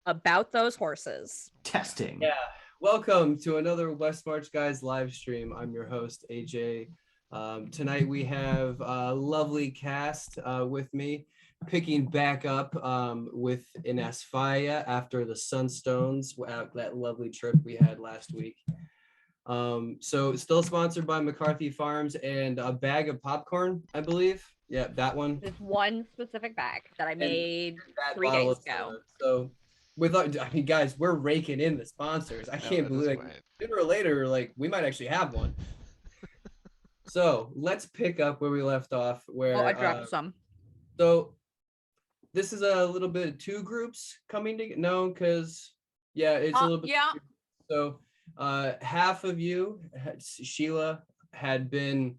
about those horses. Testing. Yeah. Welcome to another West March Guys live stream. I'm your host, AJ. Tonight we have a lovely cast with me, picking back up with in Asphaya after the Sunstones, that lovely trip we had last week. So still sponsored by McCarthy Farms and a bag of popcorn, I believe. Yeah, that one. There's one specific bag that I made 3 bottle days of ago. soda. So I mean, guys, we're raking in the sponsors. I can't believe, like, sooner or later, like, we might actually have one. So let's pick up where we left off. Where I dropped some. So this is a little bit of two groups coming together. No, because it's a little bit. Yeah. So half of you, Sheila, had been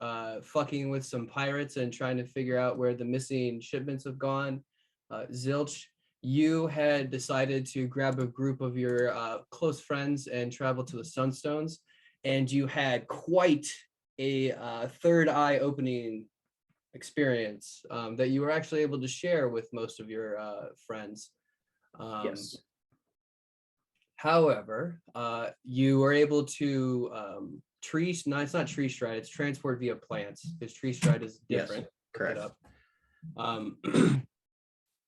fucking with some pirates and trying to figure out where the missing shipments have gone. Zilch, you had decided to grab a group of your close friends and travel to the Sunstones, and you had quite a third eye opening experience that you were actually able to share with most of your friends. Yes. However, you were able to it's not tree stride, it's transport via plants, because tree stride is different. Yes, correct.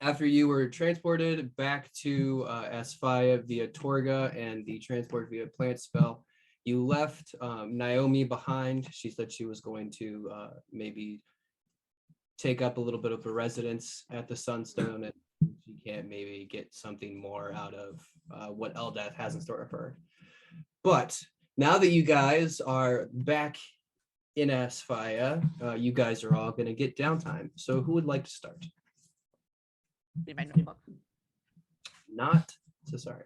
After you were transported back to Asphaya via Torga and the transport via plant spell, you left Naomi behind. She said she was going to maybe take up a little bit of a residence at the Sunstone, and she can't maybe get something more out of what Eldath has in store for her. But now that you guys are back in Asphaya, you guys are all going to get downtime. So who would like to start? Need my notebook. Not so sorry.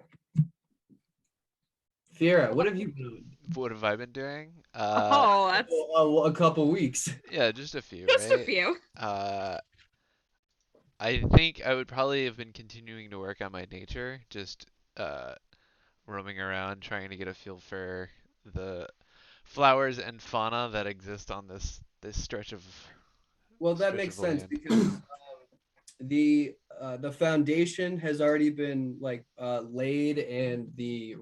Fiera, what have you been doing? What have I been doing? That's A couple weeks. Yeah, just a few. just right? a few. I think I would probably have been continuing to work on my nature, just roaming around trying to get a feel for the flowers and fauna that exist on this stretch of. Well, that makes sense because the foundation has already been laid, and the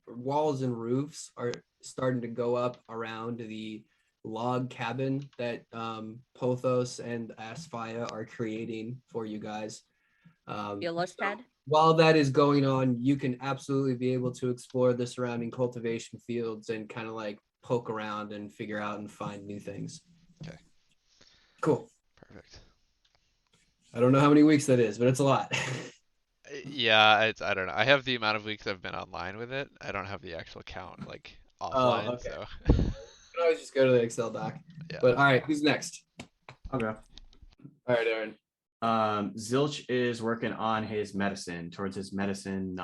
walls and roofs are starting to go up around the log cabin that Pothos and Asphaya are creating for you guys. While that is going on, you can absolutely be able to explore the surrounding cultivation fields and kind of like poke around and figure out and find new things. Okay. Cool. Perfect. I don't know how many weeks that is, but it's a lot. Yeah, I don't know. I have the amount of weeks I've been online with it. I don't have the actual count like offline. Oh, okay. So You can always just go to the Excel doc. Yeah. But all right, who's next? Okay. All right, Aaron. Zilch is working on his medicine, towards his medicine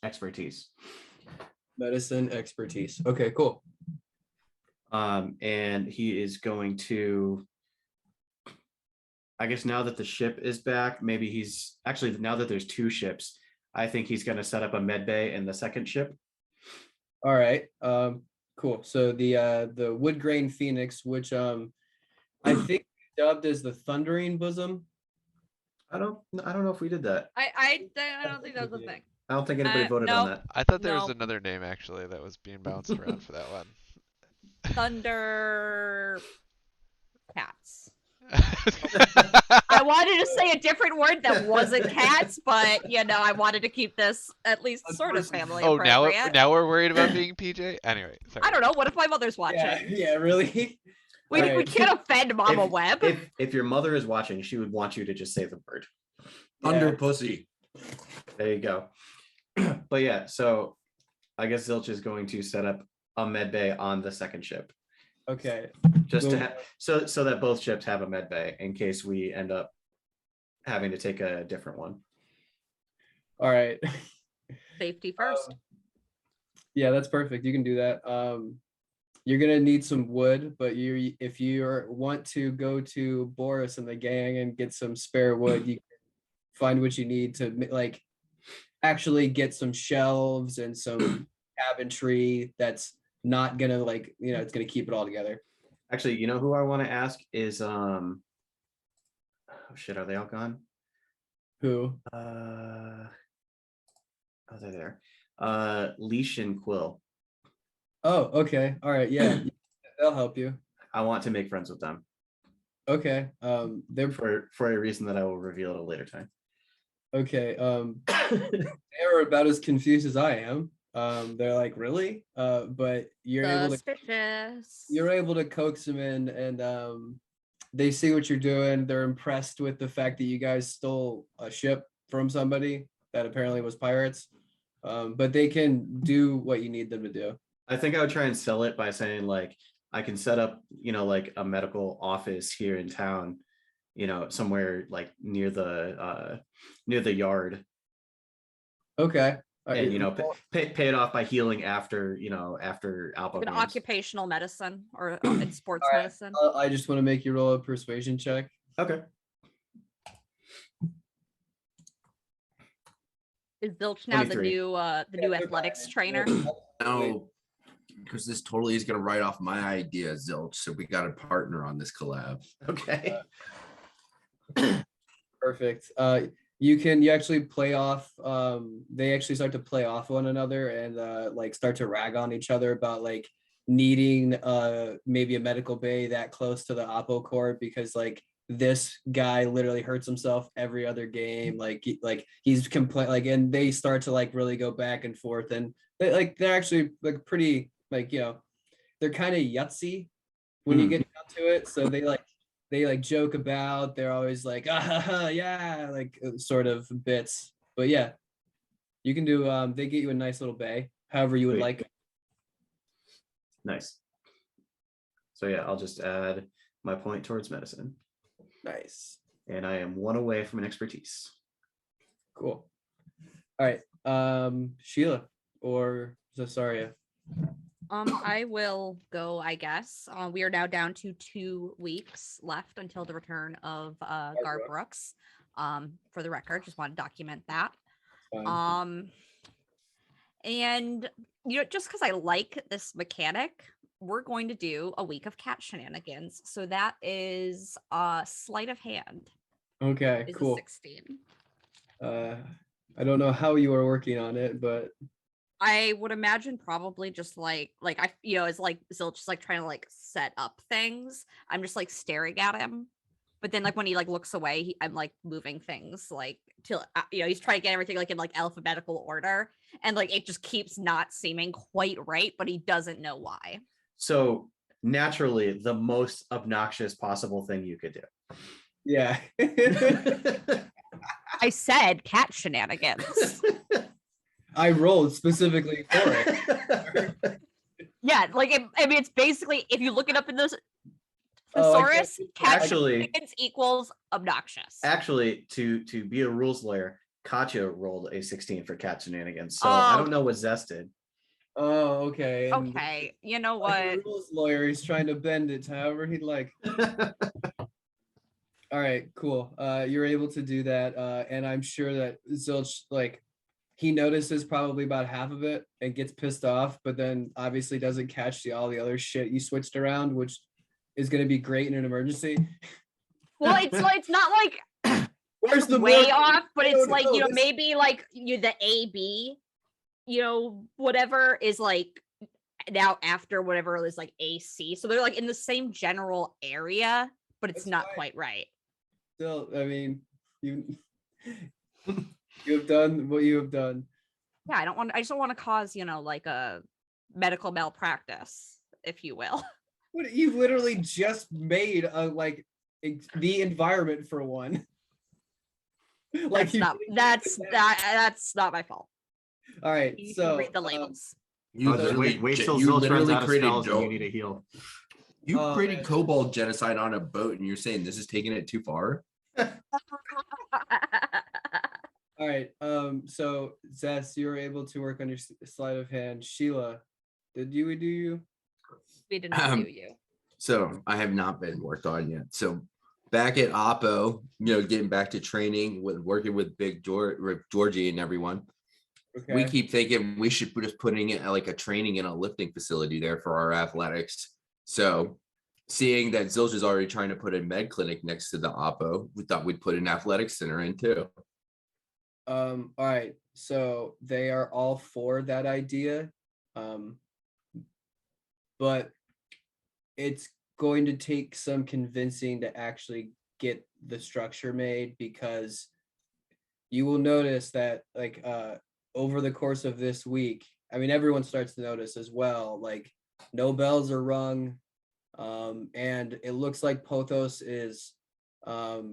expertise. Medicine expertise. Okay, cool. And he is going to, I guess now that the ship is back, maybe he's actually, now that there's two ships, I think he's going to set up a med bay in the second ship. All right. Cool. So the wood grain phoenix, which I think dubbed as the thundering bosom. I don't know if we did that. I don't think that was a thing. I don't think anybody voted on that. I thought there was another name actually that was being bounced around for that one. Thunder cats. I wanted to say a different word that wasn't cats, but I wanted to keep this at least sort of family appropriate. Now we're worried about being PJ. Anyway, sorry. I don't know. What if my mother's watching? Yeah, really. We can't offend Mama Webb. If your mother is watching, she would want you to just say the word. Thunder pussy. There you go. But yeah, so I guess Zilch is going to set up a med bay on the second ship. Okay. Just to have so that both ships have a med bay in case we end up having to take a different one. All right. Safety first. Yeah, that's perfect. You can do that. You're gonna need some wood, but if you want to go to Boris and the gang and get some spare wood, you can find what you need to actually get some shelves and some cabinetry that's not gonna it's gonna keep it all together. Actually, who I want to ask is oh shit, are they all gone? Who? Oh, they're there. Leash and Quill. Oh, okay. All right. Yeah, they'll help you. I want to make friends with them Okay. They're for a reason that I will reveal at a later time. okay. They're about as confused as I am. They're like, really? But Suspicious. you're able to coax them in, and they see what you're doing. They're impressed with the fact that you guys stole a ship from somebody that apparently was pirates. But they can do what you need them to do. I think I would try and sell it by saying like I can set up, like a medical office here in town, somewhere like near the yard, Okay. and pay it off by healing after Alpo An games. occupational medicine or in sports All right. medicine. I just want to make you roll a persuasion check. Okay. Is Zilch now the 23. new athletics trainer? No, because this totally is going to write off my idea, Zilch. So we got a partner on this collab. Okay. Perfect. You actually play off. They actually start to play off one another and like start to rag on each other about like needing maybe a medical bay that close to the Oppo court because like this guy literally hurts himself every other game. Like he's and they start to like really go back and forth, and they're actually like pretty like they're kind of yutsy when you get down to it. So they joke about, they're always like yeah, like sort of bits. But yeah, you can do they get you a nice little bay however you would Sweet. like. Nice. So yeah, I'll just add my point towards medicine. Nice. And I am 1 away from an expertise. Cool. All right. Sheila or Zasaria. I will go, I guess. We are now down to 2 weeks left until the return of Gar Brooks. For the record, just want to document that. Fine. And just because I like this mechanic, we're going to do a week of cat shenanigans. So that is sleight of hand. Okay, Is cool. a 16. I don't know how you are working on it, but I would imagine probably just like I it's like Zilch just like trying to like set up things. I'm just like staring at him, but then like when he like looks away, I'm like moving things like till he's trying to get everything like in like alphabetical order, and like it just keeps not seeming quite right, but he doesn't know why. So naturally, the most obnoxious possible thing you could do. yeah. I said cat shenanigans. I rolled specifically for it. Yeah, like it's basically, if you look it up in those Oh, thesaurus, cat Actually- shenanigans equals obnoxious. Actually, to be a rules lawyer, Katya rolled a 16 for cat shenanigans. So I don't know what Zest did. Oh, okay. And Okay, you know like what? a rules lawyer, he's trying to bend it to however he'd like. All right, cool. You're able to do that, and I'm sure that Zilch like he notices probably about half of it and gets pissed off, but then obviously doesn't catch all the other shit you switched around, which is going to be great in an emergency. Well, it's not like Where's the way mark? off, but I it's don't like know. This- maybe like the AB, whatever is like now after whatever is like AC, so they're like in the same general area, but it's That's not fine. quite right. Still, I mean, you have done what you have done. Yeah, I just don't want to cause like a medical malpractice, if you will. What you literally just made the environment for one. That's not my fault. All right, You can so read the labels. You wait till you Zilch runs literally out of created spells and you need a heal. You Oh, created man. kobold genocide on a boat, and you're saying this is taking it too far? All right. So Zess, you were able to work on your sleight of hand. Sheila, did you do you? We did not do you. So I have not been worked on yet. So back at Oppo, getting back to training with working with Big Georgie and everyone. Okay. We keep thinking we should just putting it like a training and a lifting facility there for our athletics. So seeing that Zilch is already trying to put a med clinic next to the Oppo, we thought we'd put an athletics center in too. All right. So they are all for that idea. Um, but it's going to take some convincing to actually get the structure made, because you will notice that like over the course of this week, I mean everyone starts to notice as well, like no bells are rung, and it looks like Pothos is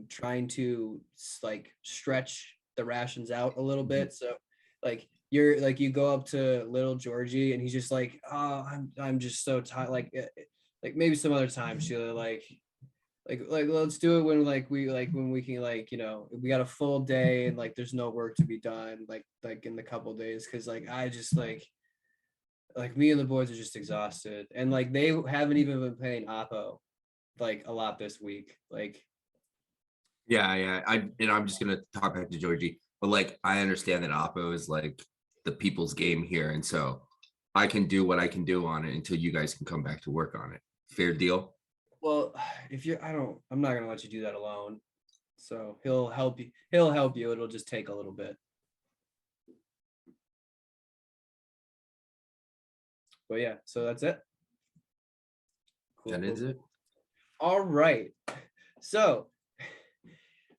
trying to like stretch the rations out a little bit. So like you're like you go up to little Georgie and he's just like, oh, I'm just so tired. Like maybe some other time, Sheila, like let's do it when when we can, like, you know, we got a full day and like there's no work to be done like in the couple days, because like I just like me and the boys are just exhausted, and like they haven't even been playing Oppo like a lot this week. Like Yeah. I'm just gonna talk back to Georgie, but like I understand that Oppo is like the people's game here, and so I can do what I can do on it until you guys can come back to work on it. Fair deal. well, if you're I'm not gonna let you do that alone. So he'll help you. It'll just take a little bit. But yeah, so that's it. That is it. All right. So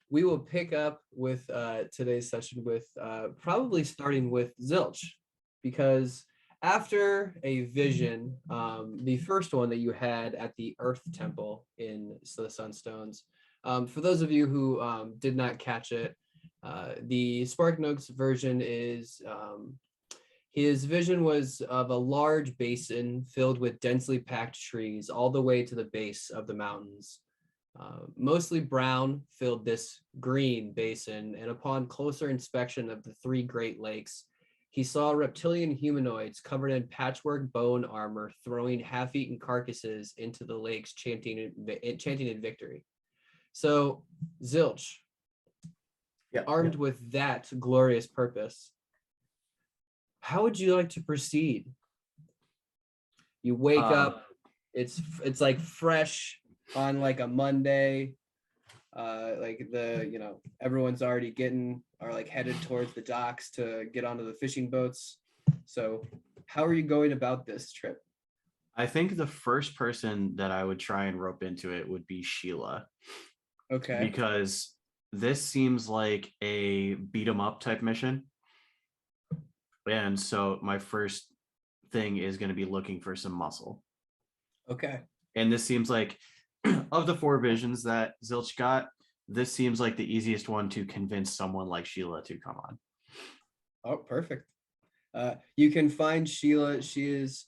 we will pick up with today's session with probably starting with Zilch, because after a vision, the first one that you had at the Earth Temple in the Sunstones, for those of you who did not catch it, the SparkNotes version is his vision was of a large basin filled with densely packed trees all the way to the base of the mountains. Mostly brown filled this green basin, and upon closer inspection of the three Great Lakes, he saw reptilian humanoids covered in patchwork bone armor throwing half-eaten carcasses into the lakes, chanting in victory. So, Zilch, armed with that glorious purpose, how would you like to proceed? You wake up, it's like fresh on like a Monday. Like everyone's already like headed towards the docks to get onto the fishing boats. So how are you going about this trip? I think the first person that I would try and rope into it would be Sheila, Okay. because this seems like a beat 'em up type mission. And so my first thing is going to be looking for some muscle. Okay. And this seems like, of the four visions that Zilch got, this seems like the easiest one to convince someone like Sheila to come on. Oh, perfect. You can find Sheila. She is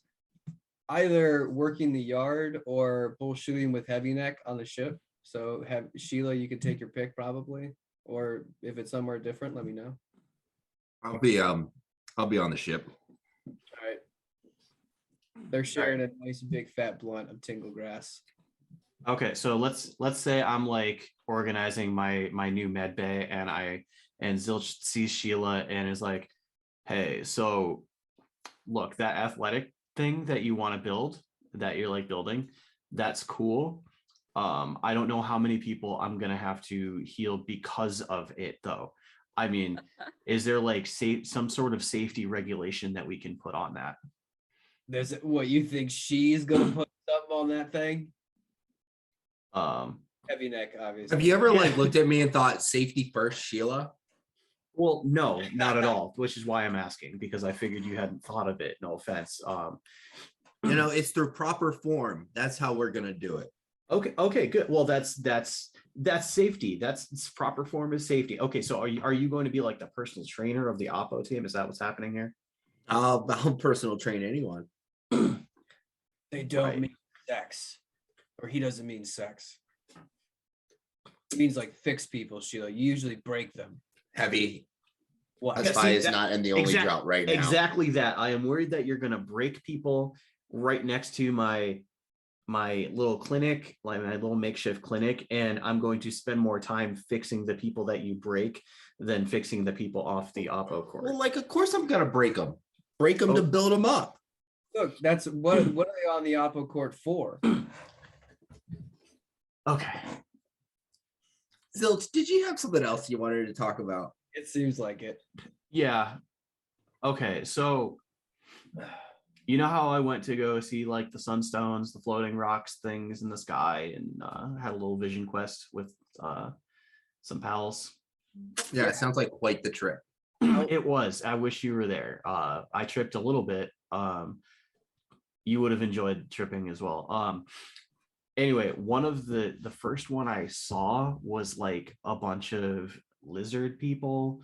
either working the yard or bullshooting with Heavy Neck on the ship. So have Sheila, you can take your pick probably, or if it's somewhere different, let me know. I'll be on the ship. All right. They're sharing a nice big fat blunt of tingle grass. Okay, so let's say I'm like organizing my new med bay, and Zilch sees Sheila and is like, hey, so look, that athletic thing that you want to build, that you're like building, that's cool. I don't know how many people I'm gonna have to heal because of it though. I mean, is there like some sort of safety regulation that we can put on that? There's what you think she's gonna put something on that thing? Heavy Neck, obviously. Have you ever like looked at me and thought safety first, Sheila? Well, no, not at all, which is why I'm asking, because I figured you hadn't thought of it. No offense. It's through proper form. That's how we're gonna do it. Okay, good. Well, that's safety. That's proper form is safety. Okay, so are you going to be like the personal trainer of the Oppo team? Is that what's happening here? I'll personal train anyone. They don't mean sex, or he doesn't mean sex. It means like fix people, Sheila. You usually break them. Heavy. What? Spy is not in the only drought right now. Exactly that. I am worried that you're going to break people right next to my little clinic, like my little makeshift clinic, and I'm going to spend more time fixing the people that you break than fixing the people off the Oppo court. Well, like, of course I'm gonna break them to build them up. Look, that's what are they on the Oppo court for? Okay. Zilch, did you have something else you wanted to talk about? It seems like it. Yeah. Okay, so you know how I went to go see like the sunstones, the floating rocks things in the sky, and had a little vision quest with some pals. Yeah, it sounds like quite the trip. It was. I wish you were there. I tripped a little bit. You would have enjoyed tripping as well. Anyway, one of the first one I saw was like a bunch of lizard people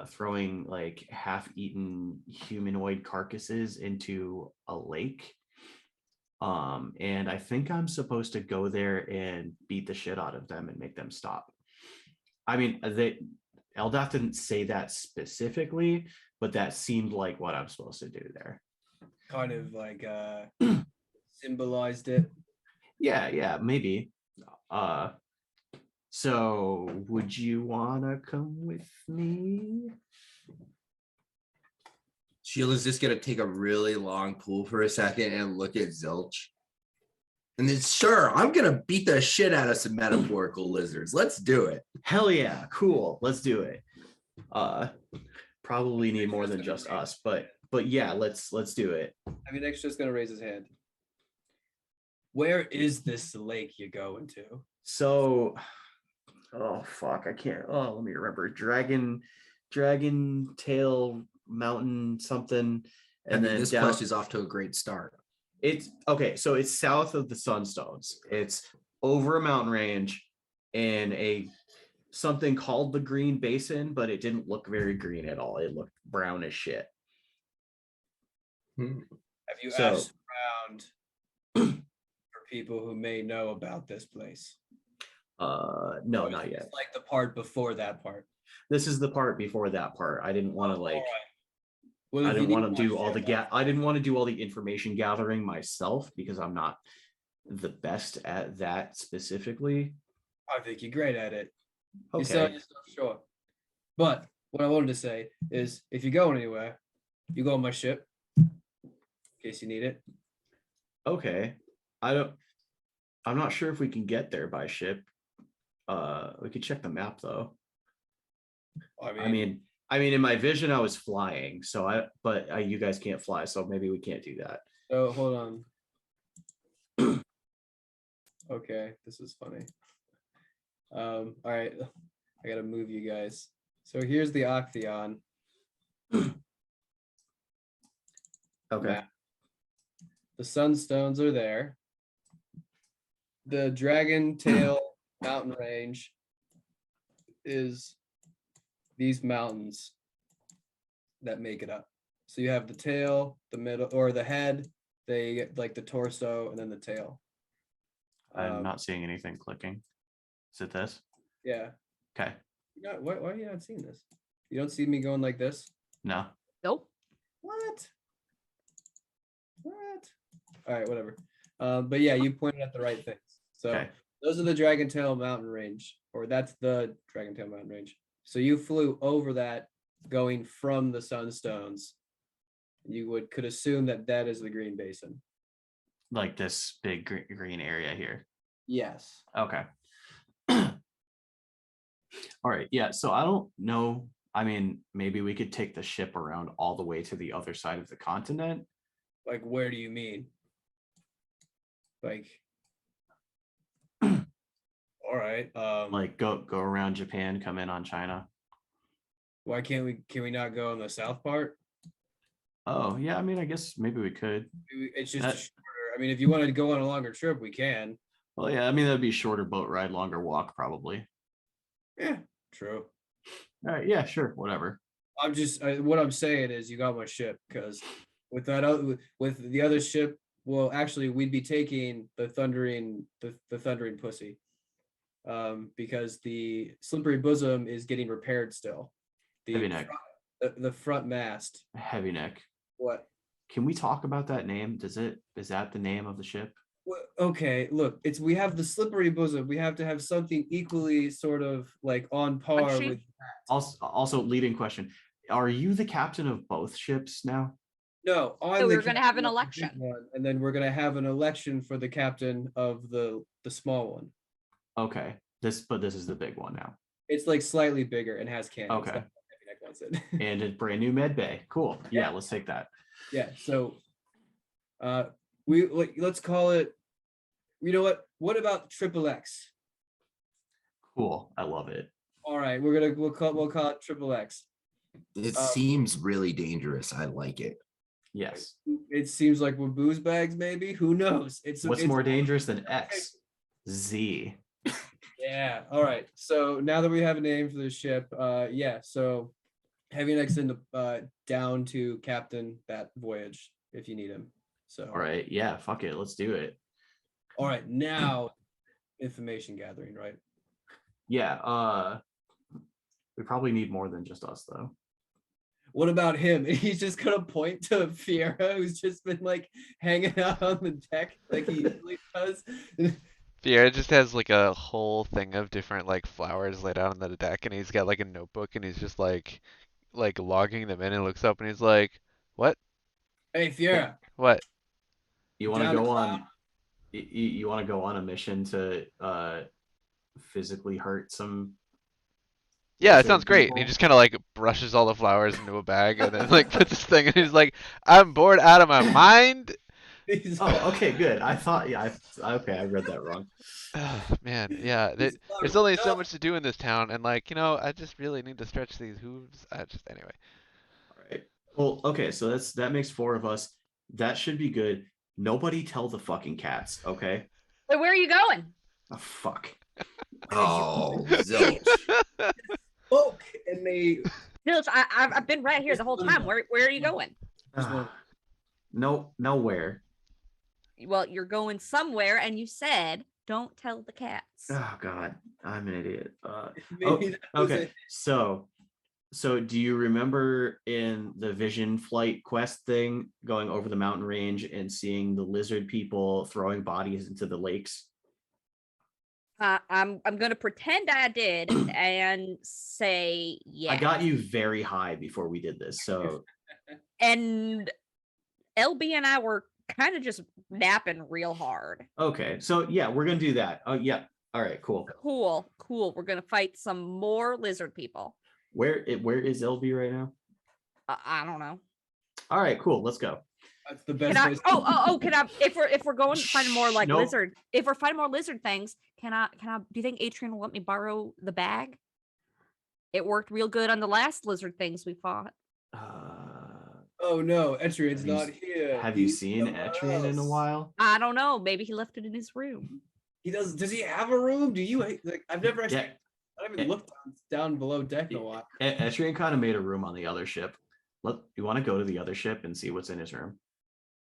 throwing like half-eaten humanoid carcasses into a lake. And I think I'm supposed to go there and beat the shit out of them and make them stop. I mean, Eldath didn't say that specifically, but that seemed like what I'm supposed to do there. Kind of like symbolized it. Yeah, maybe. So would you wanna come with me? Sheila's just gonna take a really long pull for a second and look at Zilch. And then sure, I'm gonna beat the shit out of some metaphorical lizards. Let's do it. Hell yeah, cool. Let's do it. Probably need more than just us, but yeah, let's do it. I mean, Nick's just gonna raise his hand. Where is this lake you're going to? So, oh fuck, I can't. Oh, let me remember. Dragon Tail Mountain something, and then this down. quest is off to a great start. It's okay. So it's south of the Sunstones. It's over a mountain range in a something called the Green Basin, but it didn't look very green at all. It looked brown as shit. Have you So- asked around for people who may know about this place? No, Or is not this yet. like the part before that part. This is the part before that part. I didn't want to like. Alright. Well, I if you didn't need want to my do all the shit, I didn't want to do all the information gathering myself because I'm not the best at that specifically. I think you're great at it. You sell Okay. yourself short. But what I wanted to say is, if you're going anywhere, you go on my ship, in case you need it. Okay. I'm not sure if we can get there by ship. We could check the map though. I mean, in my vision, I was flying, so but you guys can't fly, so maybe we can't do that. So hold on. Okay, this is funny. All right, I gotta move you guys. So here's the Octheon. Okay. map. The Sunstones are there. The Dragon Tail mountain range is these mountains that make it up. So you have the tail, the middle, or the head, they get like the torso, and then the tail. I'm not seeing anything clicking. Is it this? Yeah. Okay. Why are you not seeing this? You don't see me going like this? No. Nope. What? All right, whatever. But yeah, you pointed at the right things. So Okay. those are the Dragon Tail mountain range, or that's the Dragon Tail mountain range. So you flew over that going from the Sunstones. You could assume that that is the Green Basin. Like this big green area here. Yes. Okay. All right. Yeah. So I don't know. I mean, maybe we could take the ship around all the way to the other side of the continent. Like, where do you mean? Like, all right. Like go around Japan, come in on China. Why can't we? Can we not go on the south part? Oh yeah. I mean, I guess maybe we could. It's just That- shorter. I mean, if you wanted to go on a longer trip, we can. Well, yeah. I mean, that'd be a shorter boat ride, longer walk, probably. Yeah, true. All right. Yeah. Sure. Whatever. I'm just what I'm saying is you got my ship, because with that with the other ship, well, actually we'd be taking the thundering pussy, because the slippery bosom is getting repaired still. Heavy neck. The front mast. Heavy neck. What? Can we talk about that name? Is that the name of the ship? Well, okay, look, we have the slippery bosom. We have to have something equally sort of like on par she- with. Also, leading question: are you the captain of both ships now? No, I'm So the we're gonna have captain an of the big election. one, and then we're gonna have an election for the captain of the small one. Okay. But this is the big one now. It's like slightly bigger and has cannons. Okay. That's what Heavy Neck wants it. And a brand new med bay. Cool. Yeah, Yeah. let's take that. Yeah. So, let's call it. You know what? What about Triple X? Cool. I love it. All right, we'll call it Triple X. It seems really dangerous. I like it. Yes. It seems like we're booze bags, maybe. Who knows? What's more dangerous than X? Z. Yeah. All right. So now that we have a name for the ship, yeah. So Heavy Neck's in the down to captain that voyage if you need him. So All right. Yeah. Fuck it. Let's do it. all right, now information gathering, right? Yeah. We probably need more than just us though. What about him? And he's just gonna point to Fiera, who's just been like hanging out on the deck like he usually does. Fiera just has like a whole thing of different like flowers laid out on the deck, and he's got like a notebook, and he's just like logging them in, and looks up, and he's like, "What? Hey, Fiera. What? You want to Down the go cloud. on? You want to go on a mission to physically hurt some? Yeah, it lizard sounds great." And he people? just kind of like brushes all the flowers into a bag, and then like puts his thing, and he's like, "I'm bored out of my mind." He's- Oh, okay, good. I thought, yeah, okay, I read that wrong. Man, yeah. he's There's only so fired much to do in this town, and like, I just really need to stretch these hooves. Anyway. All right. Well, okay, so that makes 4 of us. That should be good. Nobody tell the fucking cats, okay? So where are you going? Oh, fuck. Oh, Zilch. spoke and they Zilch, I've been right here the whole time. Where are you going? Nowhere. Well, you're going somewhere, and you said don't tell the cats. Oh God, I'm an idiot. maybe that was Okay, it. so do you remember in the Vision Flight quest thing, going over the mountain range and seeing the lizard people throwing bodies into the lakes? I'm gonna pretend I did and say yeah. I got you very high before we did this, so And LB and I were kind of just napping real hard. okay, so yeah, we're gonna do that. Oh yeah, all right, cool. Cool. We're gonna fight some more lizard people. Where is LB right now? I don't know. All right, cool. Let's go. That's the best Can I? place. Can I? If we're going to find more like Nope. lizard, if we're finding more lizard things, can I? Do you think Atrian will let me borrow the bag? It worked real good on the last lizard things we fought. Oh no, Etrian's Have you not s- here. Have you He's seen somewhere Etrian in a else. while? I don't know. Maybe he left it in his room. He does. Does he have a room? Do you like? I've never actually. Yeah, I haven't even looked down below deck in a while. Etrian kind of made a room on the other ship. You want to go to the other ship and see what's in his room?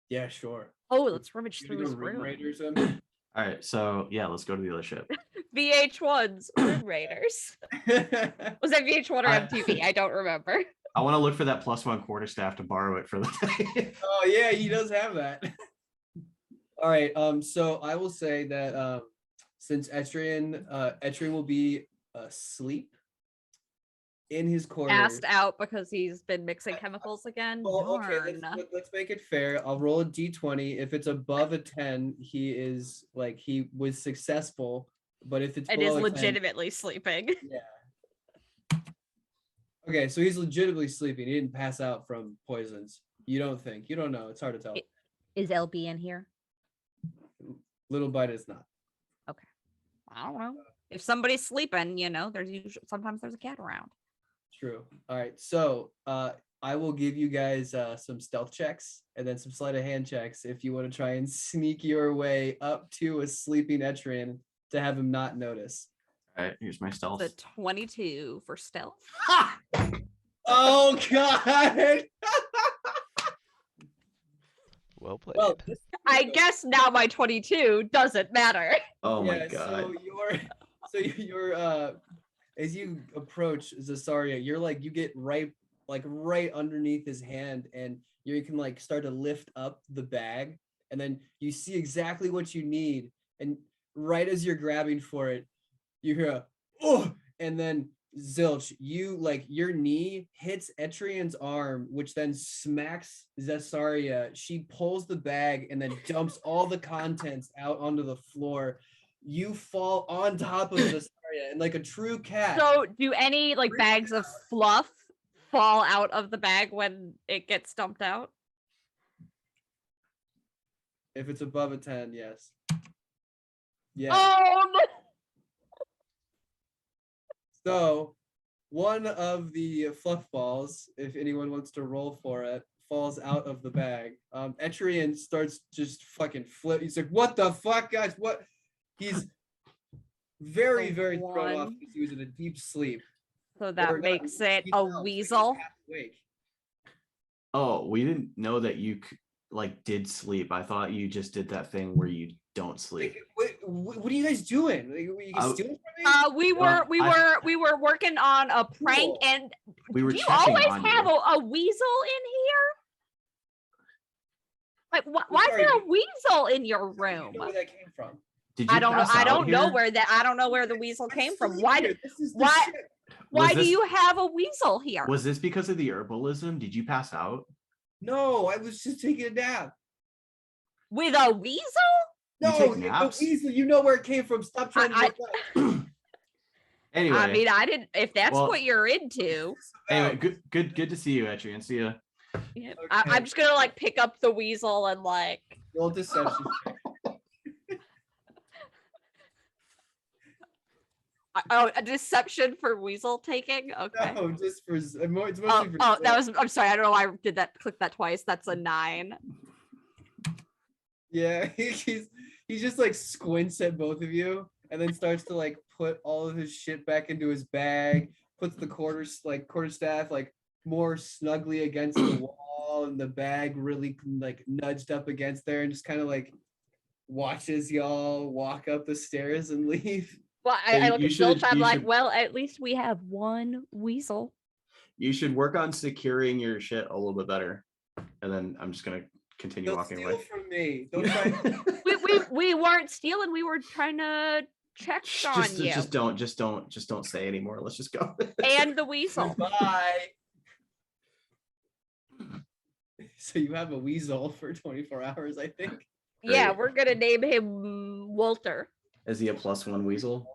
Yeah, sure. Oh, let's rummage You through go his Room room. Raiders him. All right, so yeah, let's go to the other ship. VH1's Room Raiders. Was that VH1 or I- MTV? I don't remember. I want to look for that +1 quarterstaff to borrow it for the day. Oh yeah, he does have that. All right. So I will say that since Etrian will be asleep in his quarters. Passed out because he's been mixing chemicals again. Well, okay, Darn. let's make it fair. I'll roll a d20. If it's above a 10, he was successful. But if it's And is below a 10, legitimately sleeping. okay, so he's legitimately sleeping. He didn't pass out from poisons. You don't think? You don't know. It's hard to tell. Is LB in here? Little Bite is not. I don't know. If somebody's sleeping, there's usually sometimes there's a cat around. True. All right. So I will give you guys some stealth checks and then some sleight of hand checks if you want to try and sneak your way up to a sleeping Etrian to have him not notice. All right, here's my stealth. The 22 for stealth. Oh God. Well played. Well, I guess now my 22 doesn't matter. Oh my yeah, God. So you're as you approach Zasaria, you get right underneath his hand, and you can start to lift up the bag, and then you see exactly what you need, and right as you're grabbing for it, you hear a oh, and then Zilch, your knee hits Etrian's arm, which then smacks Zasaria. She pulls the bag and then dumps all the contents out onto the floor. You fall on top of Zasaria area, and like a true cat. So, do any like bags of fluff fall out of the bag when it gets dumped out? If it's above a 10, yes. Yeah. Oh, So one of the fluff balls, if anyone wants to roll for it, falls out of the bag. Etrian starts just fucking flip. He's like, "What the fuck, guys? What?" He's very, very thrown off One. because he was in a deep sleep. so Or that not makes deep it sleep, a no, so he was weasel. half awake. Oh, we didn't know that you did sleep. I thought you just did that thing where you don't sleep. Like, what are you guys doing? Like, were you guys stealing from me? We Well, we were working on a prank, Cool. and We were do you checking always on have you. a weasel in here? Like, why is sorry, there a you- weasel in your I don't room? know where that came from. Did you I don't know. pass I out don't know here? where that. I don't know where the weasel I'm came from. sleeping Why? here. This is the why- shit. Why do this- you have a weasel here? Was this because of the herbalism? Did you pass out? No, I was just taking a nap. With a weasel? You No, take the naps? weasel. You know where it came from. Stop trying to I- look up. Anyway, I mean, I didn't. If that's well- what you're into, anyway, good to see you, Etrian. See ya. yeah, Okay. I'm just gonna like pick up the weasel and like. Roll deception. Oh, a deception for weasel taking. Okay. No, just for it's mostly Oh, for. oh, that was. I'm sorry. I don't know why I did that. Click that twice. That's a 9. Yeah, he's just like squints at both of you, and then starts to like put all of his shit back into his bag. Puts the quarterstaff like more snugly against the wall, and the bag really like nudged up against there, and just kind of like watches y'all walk up the stairs and leave. Well, So I look you at should- Zilch. I'm you like, should- well, at least we have one weasel. You should work on securing your shit a little bit better. And then I'm just gonna continue Don't walking steal away. from me. Don't try. We weren't stealing. We were trying to check on you just don't say anymore. Let's just go. and the weasel. Bye. So you have a weasel for 24 hours, I think. Yeah, Great. we're gonna name him Walter. Is he a +1 weasel?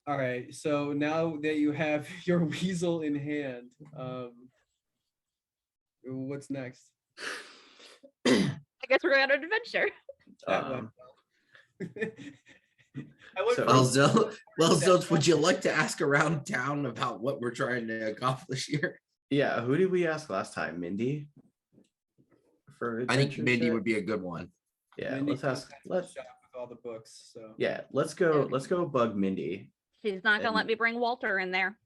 All right. So now that you have your weasel in hand, what's next? I guess we're going on an adventure. That went Um, well. I went So- from- Zilch, would you like to ask around town about what we're trying to accomplish here? yeah, who did we ask last time? Mindy? For I think adventure Mindy shit? would be a good one. Yeah, Mindy let's ask. comes to the shop with all the books. So Let's go bug Mindy. She's not gonna let And- me bring Walter in there.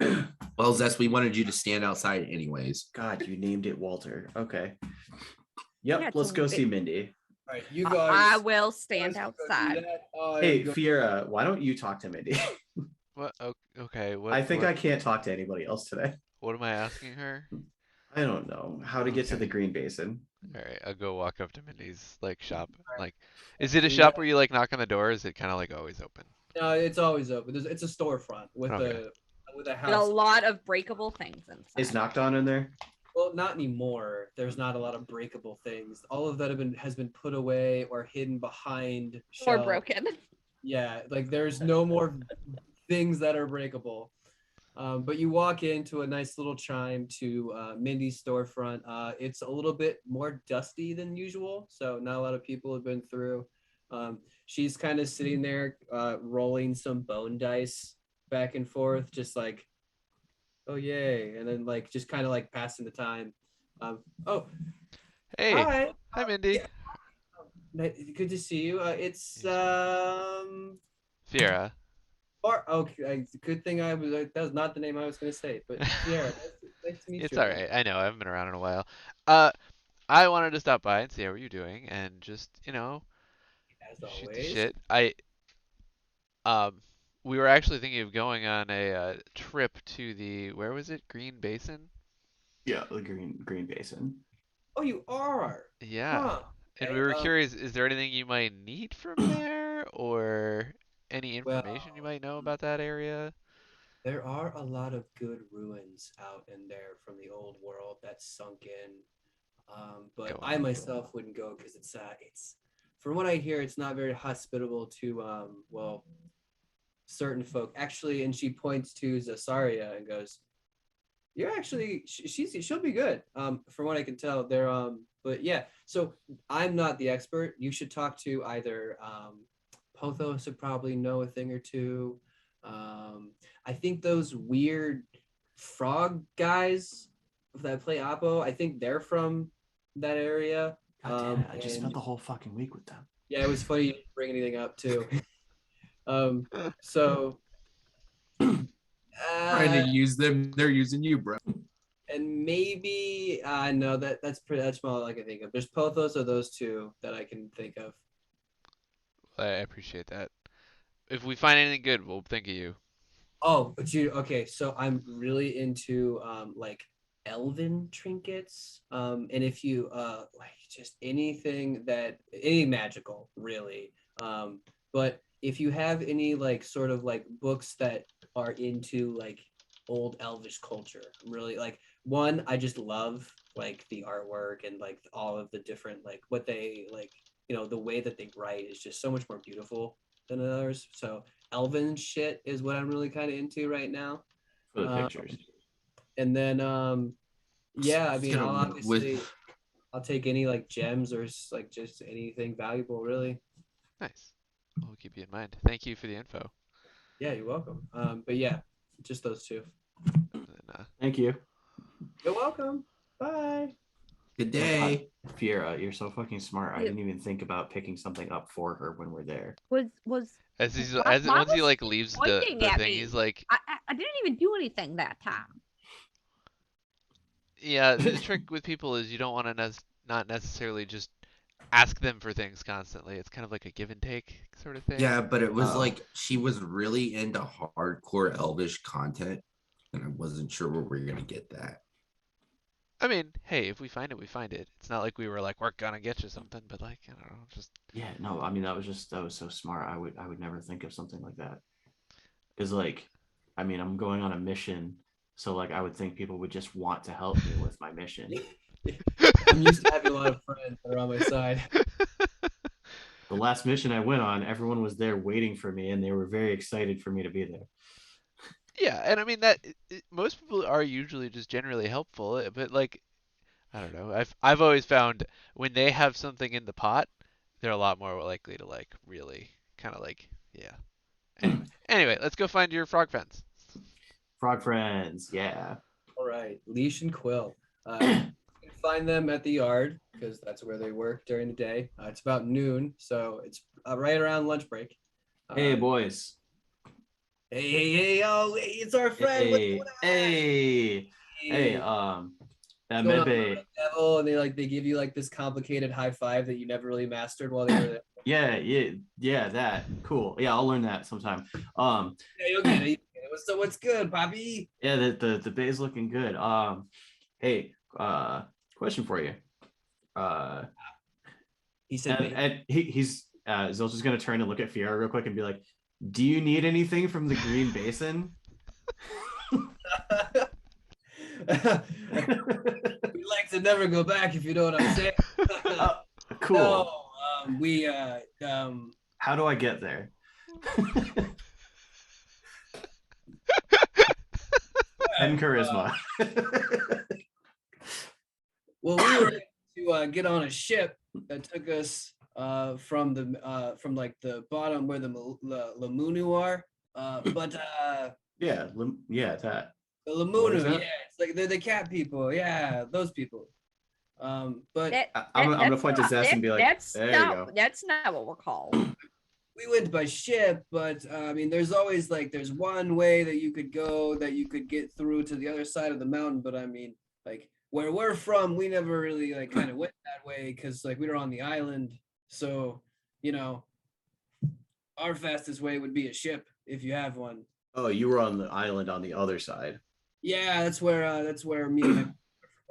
Well, Zess, we wanted you to stand outside anyways. God, you named it Walter. Okay. Yep, Yeah, it's let's a- go it- see Mindy. all right, you I guys. will stand guys go do outside. that. Oh, Hey, go- Fiera, why don't you talk to Mindy? What? Okay. What? I think what, I can't talk to anybody else today. What am I asking her? I don't know how to get to Okay. the Green Basin. All right, I'll go walk up to Mindy's like shop. Like, is it a So you shop got- where you like knock on the door? Or is it kind of like always open? No, it's always open. It's a storefront with Okay. a With a house. lot of breakable things inside. Is Knocked On in there? Well, not anymore. There's not a lot of breakable things. All of that has been put away or hidden behind or shelves. broken. Yeah, like there's no more things that are breakable. But you walk into a nice little chime to Mindy's storefront. It's a little bit more dusty than usual, so not a lot of people have been through. She's kind of sitting there rolling some bone dice back and forth, just like, oh yay, and then like just kind of like passing the time. Oh, Hey, hi, hi Mindy. good to see you. It's Fiera. okay. Good thing I was. That was not the name I was going to say, but yeah, nice to meet It's you. all right. I know. I haven't been around in a while. I wanted to stop by and see how you're doing and just, As shoot the always. shit. We were actually thinking of going on a trip to where was it? Green Basin? Yeah, the Green Basin. Oh, you are. Yeah. Huh. And Okay, we were curious, is there anything you might need from there or any Well, information you might know about that area? There are a lot of good ruins out in there from the old world that's sunk in. But Go I on. myself wouldn't go because it's from what I hear, it's not very hospitable to well, certain folk. Actually, and she points to Zasaria and goes, "You're actually she'll be good." From what I can tell, they're but yeah. So I'm not the expert. You should talk to either Pothos would probably know a thing or two. I think those weird frog guys that play Oppo, I think they're from that area. God damn it! I just And spent the whole fucking week with them. yeah, it was funny you didn't bring anything up too. So Trying to use them, they're using you, bro. and maybe no, that's all I can think of. There's Pothos or those two that I can think of. I appreciate that. If we find anything good, we'll think of you. Oh, but okay, so I'm really into like elven trinkets. And if you like just anything any magical, really. But if you have any like sort of like books that are into like old elvish culture, really like one, I just love like the artwork and like all of the different like what they like, the way that they write is just so much more beautiful than others. So elven shit is what I'm really kind of into right now. For the pictures. And then yeah, I mean, Gonna I'll obviously with- I'll take any like gems or like just anything valuable, really. Nice. We'll keep you in mind. Thank you for the info. Yeah, you're welcome. But yeah, just those two. And, Thank you. You're welcome. Bye. Good day. Fiera, you're so fucking smart. I Yeah. didn't even think about picking something up for her when we're there. Was as he's Bob once he was like leaves the pointing at thing, me. he's like, I didn't even do anything that time. yeah. The trick with people is you don't want to not necessarily just ask them for things constantly. It's kind of like a give and take sort of thing. Yeah, but it was Oh. like she was really into hardcore elvish content, and I wasn't sure where we were gonna get that. I mean, hey, if we find it, we find it. It's not like we were like, we're gonna get you something, but like, I don't know, just Yeah, no, I mean that was so smart. I would never think of something like that. Because like, I mean, I'm going on a mission, so like I would think people would just want to help me with my mission. I'm used to having a lot of friends that are on my side. The last mission I went on, everyone was there waiting for me, and they were very excited for me to be there. yeah. And I mean that most people are usually just generally helpful, but like, I don't know. I've always found when they have something in the pot, they're a lot more likely to like really kind of like, yeah. Anyway, let's go find your frog fence. Frog friends, yeah. All right, Leash and Quill. You can find them at the yard because that's where they work during the day. It's about noon, so it's right around lunch break. Hey boys. Hey, oh, hey, it's our friend. What's Hey, going on? hey, hey, that Going on medbay. level, and they give you like this complicated high five that you never really mastered while they were there. Yeah, that cool. Yeah, I'll learn that sometime. Yeah, you'll get it. What's good, Bobby? Yeah, the bay's looking good. Hey, question for you. He said, And he's Zilch is gonna turn and look at Fiora real quick and be like, "Do you need anything from the Green Basin?" "We'd like to never go back, if you know what I'm saying." Cool. No, we How do I get there? And charisma. well, we were to get on a ship that took us from like the bottom where the Lamunu are, but yeah, that. the What is Lamunu, that? yeah, it's like they're the cat people, yeah, those people. But I'm gonna that's point to not- Zess and be like, that's "There you not, go." That's not what we're called. we went by ship, but I mean, there's always like there's one way that you could go that you could get through to the other side of the mountain. But I mean, like where we're from, we never really like kind of went that way because like we were on the island. So our fastest way would be a ship if you have one. Oh, you were on the island on the other side. Yeah, that's where me and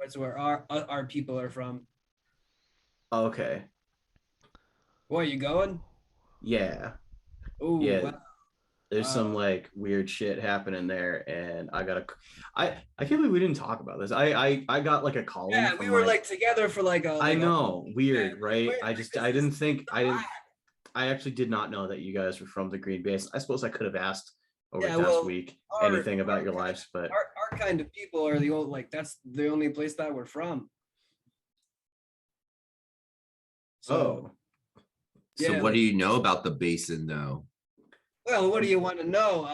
that's where our people are from. Okay. Where are you going? Yeah. Oh, Yeah. wow. There's some like weird shit happening there, and I can't believe we didn't talk about this. I got like a column. Yeah, from we were my, like together for like a. I know, weird, yeah, right? wait, I like, just this I didn't is think I didn't whack. I actually did not know that you guys were from the Green Basin. I suppose I could have asked over Yeah, the past well, week our anything about our your kind lives, but our kind of people are the old like that's the only place that we're from. So oh, So yeah, what do like, you know about the basin though? well, what do you want to know?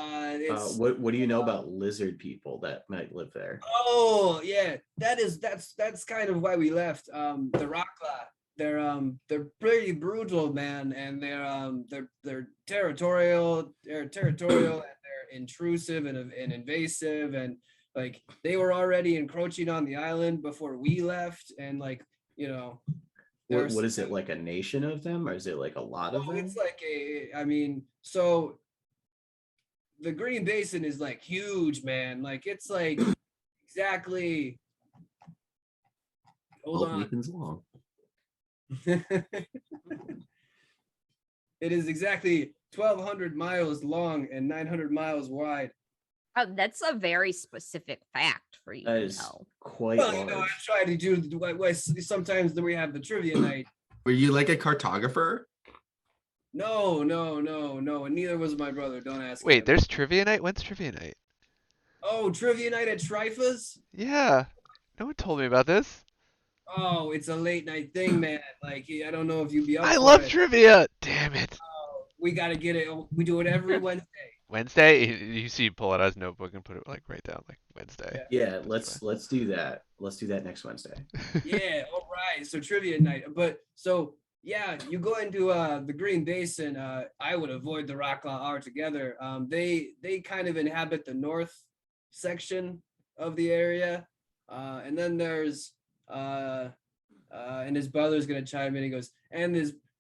what do you know about lizard people that might live there? Oh yeah, that's kind of why we left. The Rockla, they're pretty brutal, man, and they're territorial, and they're intrusive and invasive, and like they were already encroaching on the island before we left, and like you know, What is it, like a nation of them, or is it like a lot of them? it's like I mean, so the Green Basin is like huge, man. Like it's like exactly. Hold Both on. weekends long. It is exactly 1,200 miles long and 900 miles wide. Oh, that's a very specific fact for you That to is know. quite Well, large. I try to do sometimes we have the trivia night. Were you like a cartographer? No, and neither was my brother. Don't ask Wait, him. there's trivia night? When's trivia night? Oh, trivia night at Trifas? Yeah. No one told me about this. Oh, it's a late night thing, man. Like I don't know if you'd be up I for love it. trivia. Damn it. We gotta get it. We do it every Wednesday. Wednesday? You see, pull out his notebook and put it like right down, like Wednesday. Yeah, let's do that. Let's do that next Wednesday. Yeah, all right. So trivia night. But so yeah, you go into the Green Basin. I would avoid the Rockla altogether. They kind of inhabit the north section of the area. And then there's and his brother's gonna chime in. He goes, and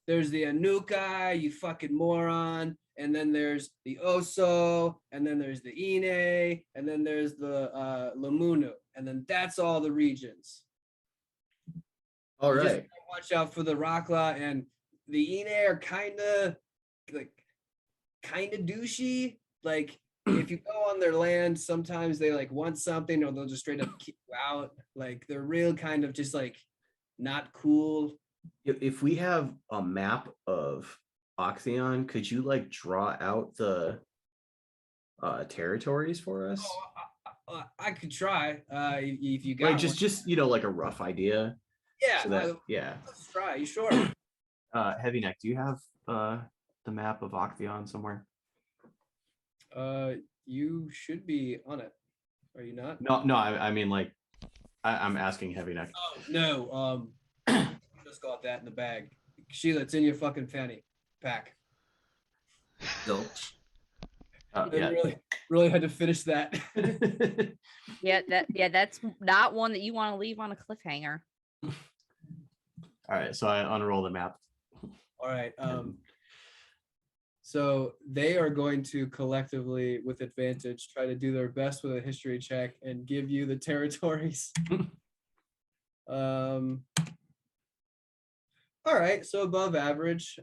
there's the Anuka, you fucking moron. And then there's the Oso, and then there's the Ine, and then there's the Lamunu, and then that's all the regions. All You just right. gotta watch out for the Rockla, and the Ine are kind of douchey. Like if you go on their land, sometimes they like want something, or they'll just straight up kick you out. Like they're real kind of just like not cool. If we have a map of Octheon, could you like draw out the territories for us? I could try if you got Like one. just like a rough idea. Yeah, So that yeah. let's try. You sure? Heavy Neck, do you have the map of Octheon somewhere? You should be on it. Are you not? No, I mean like I'm asking Heavy Neck. Oh no. Just got that in the bag. Sheila, it's in your fucking fanny pack. Zilch. I Yeah. really had to finish that. Yeah, that's not one that you want to leave on a cliffhanger. All right, so I unroll the map. All right. So they are going to collectively, with advantage, try to do their best with a history check and give you the territories. All right, so above average.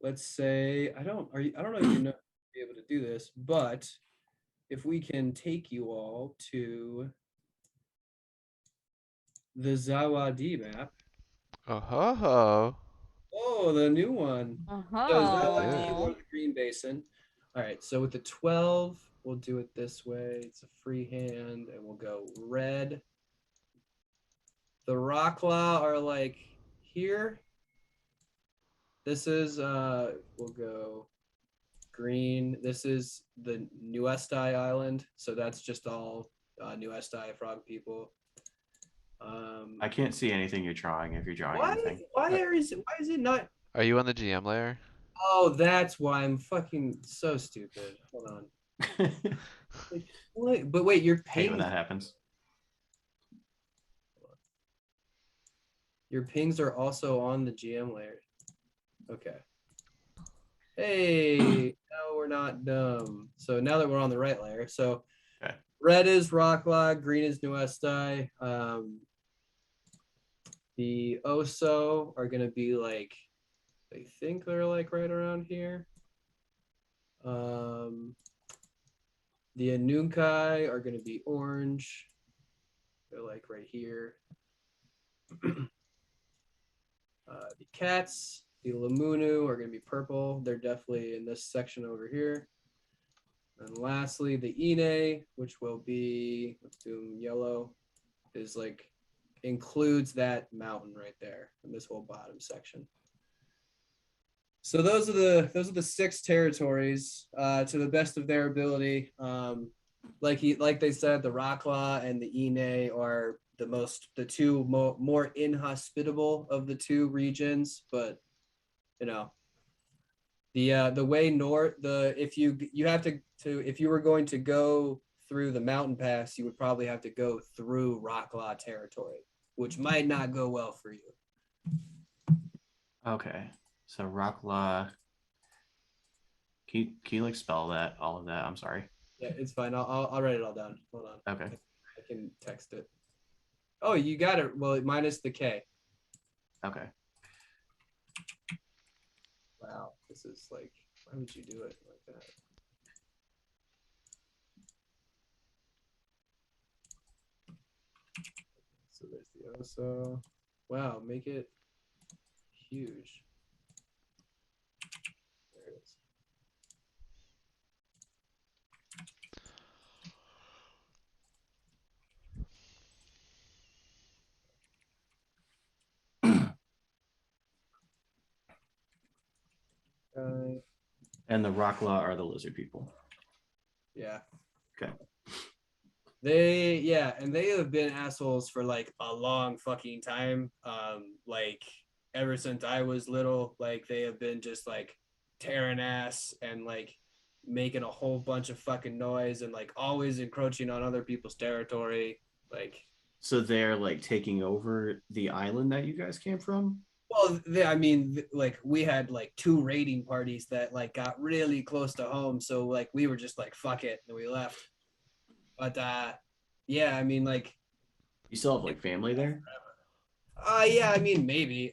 Let's say I don't know if you know be able to do this, but if we can take you all to the Zawadi map. Oh, Oh, the new one. Uh-huh. So Zawadi or the Green Basin. All right, so with the 12, we'll do it this way. It's a free hand, and we'll go red. The Rockla are like here. This is we'll go green. This is the Nuestai Island, so that's just all Nuestai frog people. I can't see anything you're drawing if you're drawing anything. Why is it not? are you on the GM layer? Oh, that's why I'm fucking so stupid. Hold on. Wait, but wait, your Hate when pings, that happens. your pings are also on the GM layer. Okay. Hey, no, we're not dumb. So now that we're on the right layer, so Okay. red is Rocklog, green is Nuestai. The Oso are gonna be like, I think they're like right around here. The Anunkai are going to be orange. They're like right here. The cats, the Lamunu are going to be purple. They're definitely in this section over here. And lastly, the Ine, which will be, let's do them yellow, is like includes that mountain right there in this whole bottom section. So those are the 6 territories to the best of their ability. Like they said, the Rocklaw and the Ine are the two more inhospitable of the 2 regions, but you know, the way north, if you were going to go through the mountain pass, you would probably have to go through Rocklaw territory, which might not go well for you. Okay. So Rocklaw. Can you like spell that, all of that? I'm sorry. Yeah, it's fine. I'll write it all down. Hold on. Okay. I can text it. Oh, you got it. Well, minus the K. Okay. Wow, this is like, why would you do it like that? So there's the Oso. Wow, make it huge. There it is. And the Rocklaw are the lizard people. Yeah. Okay. And they have been assholes for like a long fucking time. Like ever since I was little, like they have been just like tearing ass and like making a whole bunch of fucking noise and like always encroaching on other people's territory. Like, so they're like taking over the island that you guys came from? well, like we had like 2 raiding parties that like got really close to home. So like we were just like, fuck it. And we left. But yeah, I mean, like, You still have like family there? yeah, I mean, maybe.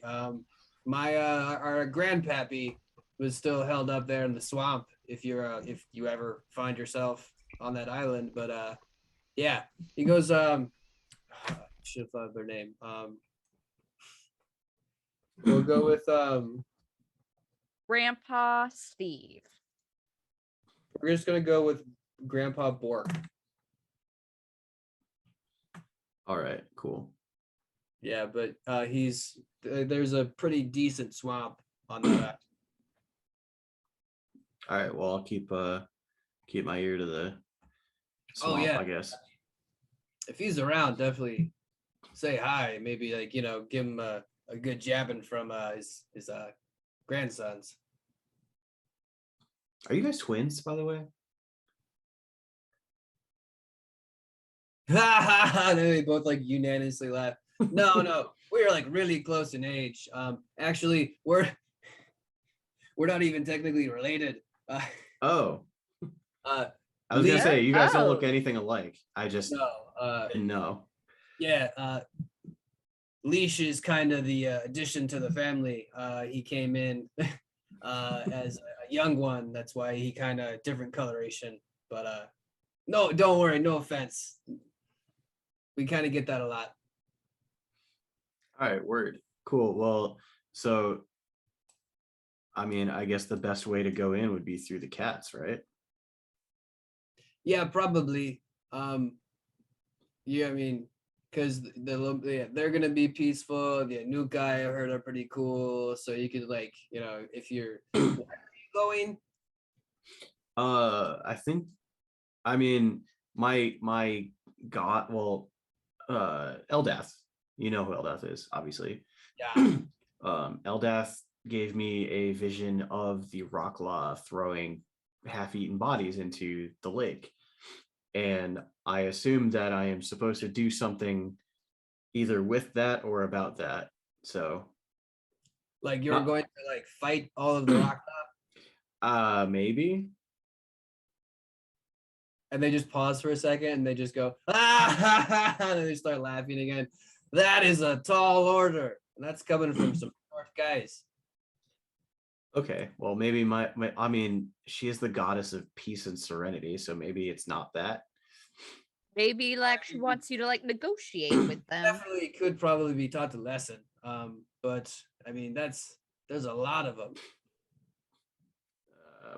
My our grandpappy was still held up there in the swamp. If you ever find yourself on that island, but yeah, he goes. Should have thought of their name. We'll go with Grandpa Steve. We're just gonna go with Grandpa Bork. All right, cool. Yeah, but there's a pretty decent swamp on that. All right, well, I'll keep my ear to the swamp, yeah. I guess. If he's around, definitely say hi. Maybe like, you know, give him a good jabbing from his grandsons. Are you guys twins, by the way? Then they both like unanimously laugh. No, we're like really close in age. Actually, we're not even technically related. Oh. I was gonna say you guys don't look Oh. anything alike. I just didn't know. Yeah, Leash is kind of the addition to the family. He came in as a young one. That's why he kind of different coloration. But no, don't worry. No offense. We kind of get that a lot. All right, word. Cool. Well, so I mean, I guess the best way to go in would be through the cats, right? Yeah, probably. Yeah, I mean, because they're gonna be peaceful. The new guy I heard are pretty cool. So you could like, you know, if you're where are you going? I mean, my god, well, Eldath. You know who Eldath is, obviously. Yeah. Eldath gave me a vision of the Rocklaw throwing half-eaten bodies into the lake. And I assume that I am supposed to do something either with that or about that. So Like you're going to like fight all of the rock maybe. and they just pause for a second and they just go, ah, and then they start laughing again. That is a tall order. And that's coming from some short guys. Okay, well, maybe I mean, she is the goddess of peace and serenity, so maybe it's not that. Maybe like she wants you to like negotiate with them. Definitely could probably be taught the lesson. But I mean, there's a lot of them.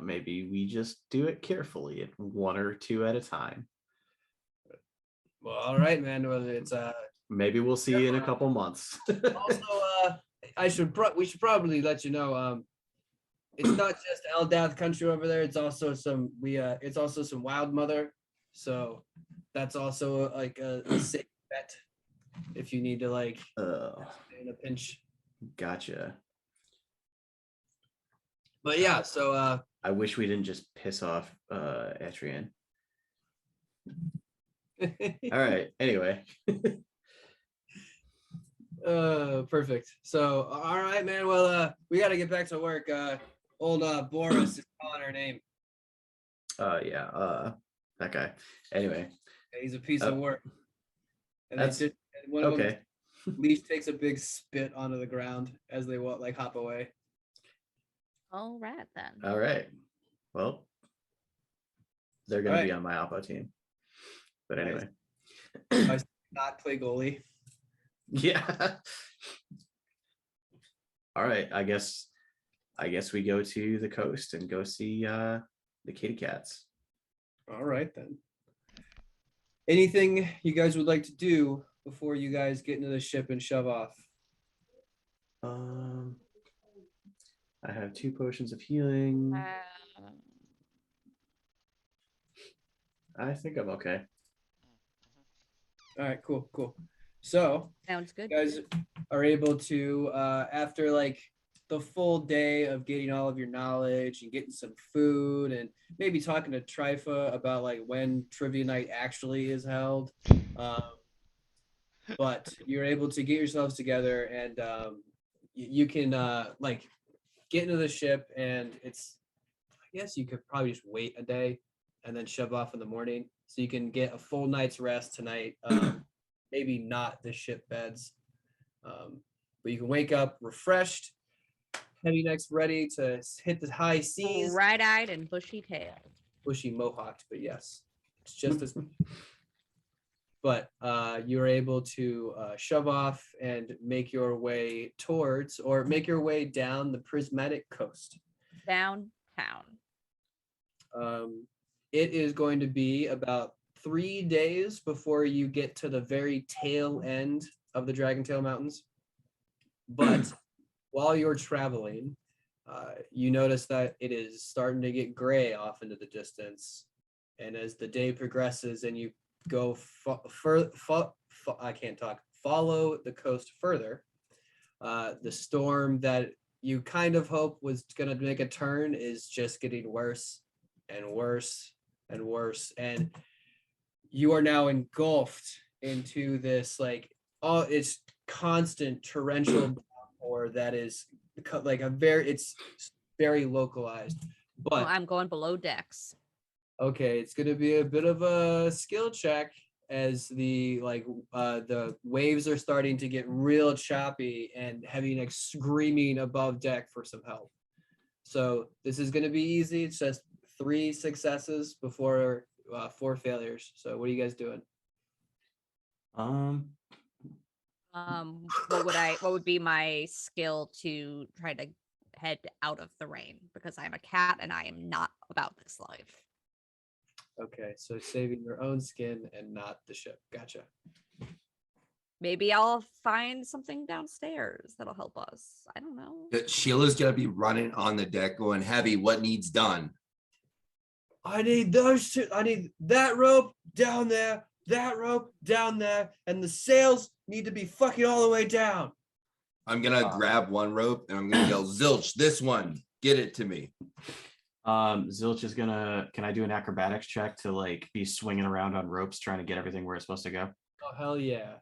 Maybe we just do it carefully, at one or two at a time. Well, all right, man. Well, it's Maybe we'll see you in a couple months. also we should probably let you know it's not just Eldath country over there. It's also some wild mother. So that's also like a safe bet if you need to like in a pinch. Gotcha. But yeah, so I wish we didn't just piss off Etrian. All right. Anyway. Perfect. So all right, man. Well, we got to get back to work. Old Boris is calling her name. Yeah. That guy. Anyway. He's a piece of work. And That's one of them okay. Leash takes a big spit onto the ground as they hop away. All right then. All right. Well, they're gonna be on my Oppo team. But anyway. I not play goalie. Yeah. All right. I guess we go to the coast and go see the kitty cats. All right then. Anything you guys would like to do before you guys get into the ship and shove off? I have 2 potions of healing. I think I'm okay. All right, cool. So Sounds good. you guys are able to, after like the full day of getting all of your knowledge and getting some food and maybe talking to Trifa about like when trivia night actually is held. But you're able to get yourselves together and you can like get into the ship, and it's, I guess you could probably just wait a day and then shove off in the morning so you can get a full night's rest tonight. Maybe not the ship beds, but you can wake up refreshed, heavy necks ready to hit the high seas. Bright-eyed and bushy-tailed. Bushy mohawked, but yes, it's just as. But you're able to shove off and make your way towards, or make your way down the prismatic coast. Downtown. It is going to be about 3 days before you get to the very tail end of the Dragontail Mountains. But while you're traveling, you notice that it is starting to get gray off into the distance. And as the day progresses and you go I can't talk, follow the coast further, the storm that you kind of hope was going to make a turn is just getting worse and worse and worse, and you are now engulfed into this like it's constant torrential downpour that is like it's very localized. But I'm going below decks. okay, it's going to be a bit of a skill check as the waves are starting to get real choppy and Heavy Neck screaming above deck for some help. So this is going to be easy. It's just 3 successes before 4 failures. So what are you guys doing? What would be my skill to try to head out of the rain, because I'm a cat and I am not about this life. Okay, so saving your own skin and not the ship. Gotcha. Maybe I'll find something downstairs that'll help us. I don't know. Sheila's gonna be running on the deck going, Heavy, what needs done? I need those 2. I need that rope down there, that rope down there, and the sails need to be fucking all the way down. I'm gonna grab one rope and I'm gonna yell, Zilch, this one, get it to me. Zilch is gonna, can I do an acrobatics check to like be swinging around on ropes trying to get everything where it's supposed to go? Oh hell yeah.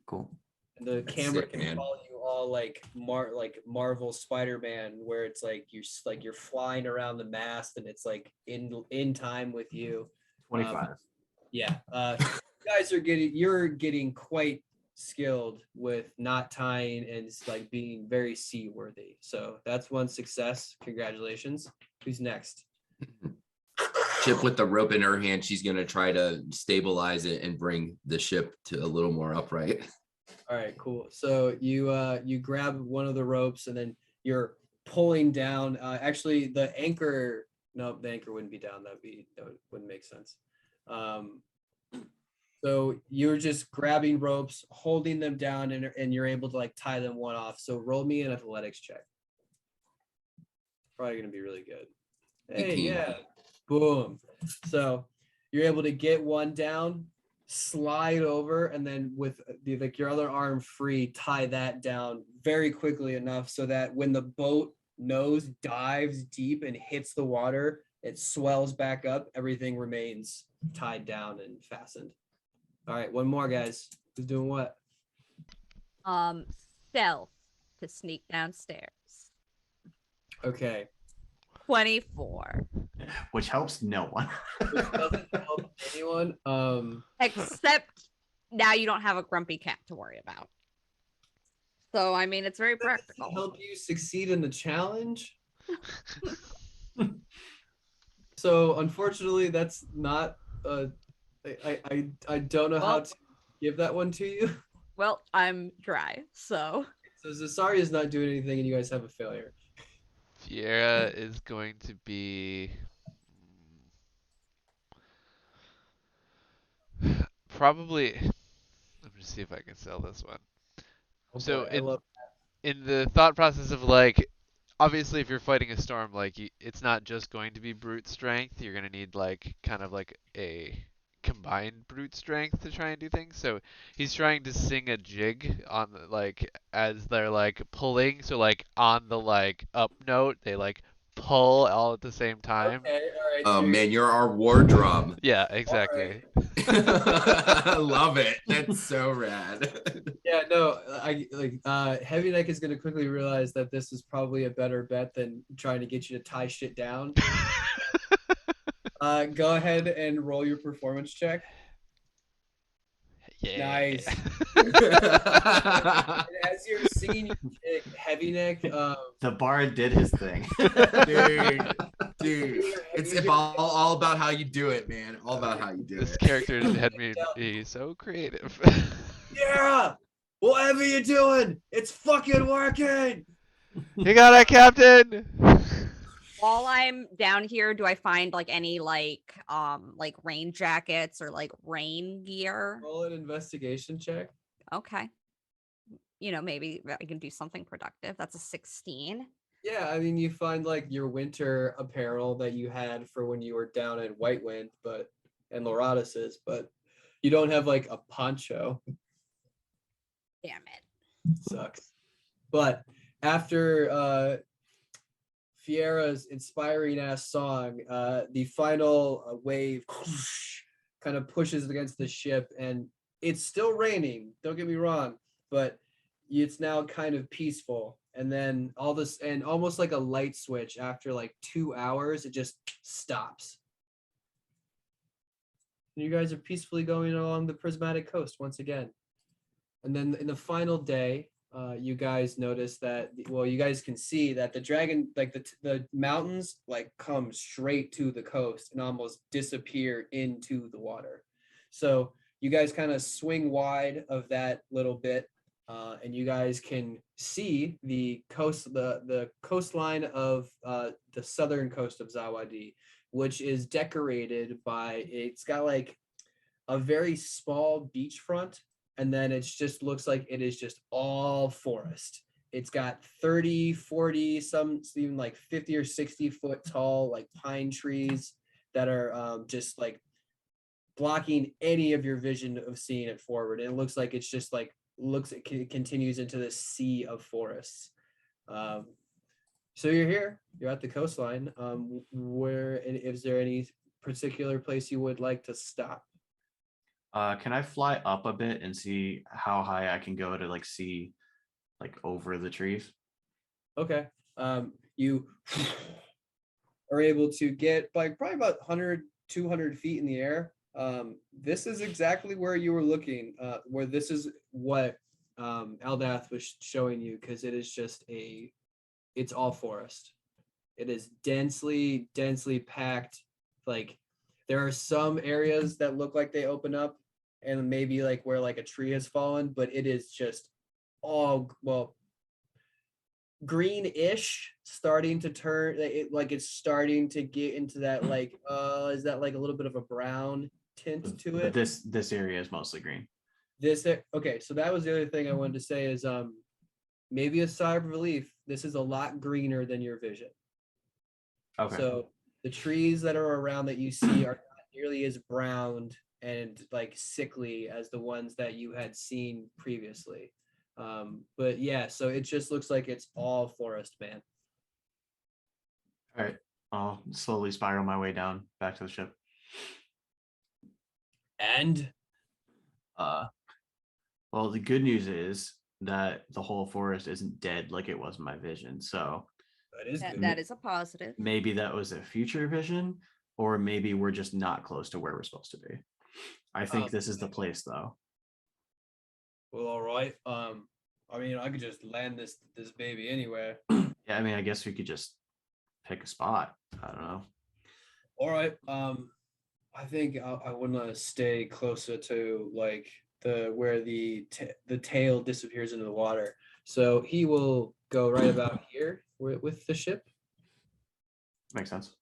Cool. And the That's camera sick, can man. follow you all like Marvel Spider-Man, where it's like you're flying around the mast and it's like in time with you. 25. Yeah. You're getting quite skilled with knot tying and like being very seaworthy. So that's one success. Congratulations. Who's next? Chip with the rope in her hand, she's gonna try to stabilize it and bring the ship to a little more upright. All right, cool. So you grab one of the ropes and then you're pulling down. Actually, the anchor. No, the anchor wouldn't be down. That wouldn't make sense. So you're just grabbing ropes, holding them down, and you're able to like tie them one off. So roll me an athletics check. Probably gonna be really good. Hey, 18. yeah. Boom. So you're able to get one down, slide over, and then with like your other arm free, tie that down very quickly enough so that when the boat nose dives deep and hits the water, it swells back up. Everything remains tied down and fastened. All right, one more, guys. Who's doing what? Stealth to sneak downstairs. Okay. 24. Which helps no one. Which doesn't help anyone. Except now you don't have a grumpy cat to worry about. So I mean, it's very That doesn't practical. help you succeed in the challenge. So unfortunately, that's not. I don't know how Well- to give that one to you. Well, I'm dry, so So Zasari is not doing anything, and you guys have a failure. Fiera is going to be probably. Let me see if I can sell this one. Oh So boy, I love. In the thought process of like, obviously, if you're fighting a storm, like it's not just going to be brute strength. You're gonna need like kind of like a combined brute strength to try and do things. So he's trying to sing a jig on like as they're like pulling. So like on the like up note, they like pull all at the same time. Okay, all right. Oh so man, you're our war drum. Yeah, exactly. I love it. That's so rad. yeah, no, I like. Heavy Neck is gonna quickly realize that this is probably a better bet than trying to get you to tie shit down. Go ahead and roll your performance check. Yeah. Nice. And as you're singing your jig, Heavy Neck, The bard did his thing. Dude, it's all about how you do it, man. All about how you do This it. character had me be so creative. yeah, whatever you're doing, it's fucking working. You got it, Captain. while I'm down here, do I find like any like rain jackets or like rain gear? Roll an investigation check. Okay. You know, maybe I can do something productive. That's a 16. Yeah, I mean, you find like your winter apparel that you had for when you were down in White Wind, and Loratus's, but you don't have like a poncho. Damn it. Sucks. But after Fiera's inspiring ass song, the final wave kind of pushes against the ship, and it's still raining. Don't get me wrong, but it's now kind of peaceful. And then all this, and almost like a light switch, after like 2 hours, it just stops. And you guys are peacefully going along the prismatic coast once again. And then in the final day, you guys notice that, well, you guys can see that the dragon, like the mountains, like come straight to the coast and almost disappear into the water. So you guys kind of swing wide of that little bit, and you guys can see the coast, the coastline of the southern coast of Zawadi, which is decorated by, it's got like a very small beachfront, and then it just looks like it is just all forest. It's got 30, 40, some even like 50 or 60 foot tall like pine trees that are just like blocking any of your vision of seeing it forward. And it looks like it's just like it continues into this sea of forests. So you're here, you're at the coastline. Is there any particular place you would like to stop? Can I fly up a bit and see how high I can go to like see like over the trees? Okay. You are able to get like probably about 100, 200 feet in the air, This is exactly where you were looking, where this is what Eldath was showing you, because it is just it's all forest. It is densely packed. Like there are some areas that look like they open up and maybe like where like a tree has fallen, but it is just all, well, greenish, starting to turn it's starting to get into that like is that like a little bit of a brown tint to But it. this area is mostly green. Okay, so that was the other thing I wanted to say is maybe a sigh of relief. This is a lot greener than your vision. Okay. So the trees that are around that you see are not nearly as browned and like sickly as the ones that you had seen previously. But yeah, so it just looks like it's all forest, man. All right. I'll slowly spiral my way down back to the ship. And Well, the good news is that the whole forest isn't dead like it was in my vision. So that is good. That is a positive. maybe that was a future vision, or maybe we're just not close to where we're supposed to be. I think this is the place, though. Well, all right. I mean, I could just land this baby anywhere. Yeah, I mean, I guess we could just pick a spot. I don't know. All right. I think I want to stay closer to like where the tail disappears into the water. So he will go right about here with the ship. Makes sense.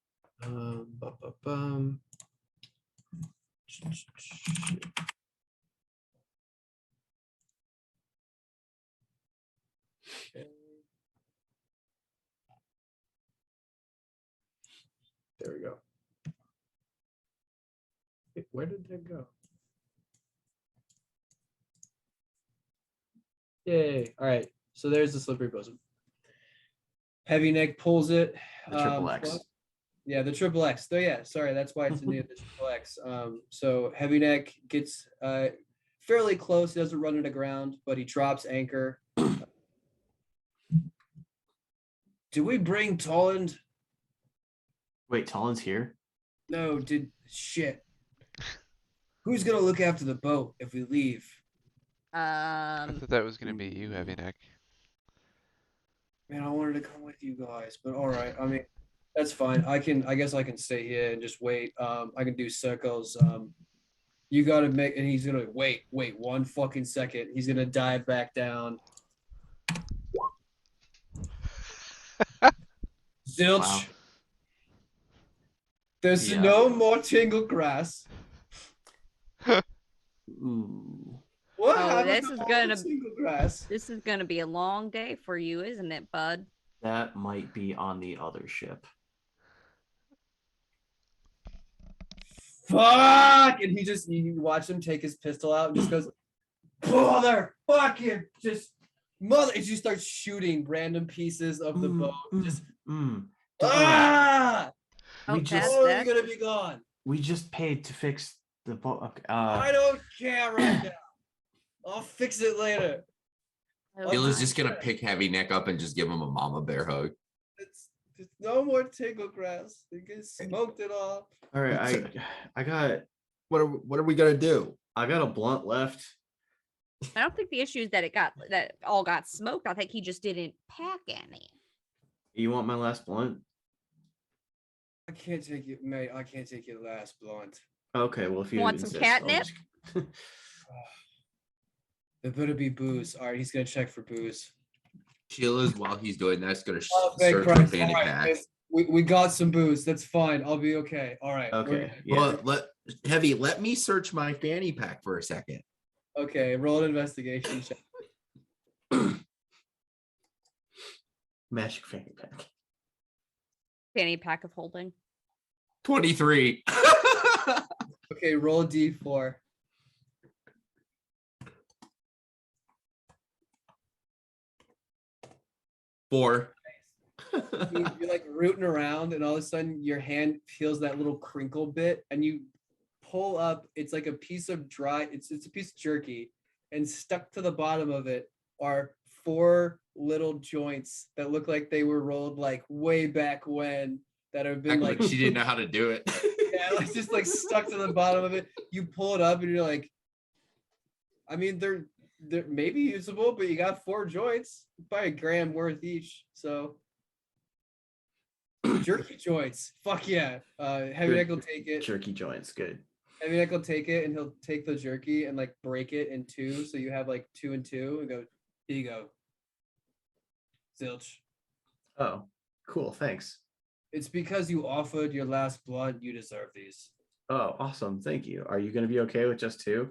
Okay. There we go. Where did that go? Yay. All right. So there's the slippery bosom. Heavy neck pulls it. The triple X. Yeah, the triple X. So yeah, sorry, that's why it's in the triple X. So heavy neck gets fairly close. He doesn't run into ground, but he drops anchor. Did we bring Tolland? Wait, Tolland's here? No, shit. Who's gonna look after the boat if we leave? I thought that was gonna be you, Heavy Neck. Man, I wanted to come with you guys, but all right. I mean, that's fine. I guess I can stay here and just wait. I can do circles. You gotta and he's gonna wait 1 fucking second. He's gonna dive back down. Zilch. Wow. There's Yeah. no more tingle grass. Ooh. What Oh, happened this to is all gonna- the tingle grass? This is gonna be a long day for you, isn't it, bud? That might be on the other ship. Fuck! And you watch him take his pistol out and just goes, mother fucking mother. And she starts shooting random pieces of the boat. Just ah! Oh, We that's just- Totally gonna be gone. We just paid to fix the boat. Okay, I don't care right now. I'll fix it later. Oh, Gila's my just gonna God. pick Heavy Neck up and just give him a mama bear hug. It's no more tingle grass. They get smoked it off. all right, I got What are we gonna do? I got a blunt left. I don't think the issue is that it all got smoked. I think he just didn't pack any. You want my last blunt? I can't take you, mate. I can't take your last blunt. Okay, well if you Want some insist, I'll catnip? just- There better be booze. All right, he's gonna check for booze. Sheila's while he's doing that, is gonna Oh, thank search her Christ. fanny All right, pack. it's- we got some booze. That's fine. I'll be okay. All right. we're Okay, good. yeah. Well, let me search my fanny pack for a second. Okay, roll an investigation check. Magic fanny pack. Fanny pack of holding. 23. Okay, roll a d4. Four. You're like rooting around, and all of a sudden your hand feels that little crinkle bit, and you pull up. It's like a piece of it's a piece of jerky, and stuck to the bottom of it are 4 little joints that look like they were rolled like way back when, that have been Like like she didn't know how to do it. Yeah, like just like stuck to the bottom of it. You pull it up and you're like, I mean, they're maybe usable, but you got 4 joints, probably $1 worth each. So jerky joints, fuck yeah. Heavy Neck will take it. Jerky joints, good. Heavy Neck will take it, and he'll take the jerky and like break it in 2, so you have like 2 and 2, and go, here you go, Zilch. Oh, cool, thanks. It's because you offered your last blood. You deserve these. Oh, awesome, thank you. Are you gonna be okay with just 2?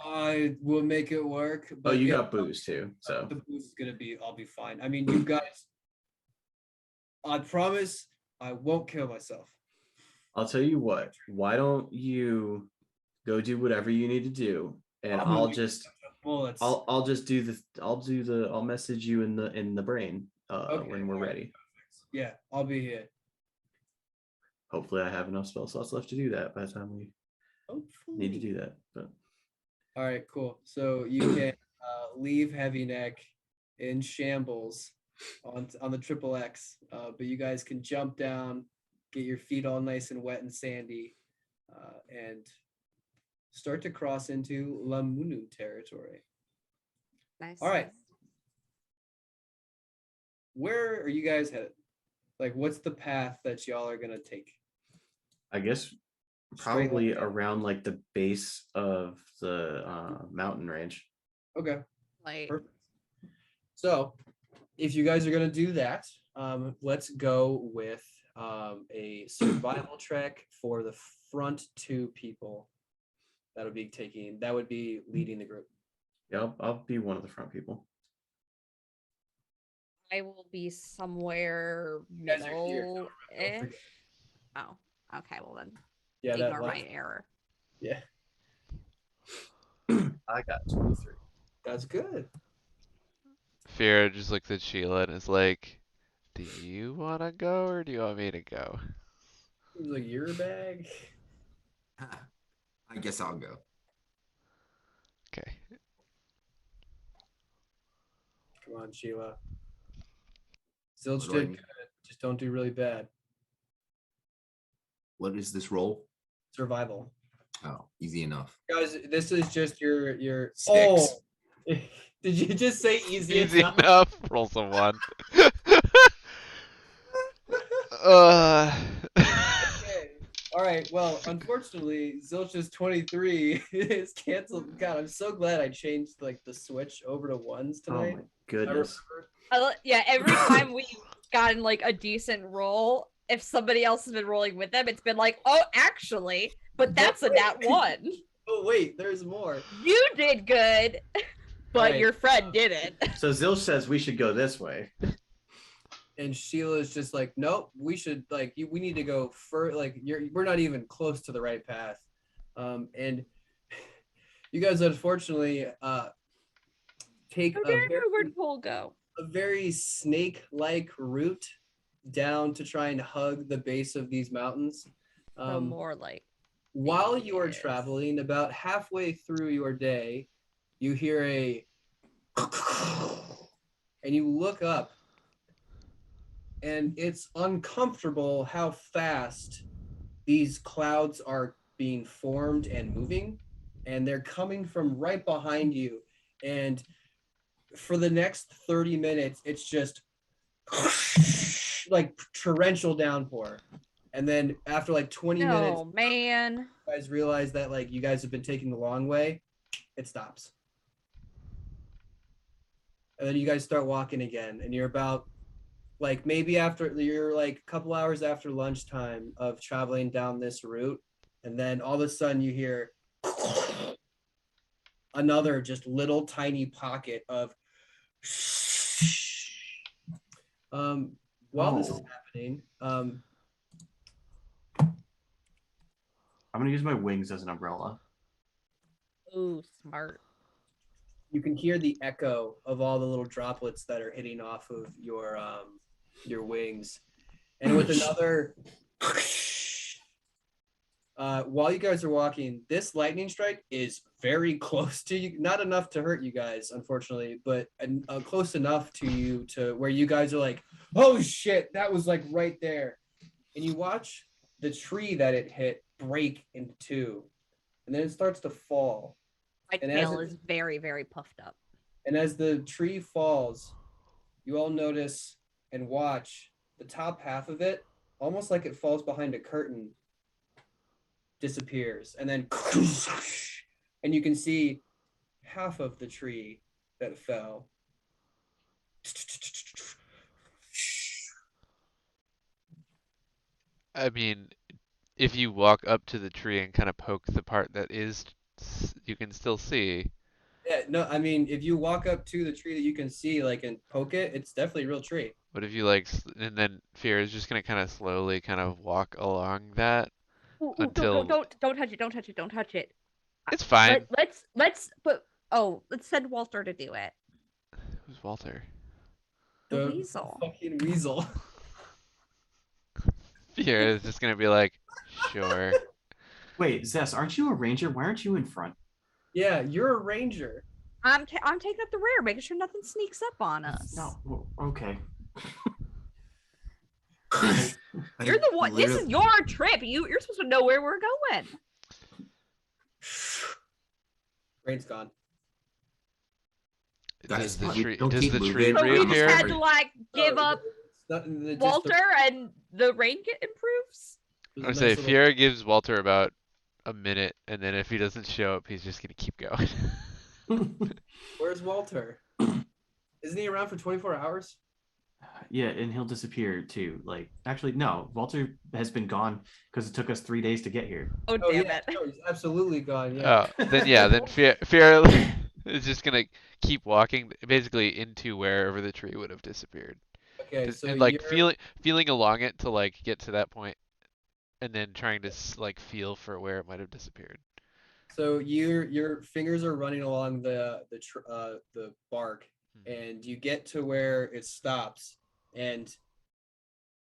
I will make it work. Oh, you yeah, got booze too, so the booze is gonna be. I'll be fine. I mean, you guys. I promise I won't kill myself. I'll tell you what. Why don't you go do whatever you need to do, and I'm I'll gonna just bullets. I'll just do the I'll message you in the brain Okay, when we're alright. ready. Yeah, I'll be here. Hopefully, I have enough spell slots left to do that by the time we need to Hopefully. do that. But All right, cool. So you can leave Heavy Neck in shambles on the triple X, but you guys can jump down, get your feet all nice and wet and sandy, and start to cross into Lamunu territory. Nice. All right. Where are you guys headed? Like, what's the path that y'all are gonna take? I guess Straight probably line? around like the base of the mountain range. Okay. Like, Perfect. So, if you guys are gonna do that, let's go with a survival trek for the front 2 people. That would be leading the group. Yeah, I'll be one of the front people. I will be somewhere guys are here, don't middle-ish. forget. Oh, okay. Well then, Yeah, that ignore my left. error. Yeah, I got 23. that's good. Fear just looks at Sheila and is like, "Do you want to go or do you want me to go?" It was like your bag. I guess I'll go. Okay. Come on, Sheila. Zilch What do I did need? good. Just don't do really bad. What is this roll? Survival. Oh, easy enough. Guys, this is just your 6. Oh, did you just say easy, Easy enough? enough. Roll some 1. uh, Okay. All right. Well, unfortunately, Zilch's 23 is canceled. God, I'm so glad I changed like the switch over to 1s Oh tonight. my I goodness. remember. Yeah, every time we've gotten like a decent roll, if somebody else has been rolling with them, it's been like, oh, actually, but that's a nat 1. Oh wait, there's more. You did good, but Right. your friend didn't. So Zilch says we should go this way. And Sheila's just like, nope, we should we need to go further. We're not even close to the right path. And you guys unfortunately take Where'd Cole go? a very snake-like route down to try and hug the base of these mountains. So more like While you are Yes. traveling, about halfway through your day, you hear a and you look up, and it's uncomfortable how fast these clouds are being formed and moving, and they're coming from right behind you. And for the next 30 minutes, it's just like torrential downpour. And then after like 20 minutes, Oh man. you guys realize that like you guys have been taking the long way. It stops. And then you guys start walking again, and you're about like maybe after you're like a couple hours after lunchtime of traveling down this route, and then all of a sudden you hear another just little tiny pocket of while this is happening, I'm gonna use my wings as an umbrella. Ooh, smart. you can hear the echo of all the little droplets that are hitting off of your wings. And with another while you guys are walking, this lightning strike is very close to you. Not enough to hurt you guys, unfortunately, but close enough to you to where you guys are like, oh shit, that was like right there. And you watch the tree that it hit break in two, and then it starts to fall. My And as tail it- is very, very puffed up. And as the tree falls, you all notice and watch the top half of it, almost like it falls behind a curtain, disappears. And then, and you can see half of the tree that fell. I mean, if you walk up to the tree and kind of poke the part that is, you can still see. Yeah, no, I mean, if you walk up to the tree that you can see, like, and poke it, it's definitely a real tree. What if you like, and then Fear is just gonna kind of slowly kind of walk along that Ooh, until don't touch it, don't touch it, don't touch it. it's fine. Let's let's send Walter to do it. Who's Walter? The weasel. Fucking weasel. Fear is just gonna be like, sure. Wait, Zess, aren't you a ranger? Why aren't you in front? Yeah, you're a ranger. I'm taking up the rear, making sure nothing sneaks up on us. No, well, okay. You're the one. This is your trip. You're supposed to know where we're going. Rain's gone. Guys, Does the we tree, don't does keep the moving. tree So we just reappear? had to like give Oh, up just Walter, and the rain improves. there's I a would say nice little- Fear gives Walter about a minute, and then if he doesn't show up, he's just gonna keep going. Where's Walter? Isn't he around for 24 hours? Yeah, and he'll disappear too. Like, actually, no, Walter has been gone because it took us 3 days to get here. Oh, Oh damn yeah, it. no, he's absolutely gone. Yeah. Oh, then Fear is just gonna keep walking basically into wherever the tree would have disappeared. Okay, so And like you're feeling along it to like get to that point, and then trying to like feel for where it might have disappeared. so your fingers are running along the bark, Hmm. and you get to where it stops, and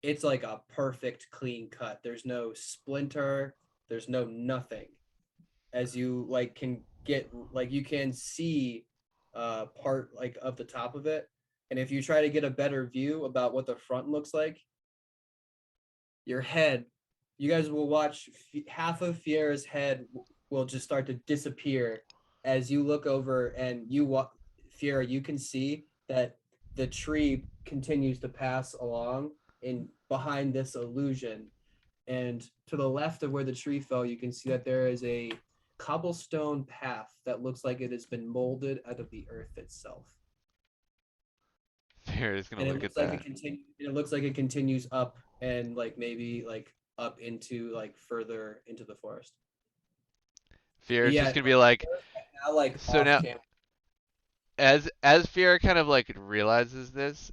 it's like a perfect clean cut. There's no splinter. There's no nothing. As you like can get like you can see part like of the top of it, and if you try to get a better view about what the front looks like, your head, you guys will watch half of Fiera's head will just start to disappear as you look over and you walk. Fiera, you can see that the tree continues to pass along in behind this illusion, and to the left of where the tree fell, you can see that there is a cobblestone path that looks like it has been molded out of the earth itself. Fear is gonna And it look looks at like that. it looks like it continues up and like maybe like up into like further into the forest. Fear is Yeah, just gonna be like, now like So off now- camera. as Fear kind of like realizes this,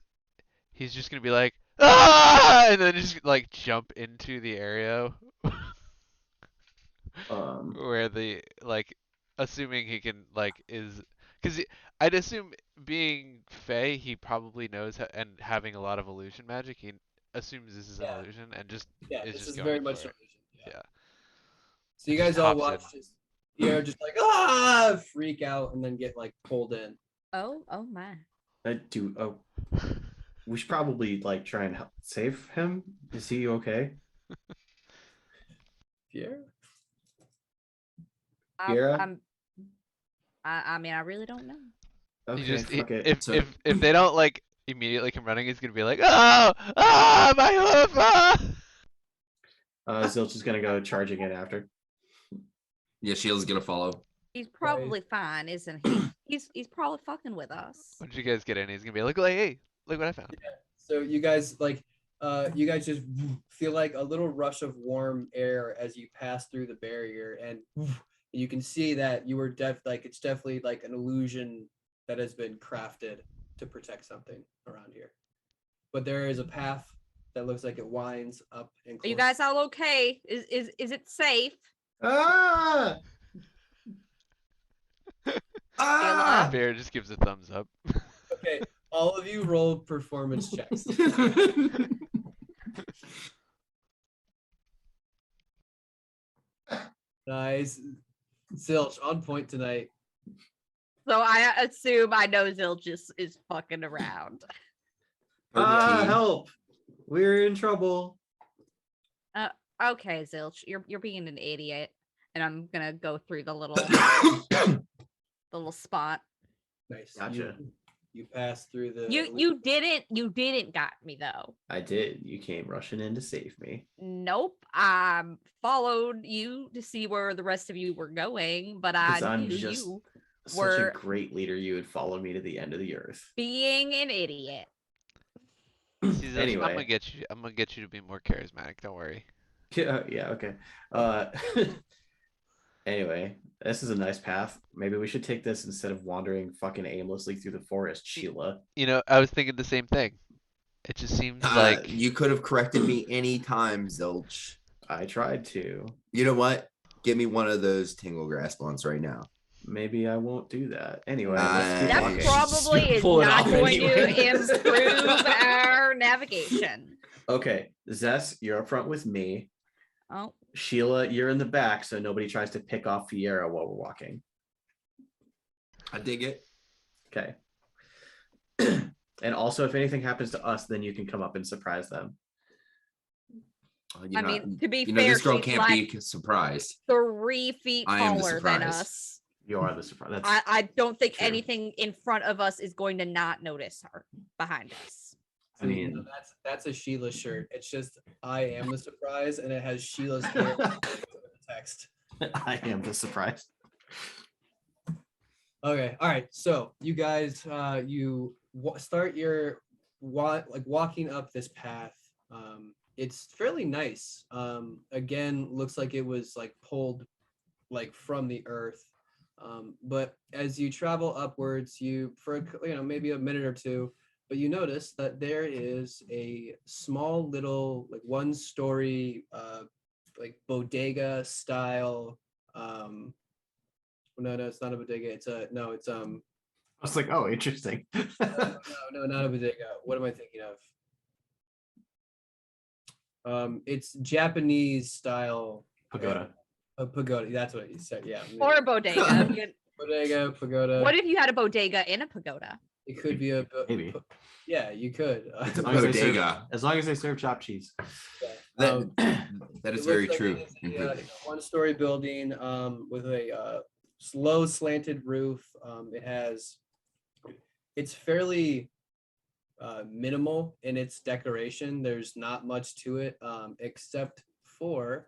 he's just gonna be like, ah, and then just like jump into the area where the like, assuming he can like because I'd assume being Fey, he probably knows and having a lot of illusion magic, he assumes this is an Yeah. illusion and just Yeah, is this just is going very much for it. illusion. Yeah. So you It just guys all hops in. watch this, you're just like freak out and then get like pulled in. Oh my. We should probably like try and help save him. Is he okay? Yeah. Fiera? I mean, I really don't know. Okay, He just fuck it. if So- if they don't like immediately come running, he's gonna be like, oh, my hoof, ah! Zilch is gonna go charging in after. Yeah, Sheila's gonna follow. He's probably fine, isn't he? He's probably fucking with us. Once you guys get in, he's gonna be like, hey, look what I found. So you guys like you guys just feel like a little rush of warm air as you pass through the barrier, and you can see that you were it's definitely like an illusion that has been crafted to protect something around here. But there is a path that looks like it winds up and Are you guys all okay? Is it safe? Ah! Ah! Bear just gives a thumbs up. Okay, all of you roll performance checks. Nice. Zilch on point tonight. So I assume I know Zilch is fucking around. 13. Help! We're in trouble. Okay, Zilch, you're being an idiot, and I'm gonna go through the little spot. Nice. Gotcha. You pass through the. You didn't got me though. I did. You came rushing in to save me. Nope. Followed you to see where the rest of you were going, but I Because I'm knew just you such were a great leader. You would follow me to the end of the earth. being an idiot. See, Zilch, I'm Anyway. gonna get you. I'm gonna get you to be more charismatic. Don't worry. Yeah. Okay. Uh. Anyway, this is a nice path. Maybe we should take this instead of wandering fucking aimlessly through the forest, Sheila. You know, I was thinking the same thing. It just seems like You could have corrected me any time, Zilch. I tried to. You know what? Give me one of those tingle grass ones right now. Maybe I won't do that. Anyway, Uh, let's keep That walking. probably is Pull it not off going anyway. to improve our navigation. Okay, Zess, you're up front with me. Oh, Sheila, you're in the back, so nobody tries to pick off Fiera while we're walking. I dig it. Okay. And also, if anything happens to us, then you can come up and surprise them. You're I not- mean, to be you know, fair, this girl she's can't like be surprised. 3 feet I am the taller than surprise. us. You are the surprise. That's I don't think true. anything in front of us is going to not notice her behind us. I mean- No, that's a Sheila shirt. It's just I am the surprise, and it has Sheila's hair in the text. I am the surprise. Okay, all right. So you guys, start your walking up this path. It's fairly nice. Again, looks like it was like pulled like from the earth. But as you travel upwards, maybe a minute or two, but you notice that there is a small little like 1-story like bodega style. No, it's not a bodega. It's I was like, oh, interesting. no, not a bodega. What am I thinking of? It's Japanese style Pagoda. a pagoda. That's what you said. Yeah. Or a bodega. bodega, pagoda. What if you had a bodega in a pagoda? It could be a Maybe. yeah, you could. It's a As long as they serve- bodega. As long as they serve chopped cheese. That, that It is very looks like true. it is completely. a 1-story building with a low slanted roof. It's fairly minimal in its decoration. There's not much to it except for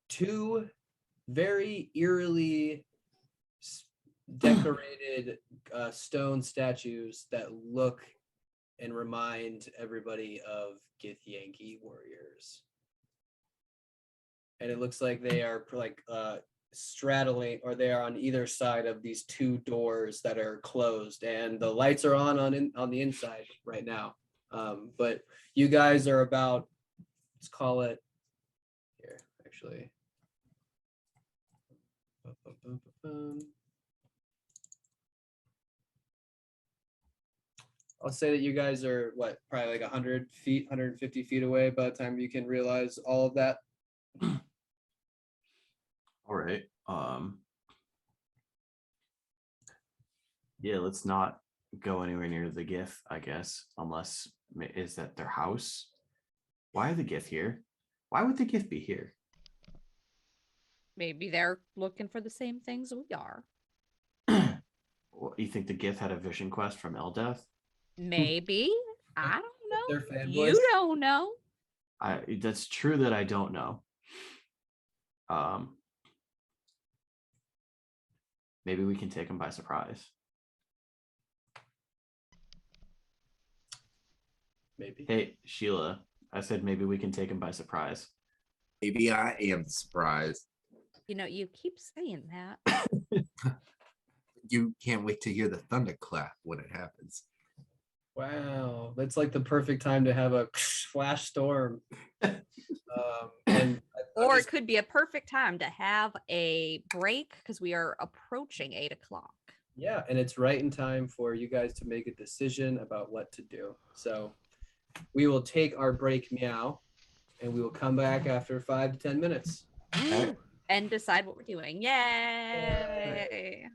2 very eerily decorated stone statues that look and remind everybody of Githyanki warriors. And it looks like they are like straddling, or they are on either side of these 2 doors that are closed, and the lights are on the inside right now. But you guys are about, let's call it here, actually. I'll say that you guys are probably like 100 feet, 150 feet away by the time you can realize all of that. All right. Yeah, let's not go anywhere near the Gith, I guess, unless is that their house? Why are the Gith here? Why would the Gith be here? Maybe they're looking for the same things we are. What, you think the Gith had a vision quest from Eldeath? Maybe. I don't They're know. fanboys. You don't know. That's true that I don't know. Maybe we can take them by surprise. Maybe. Hey, Sheila, I said maybe we can take them by surprise. Maybe I am surprised. You know, you keep saying that. You can't wait to hear the thunderclap when it happens. Wow, that's like the perfect time to have a flash storm. And Or it could be a perfect time to have a break because we are approaching 8 o'clock. yeah, and it's right in time for you guys to make a decision about what to do. So we will take our break meow, and we will come back after 5 to 10 minutes. And decide what we're doing. Yay!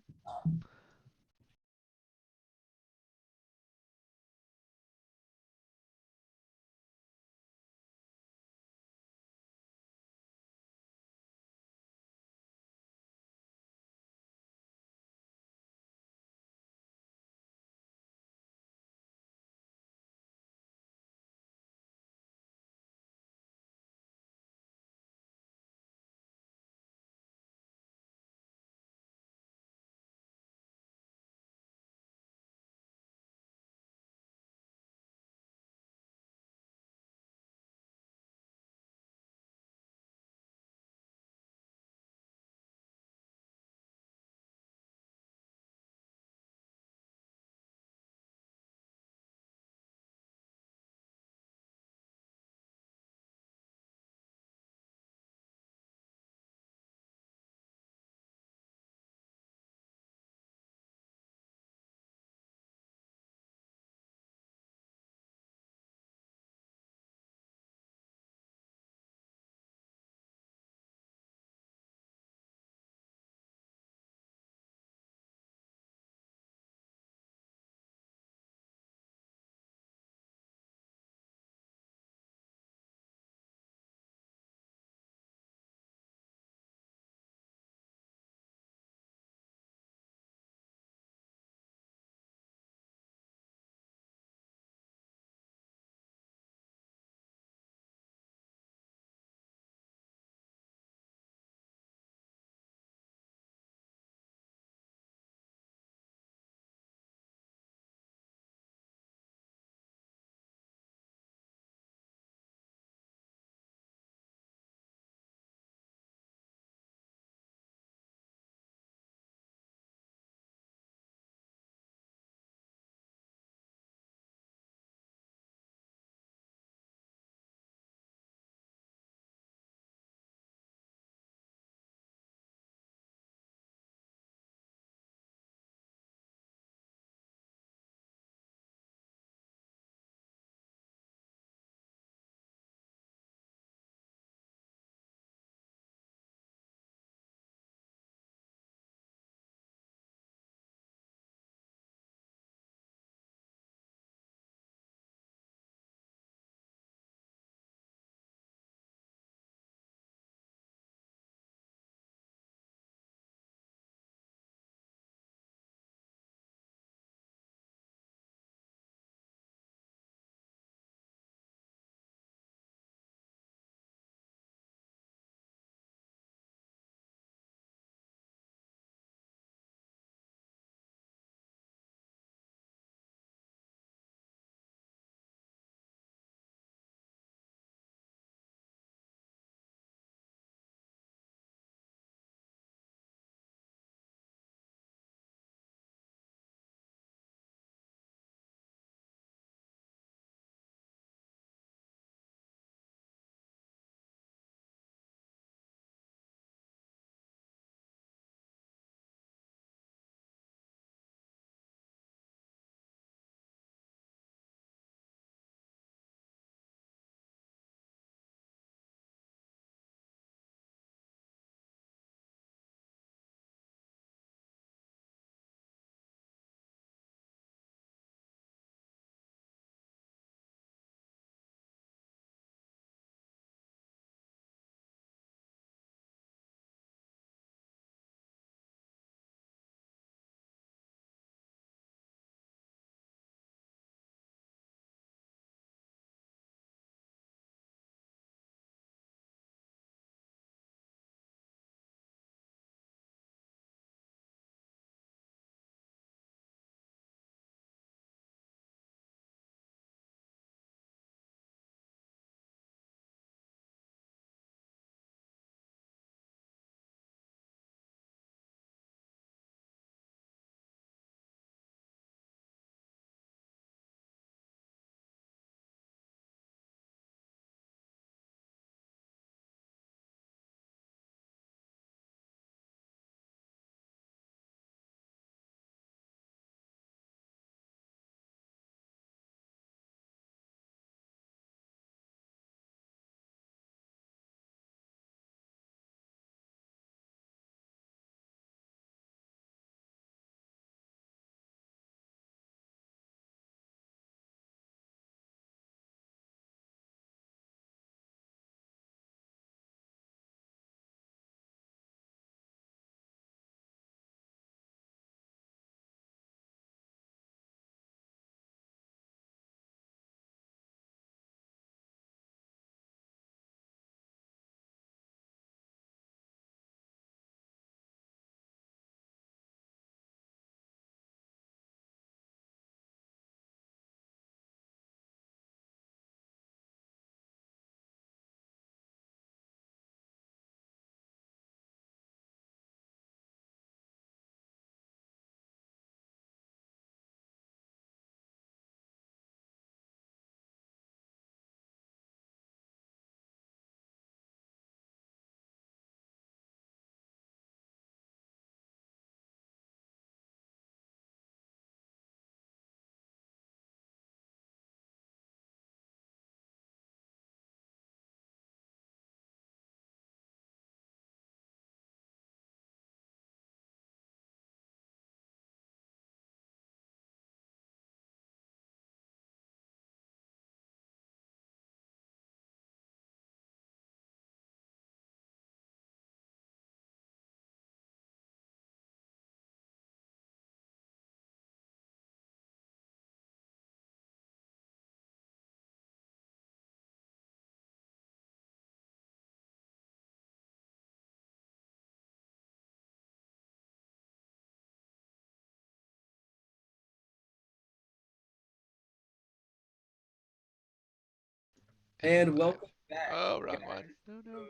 And live. welcome back. Oh, wrong one. No.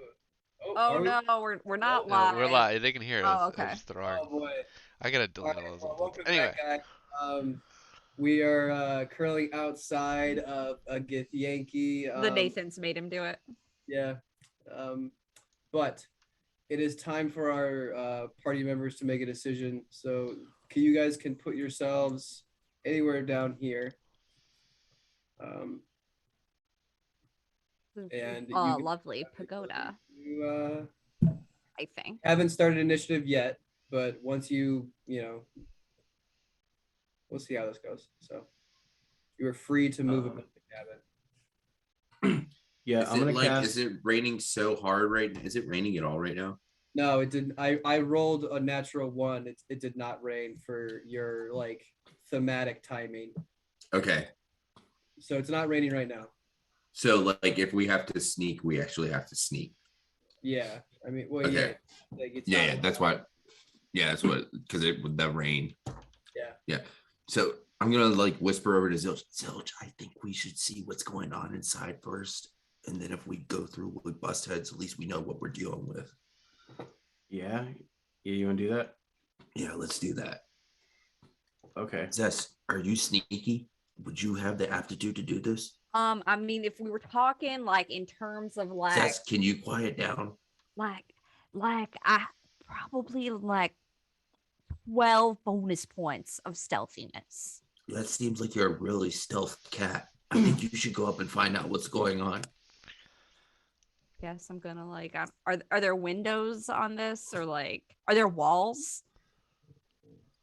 Oh, Oh are we? no, we're not No, live. we're live. They can hear us. Oh, I okay. just the wrong. Oh boy. I gotta All delete right, all those well, old ones. welcome Anyway, back, guys. We are currently outside of a Yankee. The Nathans made him do it. Yeah. But it is time for our party members to make a decision. So you guys can put yourselves anywhere down here. And you can Lovely pagoda, you, I think. haven't started initiative yet, but once you know, we'll see how this goes. So you are free to move about the cabin. Yeah, Is I'm it gonna like, cast. is it raining so hard right now? Is it raining at all right now? No, it didn't. I rolled a natural one. It did not rain for your like thematic timing. Okay. So it's not raining right now. So like if we have to sneak, we actually have to sneak. Yeah. I mean, well, Okay. yeah. Like it's Yeah, not- that's what. Yeah, that's what, because it with the rain. Yeah. Yeah. So I'm gonna like whisper over to Zilch. Zilch, I think we should see what's going on inside first, and then if we go through with bust heads, at least we know what we're dealing with. Yeah, you want to do that? Yeah, let's do that. Okay. Zess, are you sneaky? Would you have the aptitude to do this? I mean, if we were talking like in terms of like Zess, can you quiet down? like I probably like 12 bonus points of stealthiness. That seems like you're a really stealth cat. I think you should go up and find out what's going on. Guess I'm gonna like are there windows on this or like are there walls?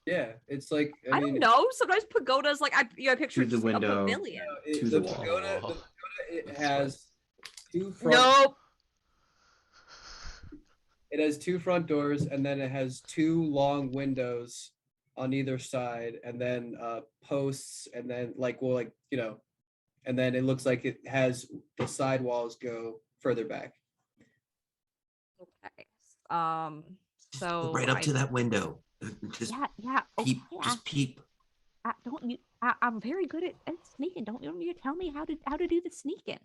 Yeah, it's like I mean, don't know. Sometimes pagodas like I picture the just window. a pavilion. To the the wall. pagoda. The pagoda it That's has two front. Nope. It has two front doors, and then it has two long windows on either side, and then posts, and then and then it looks like it has the side walls go further back. Okay. So Go right up to that window. Just yeah. Okay. peep. Just peep. Don't you? I'm very good at sneaking. Don't you tell me how to do the sneaking?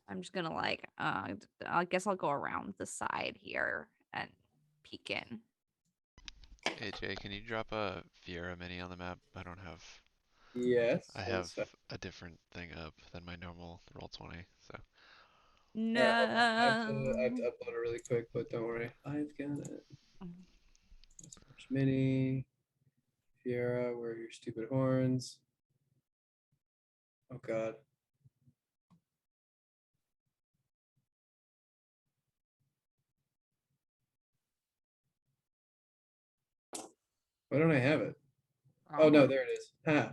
I'm just gonna like I guess I'll go around the side here and peek in. hey Jay, can you drop a Fiera mini on the map? I don't have. Yes. I have a different thing up than my normal Roll20. So. No. I have to upload it really quick, but don't worry. I've got it. Mini. Fiera, where are your stupid horns? Oh God. Why don't I have it? Oh no, there it is. Ha.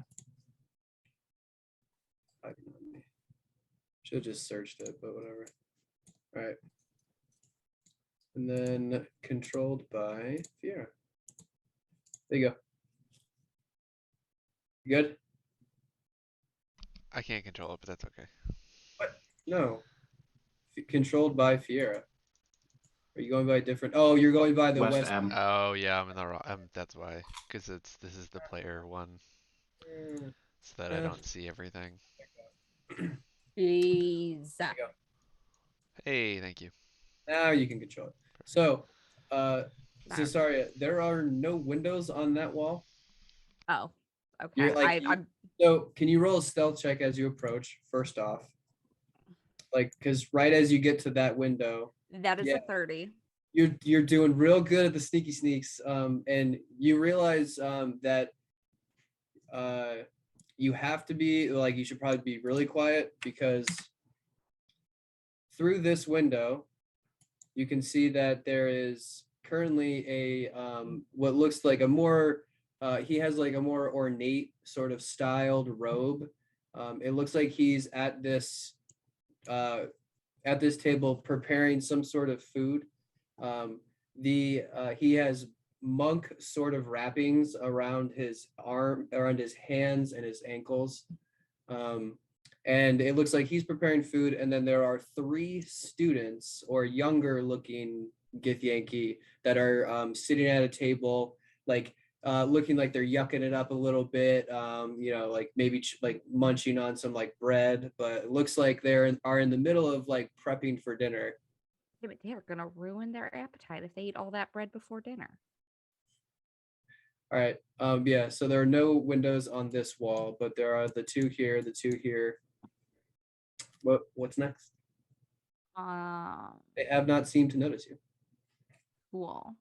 Should have just searched it, but whatever. All right. And then controlled by Fiera. There you go. You good? I can't control it, but that's okay. No. Controlled by Fiera. Are you going by different? Oh, you're going by the West West. M. Oh yeah, I'm in the wrong. That's why, because this is the player one, so that I don't see everything. Jeez. Hey, thank you. Now you can control it. So, Cesaria, there are no windows on that wall. Oh. Okay. You're like, I'm so can you roll a stealth check as you approach? First off, like, because right as you get to that window, that is yeah. a 30. You're doing real good at the sneaky sneaks, and you realize that you have to be like, you should probably be really quiet, because through this window you can see that there is currently a what looks like a more he has like a more ornate sort of styled robe. It looks like he's at this table preparing some sort of food. He has monk sort of wrappings around his around his hands and his ankles. And it looks like he's preparing food, and then there are 3 students or younger looking Githyanki that are sitting at a table, like looking like they're yucking it up a little bit. Like maybe like munching on some like bread, but it looks like are in the middle of like prepping for dinner. Yeah, but they're gonna ruin their appetite if they eat all that bread before dinner. All right. Yeah. So there are no windows on this wall, but there are the two here, the two here. What's next? They have not seemed to notice you. Cool.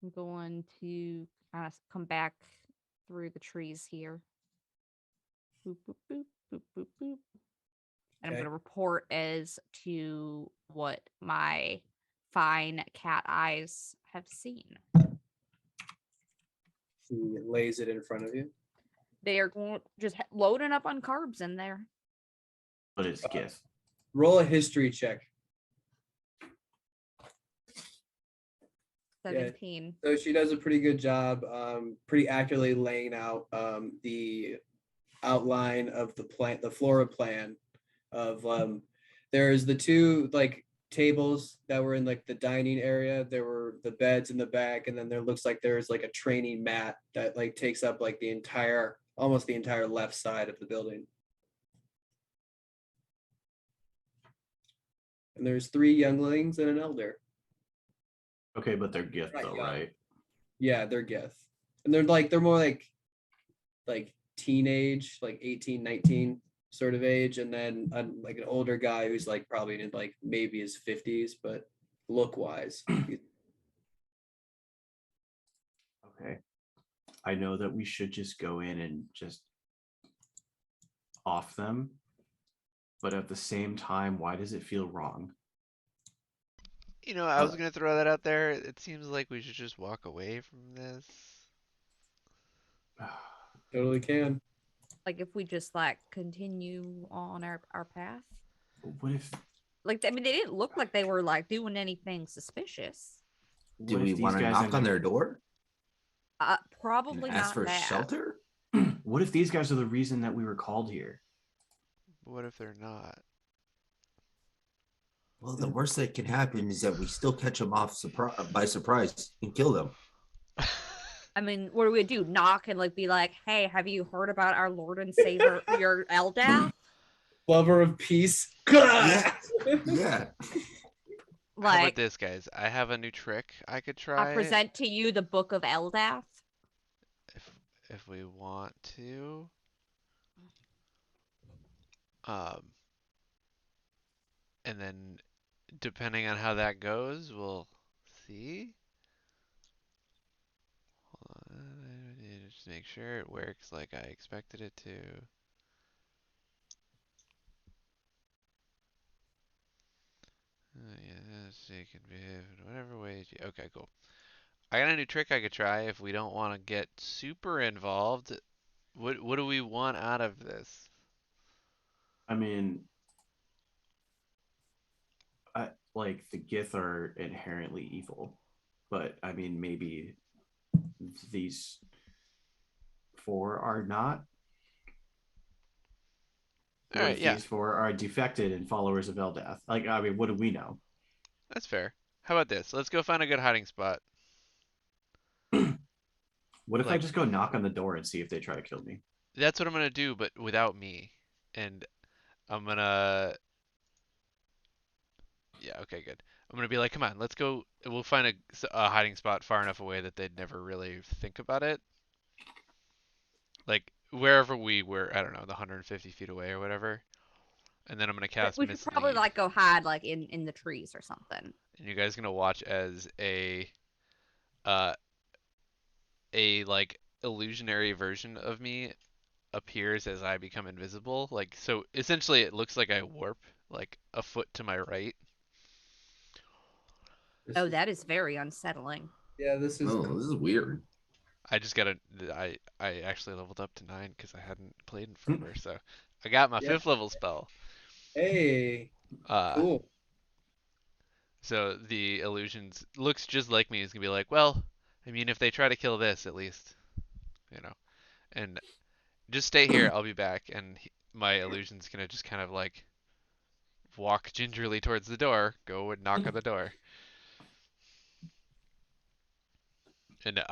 I'm going to kind of come back through the trees here. Boop, boop, boop, boop, boop, boop. And I'm Okay. going to report as to what my fine cat eyes have seen. He lays it in front of you. They are just loading up on carbs in there. But it's Gith. Roll a history check. 17. So she does a pretty good job, pretty accurately laying out the outline of the plant, the flora plan of there's the two like tables that were in like the dining area. There were the beds in the back, and then there looks like there's like a training mat that like takes up like almost the entire left side of the building. And there's 3 younglings and an elder. Okay, but they're Gith Right, though, yeah. right? Yeah, they're Gith. And they're more like teenage, like 18, 19 sort of age, and then like an older guy who's like probably in like maybe his 50s, but look wise. Okay. I know that we should just go in and just off them, but at the same time, why does it feel wrong? I was gonna throw that out there. It seems like we should just walk away from this. Totally can. Like if we just like continue on our path. What if Like, I mean, they didn't look like they were like doing anything suspicious. Do what we if these want to guys knock end on up- their door Probably and ask not for that. shelter? What if these guys are the reason that we were called here? What if they're not? Well, the worst that can happen is that we still catch them by surprise and kill them. I mean, what do we do? Knock and like be like, "Hey, have you heard about our Lord and Savior, your Eldath?" Lover of peace. Yeah. Yeah. How about Like, this, guys? I have a new trick I could I try present to you the Book of Eldath. if we want to. Um, and then depending on how that goes, we'll see. Hold on, I need to just make sure it works like I expected it to. Yeah, so you can behave in whatever ways you. Okay, cool. I got a new trick I could try if we don't want to get super involved. What do we want out of this? I mean, like the Gith are inherently evil, but I mean, maybe these 4 are not. All What right, if yeah, these 4 are defected and followers of Eldath? Like, I mean, what do we know? that's fair. How about this? Let's go find a good hiding spot. What if I Like, just go knock on the door and see if they try to kill me? that's what I'm gonna do, but without me. And I'm gonna, yeah, okay, good. I'm gonna be like, come on, let's go. We'll find a hiding spot far enough away that they'd never really think about it. Like wherever we were, I don't know, the 150 feet away or whatever. And then I'm gonna cast We should probably mislead, like go hide like in the trees or something. and you guys gonna watch as uh a like illusionary version of me appears as I become invisible. Like so, essentially, it looks like I warp like a foot to my right. Oh, that is very unsettling. Yeah, this is Oh, this is weird. I just gotta. I actually leveled up to 9 because I hadn't played in forever. So I got my Yeah. 5th level spell. Hey, Uh, cool. so the illusions looks just like me. Is gonna be like, well, I mean, if they try to kill this, at least, you know, and just stay here. I'll be back, and my illusion's gonna just kind of like walk gingerly towards the door, go and knock on the door. And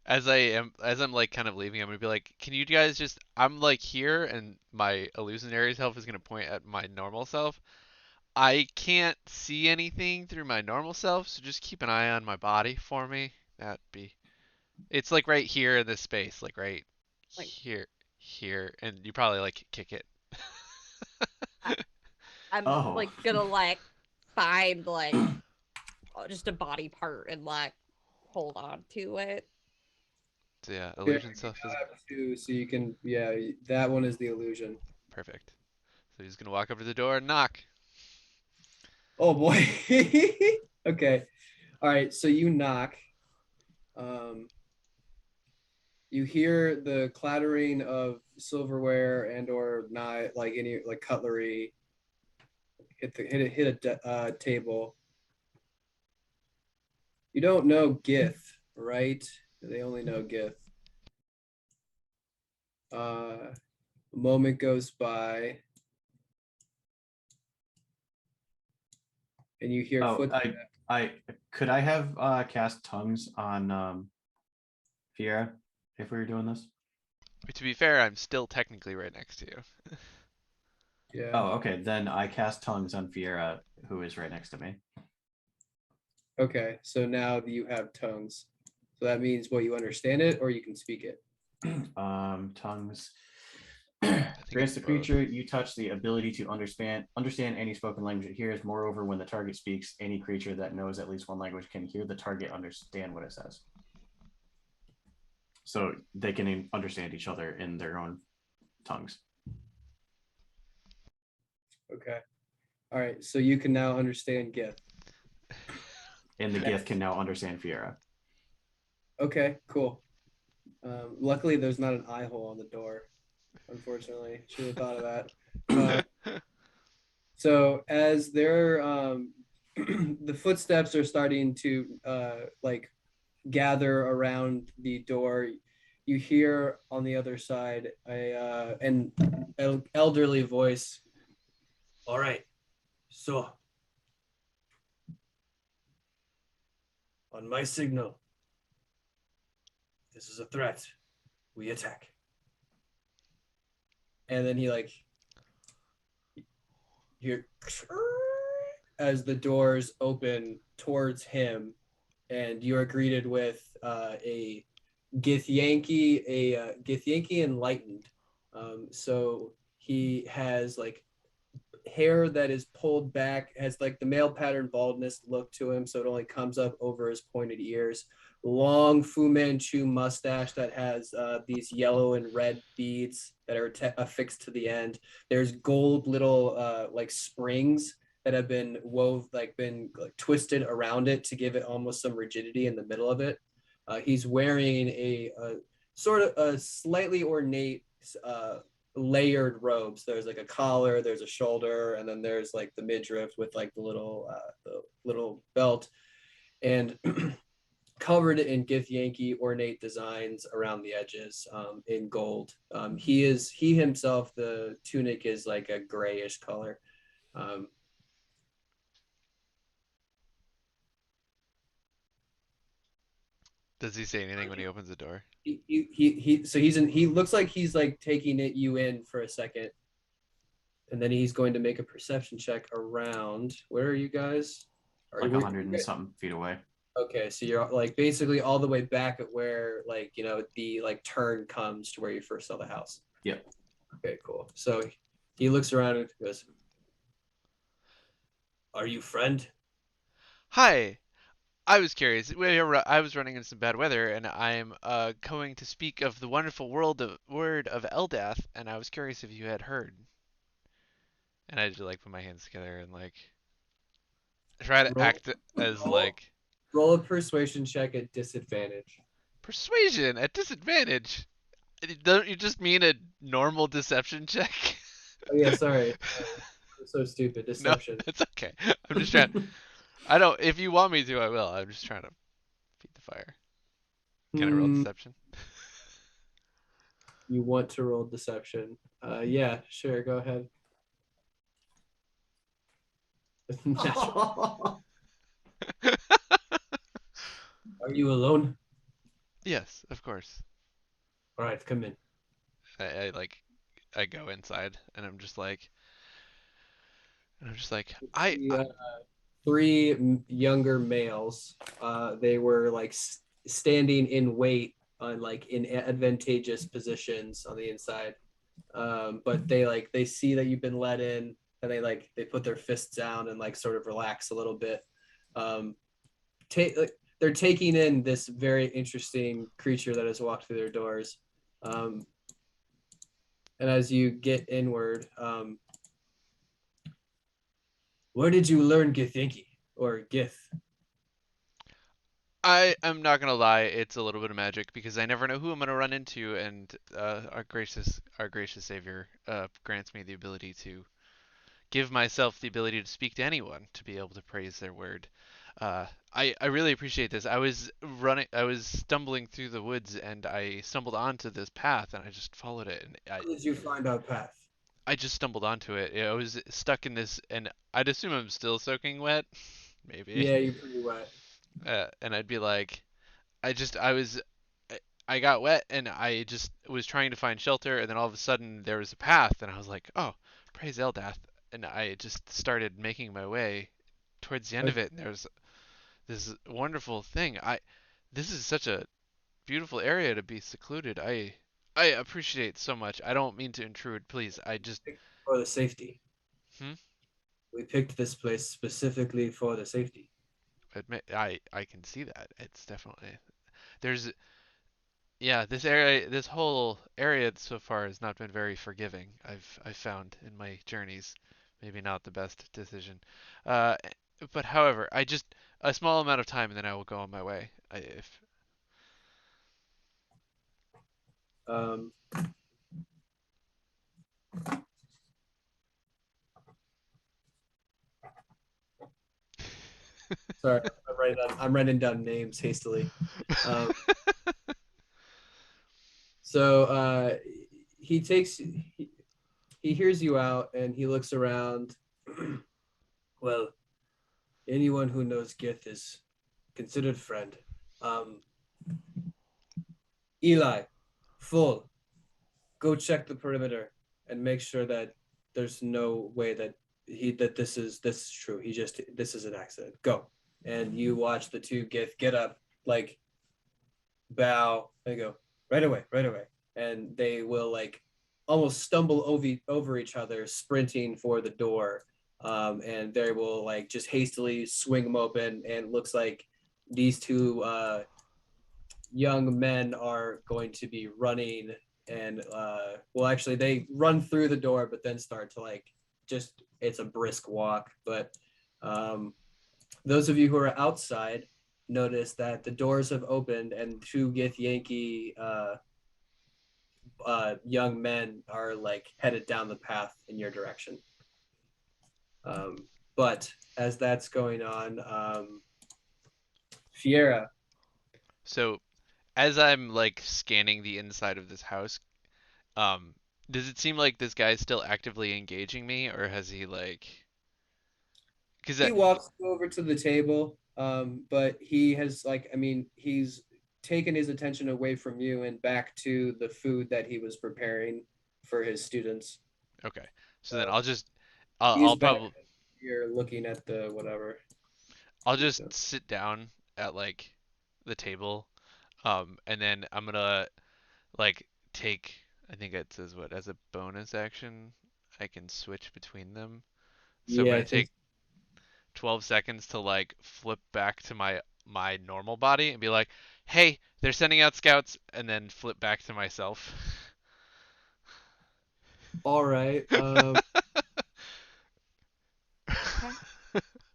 as I'm like kind of leaving, I'm gonna be like, can you guys just, I'm like here and my illusionary self is gonna point at my normal self. I can't see anything through my normal self, so just keep an eye on my body for me. That'd be, it's like right here in this space, like right Like here, and you probably like kick it. I, I'm Oh. like gonna like find like just a body part and like hold on to it. So yeah, Yeah, illusion you self is have two, so you can. Yeah, that one is the illusion. perfect. So he's gonna walk over to the door and knock. Oh boy. Okay. All right. So you knock. Um, you hear the clattering of silverware and or not like any like cutlery hit a table. You don't know Gith, right? They only know Gith. A moment goes by, and you hear Oh, footsteps. I could I have cast tongues on Fiera if we were doing this? To be fair, I'm still technically right next to you. Yeah. Oh, okay. Then I cast tongues on Fiera, who is right next to me. Okay. So now you have tongues. So that means what, you understand it or you can speak it. Tongues think grants it's the both. creature you touch the ability to understand any spoken language it hears. Moreover, when the target speaks, any creature that knows at least one language can hear the target understand what it says. So they can understand each other in their own tongues. Okay. All right. So you can now understand Gith. And the Gith can now understand Fiera. Okay. Cool. Luckily, there's not an eye hole on the door. Unfortunately, should have thought of that. So as they're the footsteps are starting to like gather around the door, you hear on the other side an elderly voice. All right, so on my signal, this is a threat. We attack. And then he like hear as the doors open towards him, and you are greeted with a Githyanki enlightened. So he has like hair that is pulled back, has like the male pattern baldness look to him, so it only comes up over his pointed ears. Long Fu Manchu mustache that has these yellow and red beads that are affixed to the end. There's gold little like springs that have been been like twisted around it to give it almost some rigidity in the middle of it. He's wearing a sort of a slightly ornate layered robes. There's like a collar, there's a shoulder, and then there's like the midriff with like the little belt, and covered in Githyanki ornate designs around the edges in gold. He himself, the tunic is like a grayish color. Does he say anything when he opens the door? He looks like he's like taking you in for a second, and then he's going to make a perception check around. Where are you guys? Like 100 and something feet away. Okay, so you're like basically all the way back at where like the like turn comes to where you first saw the house. Yep. Okay, cool. So he looks around and goes, "Are you friend?" Hi, I was curious. I was running into some bad weather, and I'm going to speak of the wonderful word of Eldath, and I was curious if you had heard. And I just like put my hands together and like try to Roll, act as roll, like roll a persuasion check at disadvantage. persuasion at disadvantage. Don't you just mean a normal deception check? Oh yeah, sorry. So stupid. No, Deception. it's okay. I'm just trying. I don't. If you want me to, I will. I'm just trying to feed the fire. Can I roll deception? You want to roll deception? Yeah, sure. Go ahead. Are you alone? Yes, of course. All right, come in. I go inside and I'm just like I The, three younger males. They were like standing in wait on like in advantageous positions on the inside. But they see that you've been let in, and they put their fists down and like sort of relax a little bit. Um, they're taking in this very interesting creature that has walked through their doors. And as you get inward, where did you learn Githinki or Gith? I am not gonna lie, it's a little bit of magic because I never know who I'm gonna run into, and our gracious Savior grants me the ability to give myself the ability to speak to anyone, to be able to praise their word. I really appreciate this. I was stumbling through the woods, and I stumbled onto this path, and I just followed it, and How did you find our path? I just stumbled onto it. I was stuck in this, and I'd assume I'm still soaking wet, maybe. Yeah, you're pretty wet. And I'd be like, I was I got wet and I just was trying to find shelter, and then all of a sudden there was a path and I was like, "Oh, praise Eldath." And I just started making my way towards the end of it, and there's this wonderful thing. This is such a beautiful area to be secluded. I appreciate so much. I don't mean to intrude, please. I just For the safety. hmm? We picked this place specifically for the safety. Admit I can see that. It's definitely there's yeah, this whole area so far has not been very forgiving. I've found in my journeys, maybe not the best decision. Uh, but however, I just a small amount of time and then I will go on my way. If Um, sorry, I'm writing down names hastily. Um, so he takes he hears you out and he looks around. Well, anyone who knows Gith is considered friend. Um, Eli, full. Go check the perimeter and make sure that there's no way that this is true. This is an accident. Go. And you watch the two get up, like bow, and go right away. And they will like almost stumble over each other, sprinting for the door. And they will like just hastily swing them open, and it looks like these two young men are going to be running, and well, actually they run through the door but then start to like just it's a brisk walk. But those of you who are outside notice that the doors have opened and two Githyanki young men are like headed down the path in your direction. But as that's going on, Fiera. so as I'm like scanning the inside of this house, um, does it seem like this guy's still actively engaging me, or has he like? Because He walks over to the table, but he has he's taken his attention away from you and back to the food that he was preparing for his students. okay, so then He's I'll back probably here looking at the whatever. I'll just sit down at like the table, and then I'm gonna like take. I think it says what as a bonus action, I can switch between them. So I'm Yeah, I gonna think take 12 seconds to like flip back to my normal body and be like, "Hey, they're sending out scouts," and then flip back to myself. all right. Okay.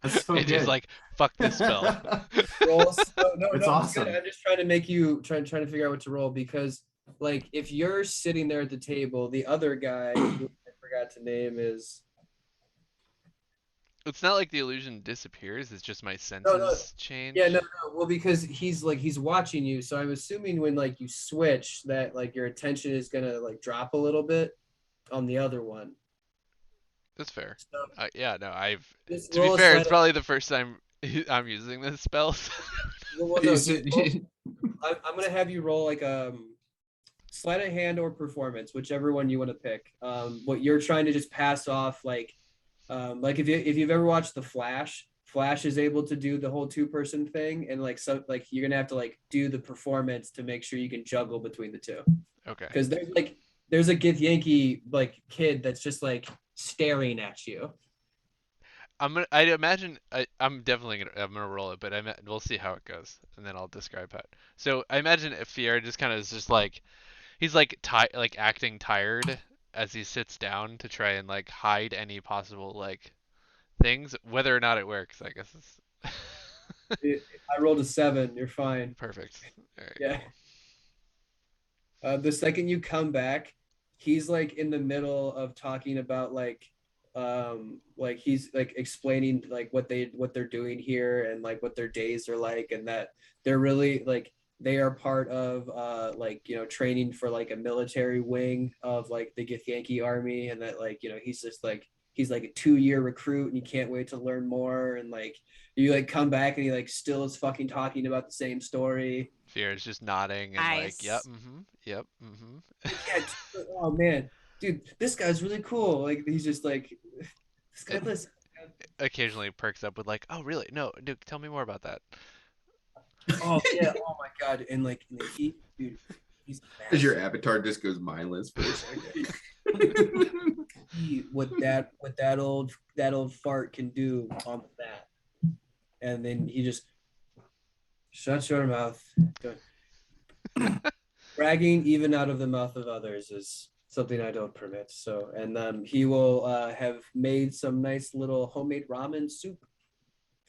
That's so It is good. like, fuck this spell. Roll. No, It's it's good. awesome. I'm just trying to make you trying to figure out what to roll, because like if you're sitting there at the table, the other guy who I forgot to name is It's not like the illusion disappears, it's just my no. senses Yeah, change. no. Well, because he's watching you, so I'm assuming when like you switch, that like your attention is gonna like drop a little bit on the other one. That's fair. So Yeah, no, just to be roll a fair, it's sleight of probably the first time I'm using this spell. well, no, You just said- roll, I'm gonna have you roll like sleight of hand or performance, whichever one you want to pick. What you're trying to just pass off, like if you've ever watched The Flash, Flash is able to do the whole 2-person thing, and like so like you're gonna have to like do the performance to make sure you can juggle between the two. Okay. Because there's a Githyanki like kid that's just like staring at you. I imagine I'm gonna roll it, but we'll see how it goes, and then I'll describe how. So I imagine if Fier just kind of is just like he's like like acting tired as he sits down to try and like hide any possible like things, whether or not it works. I guess it's I rolled a 7. You're fine. perfect. All right, Yeah. cool. The second you come back, he's like in the middle of talking about like he's like explaining like what they're doing here and like what their days are like, and that they're really like they are part of like training for like a military wing of like the Githyanki army, and that like he's just like he's like a 2-year recruit and he can't wait to learn more, and like you like come back and he like still is fucking talking about the same story. Fier is just nodding and like, yep, Nice. yep, Yeah, oh man, dude, this guy's really cool. Like he's just like this guy. It Listen, occasionally perks up with like, oh really? No, Duke, tell me more about that. oh yeah, oh my god, and like he, dude, he's As your massive. avatar just goes mindless for a second. What that old fart can do on that, and then he just shuts your mouth. Bragging even out of the mouth of others is something I don't permit. So, and he will have made some nice little homemade ramen soup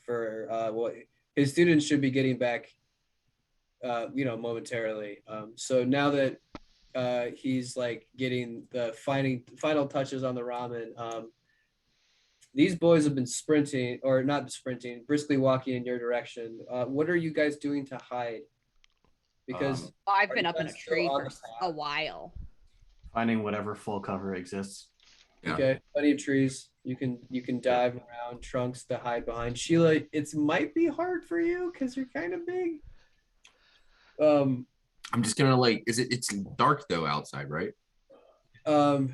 for what his students should be getting back, momentarily. So now that he's like getting the final touches on the ramen, these boys have been sprinting, or not sprinting, briskly walking in your direction. What are you guys doing to hide? Because I've are been you up in a guys still tree on for the a path? while. Finding whatever full cover exists. Yeah. Okay, plenty of trees. You can dive around trunks to hide behind. Sheila, it might be hard for you because you're kind of big. I'm just gonna like, it's dark though outside, right? By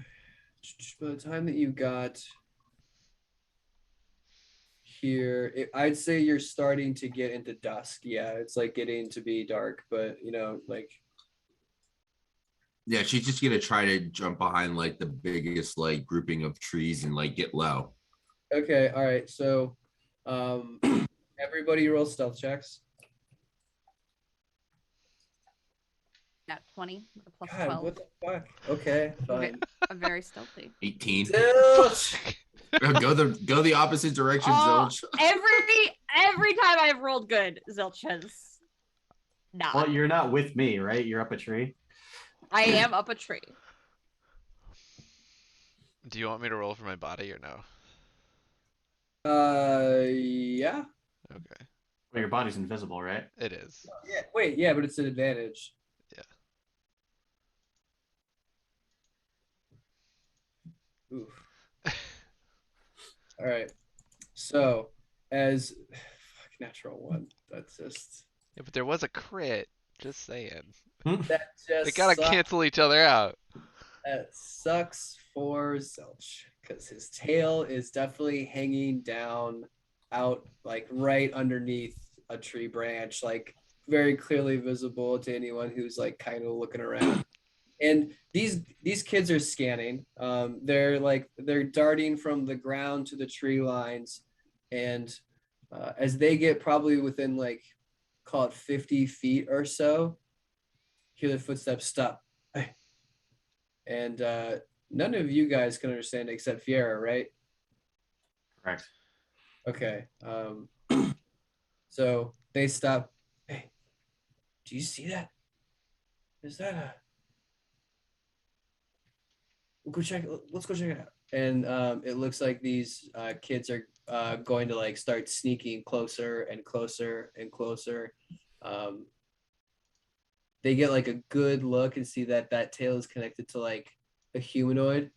the time that you got here, I'd say you're starting to get into dusk. Yeah, it's like getting to be dark, but like Yeah, she's just gonna try to jump behind like the biggest like grouping of trees and like get low. okay, all right. So, um, everybody roll stealth checks. At 20 with a plus God, 12. what the fuck? Okay, fine. I'm very stealthy. 18. Zilch! Go the opposite direction, Oh, Zilch. every time I've rolled good, Zilch has not. Well, you're not with me, right? You're up a tree. I am up a tree. Do you want me to roll for my body or no? Yeah. Okay, Well, your body's invisible, right? it is. Yeah. Wait, yeah, but it's an advantage. Yeah. Oof. All right. So, as natural 1, that's just Yeah, but there was a crit. Just saying. that They just gotta sucks. cancel each other out. That sucks for Zilch because his tail is definitely hanging down out like right underneath a tree branch, like very clearly visible to anyone who's like kind of looking around. And these kids are scanning. They're darting from the ground to the tree lines, and as they get probably within like call it 50 feet or so, hear the footsteps stop. And none of you guys can understand except Fiera, right? Correct. Okay. So they stop. Hey, do you see that? Is that a? We'll go check. Let's go check it out. And it looks like these kids are going to like start sneaking closer and closer and closer. They get like a good look and see that tail is connected to like a humanoid.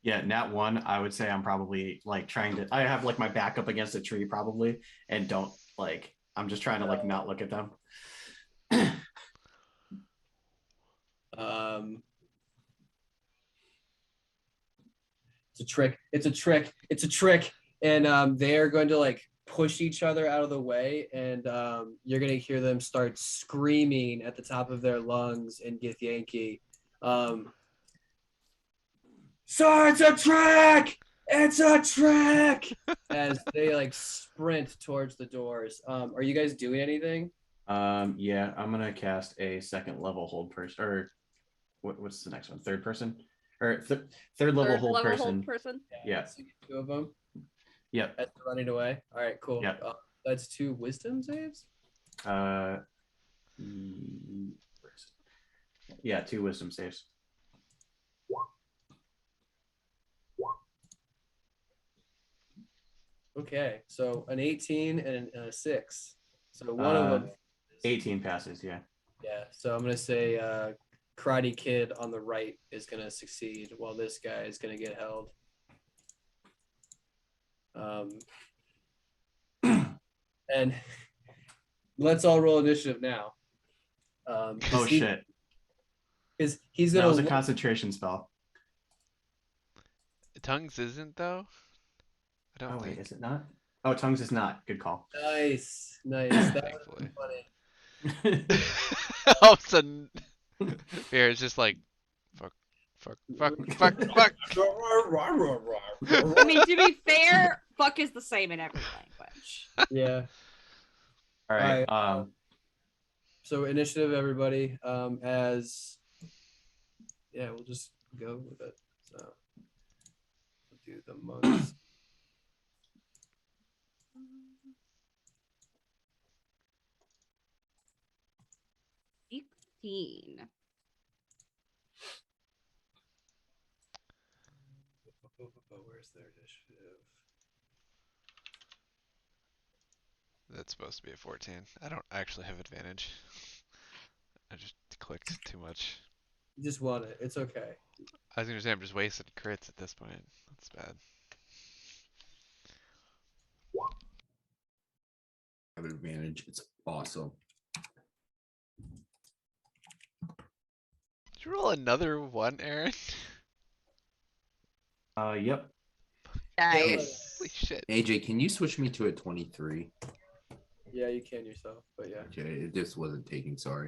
Yeah, nat 1, I would say I'm probably like I have like my back up against a tree probably, and don't like, I'm just trying to like not look at them. It's a trick. It's a trick. It's a trick. And they are going to like push each other out of the way, and you're gonna hear them start screaming at the top of their lungs in Githyanki. So it's a trick! It's a trick! As they like sprint towards the doors. Are you guys doing anything? Yeah, I'm gonna cast a second level hold person, or what's the next one? Third person, or third level hold person. Yeah. So you get 2 of them. Yep. As they're running away. All right, cool. Yep. That's 2 wisdom saves. Yeah, 2 wisdom saves. Okay, so an 18 and a 6. So one of them. 18 passes. Yeah. Yeah. So I'm gonna say Karate Kid on the right is gonna succeed, while this guy is gonna get held. And let's all roll initiative now. Oh shit! Because he's That gonna was a look- concentration spell. Tongues isn't though. I don't Oh wait, think. is it not? Oh, tongues is not. Good call. Nice. That was Thankfully. funny. All of a sudden, Fear is just like, fuck. I mean, to be fair, fuck is the same in every language. Yeah. All right. So initiative, everybody. As yeah, we'll just go with it. So we'll do the monks. 16. Where's their initiative? That's supposed to be a 14. I don't actually have advantage. I just clicked too much. You just want it. It's okay. I was gonna say I'm just wasting crits at this point. That's bad. Have an advantage. It's awesome. Did you roll another 1, Aaron? Yep. Nice. Holy shit. AJ, can you switch me to a 23? Yeah, you can yourself, but yeah. Okay, it just wasn't taking. Sorry.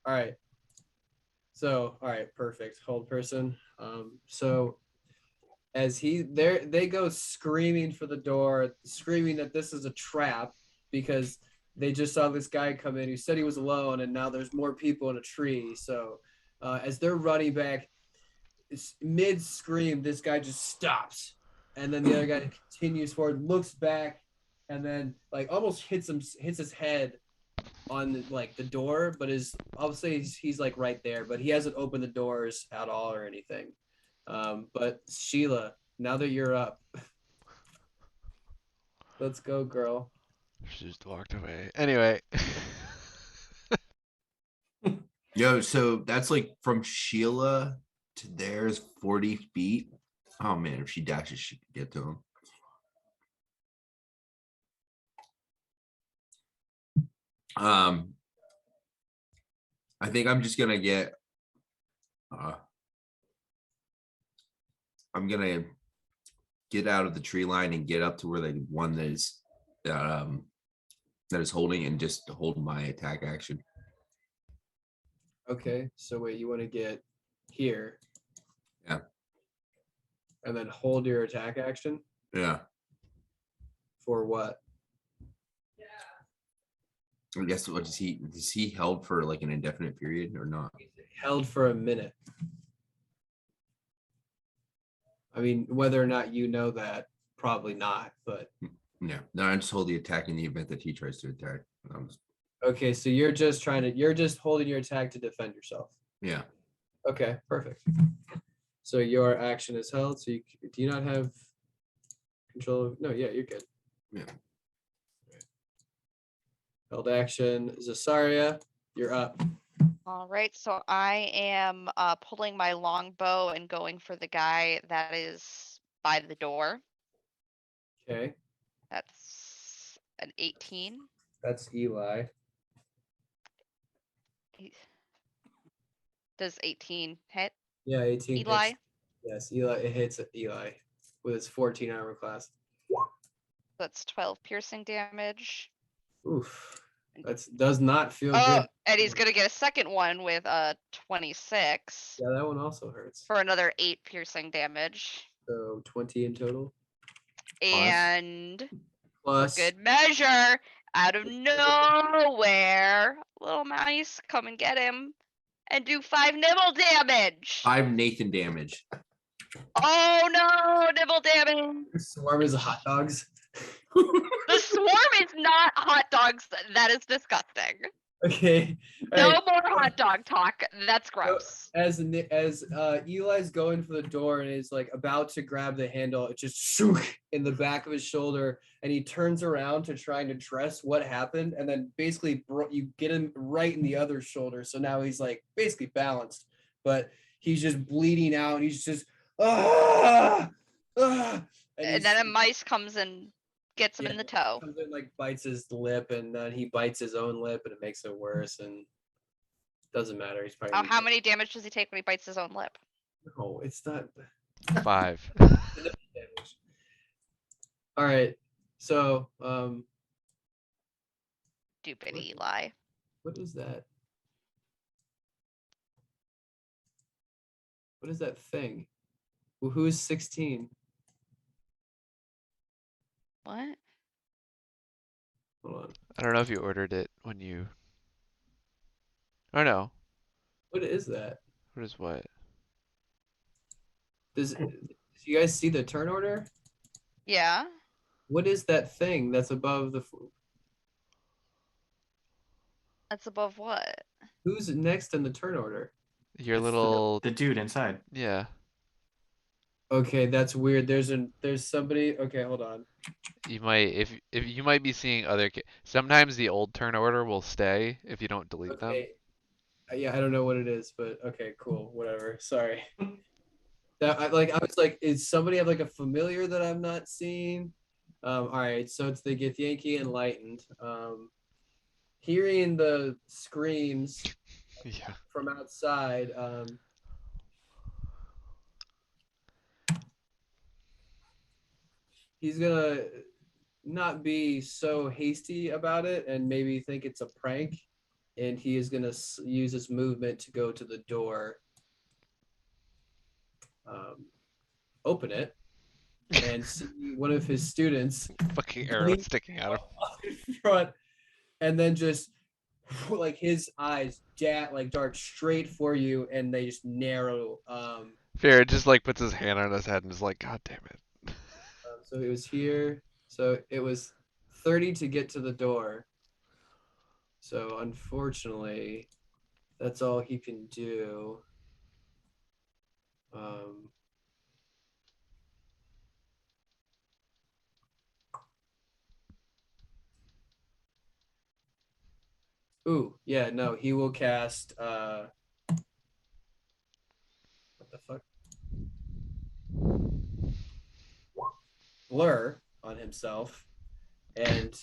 All right. So, all right, perfect. Hold person. So as they go screaming for the door, screaming that this is a trap because they just saw this guy come in who said he was alone, and now there's more people in a tree. So as they're running back, mid scream, this guy just stops, and then the other guy continues forward, looks back, and then like almost hits his head on like the door, but obviously he's like right there, but he hasn't opened the doors at all or anything. But Sheila, now that you're up, let's go, girl. She just walked away. Anyway. Yo, so that's like from Sheila to there's 40 feet. Oh man, if she dashes, she could get to him. I think I'm just gonna get I'm gonna get out of the tree line and get up to where the one that is holding, and just hold my attack action. Okay, so wait, you want to get here? Yeah. And then hold your attack action Yeah. for what? I guess what is he held for like an indefinite period or not? Held for a minute. I mean, whether or not you know that, probably not, but Yeah. No, I just hold the attack in the event that he tries to attack. okay, so you're just holding your attack to defend yourself. Yeah. Okay, perfect. So your action is held. So do you not have control of? No, yeah, you're good. Yeah. Held action. Zasaria, you're up. All right, so I am pulling my longbow and going for the guy that is by the door. Okay, That's an 18. that's Eli. Does 18 hit? Yeah, 18 Eli? hits. Yes, Eli. It hits Eli with his 14 armor class. That's 12 piercing damage. Oof, that does not feel Oh, good. and he's gonna get a second one with 26 Yeah, that one also hurts. for another 8 piercing damage. So 20 in total. And for Plus, good measure, out of nowhere, little mice come and get him and do 5 nibble damage. 5 Nathan damage. Oh no, nibble damage. swarm is hot dogs. The swarm is not hot dogs. That is disgusting. Okay. No alright, more hot dog talk. That's gross. As Eli's going for the door and is like about to grab the handle, it just shook in the back of his shoulder, and he turns around to try and address what happened, and then basically you get him right in the other shoulder. So now he's like basically balanced, but he's just bleeding out, and he's just And then a mice comes and gets him in the toe. comes in, like bites his lip, and then he bites his own lip, and it makes it worse. And doesn't matter. He's probably How many damage does he take when he bites his own lip? No, it's not 5. damage. All right. So, Stupid What? Eli. what is that? What is that thing? Well, who is 16? What? Hold on. I don't know if you ordered it when you. Oh no. What is that? What is what? Do you guys see the turn order? Yeah. What is that thing that's above the? That's above what? Who's next in the turn order? Your It's little. the dude inside. Yeah. Okay, that's weird. There's somebody. Okay, hold on. You might if you might be seeing other. Sometimes the old turn order will stay if you don't delete them. Okay. Yeah, I don't know what it is, but okay, cool, whatever. Sorry. I was like, is somebody have like a familiar that I'm not seeing? All right, so it's the Githyanki Enlightened. Hearing the screams Yeah. from outside, he's gonna not be so hasty about it and maybe think it's a prank, and he is gonna use his movement to go to the door, open it, and see one of his students Fucking arrow sticking out of. in front, and then just like his eyes dart straight for you, and they just narrow. Fear just like puts his hand on his head and is like, God damn it. So it was here. So it was 30 to get to the door. So unfortunately, that's all he can do. Ooh, yeah, no, he will cast what the fuck? Blur on himself, and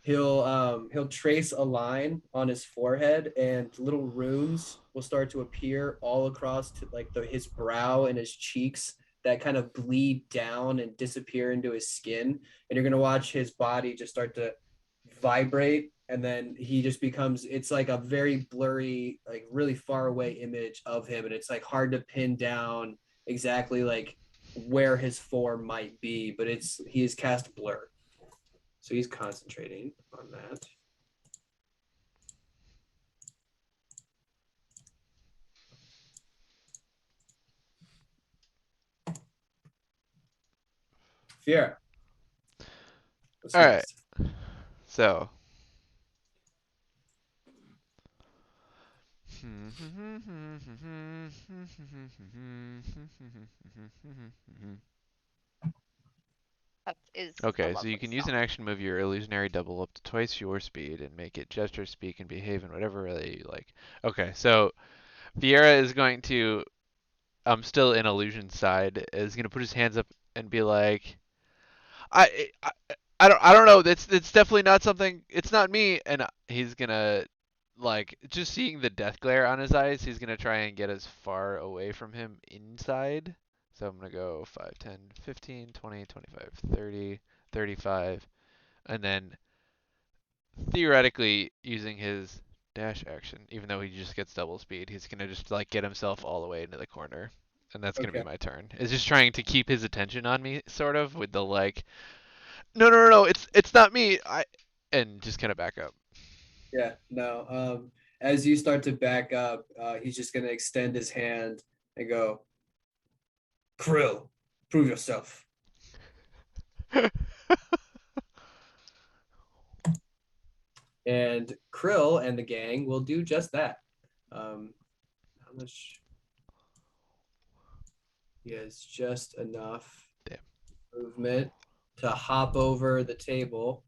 he'll trace a line on his forehead, and little runes will start to appear all across to like his brow and his cheeks that kind of bleed down and disappear into his skin, and you're gonna watch his body just start to vibrate, and then he just becomes, it's like a very blurry, like really far away image of him, and it's like hard to pin down exactly like where his form might be, but he has cast blur. So he's concentrating on that. Fiera. All right. So. That is Okay, a so you lovely can use an song. action move your illusionary double up to twice your speed and make it gesture, speak, and behave in whatever way you like. Okay, so Fiera is going to, still in illusion side, is going to put his hands up and be like, I don't know. That's definitely not something. It's not me. And he's gonna like just seeing the death glare on his eyes, he's gonna try and get as far away from him inside. So I'm gonna go 5, 10, 15, 20, 25, 30, 35, and then theoretically using his dash action, even though he just gets double speed, he's gonna just like get himself all the way into the corner. And that's gonna be Okay. my turn. It's just trying to keep his attention on me, sort of, with the like, no, it's not me. And just kind of back up. Yeah, no. As you start to back up, he's just gonna extend his hand and go, Krill, prove yourself. And Krill and the gang will do just that. How much? He has just enough Damn. movement to hop over the table,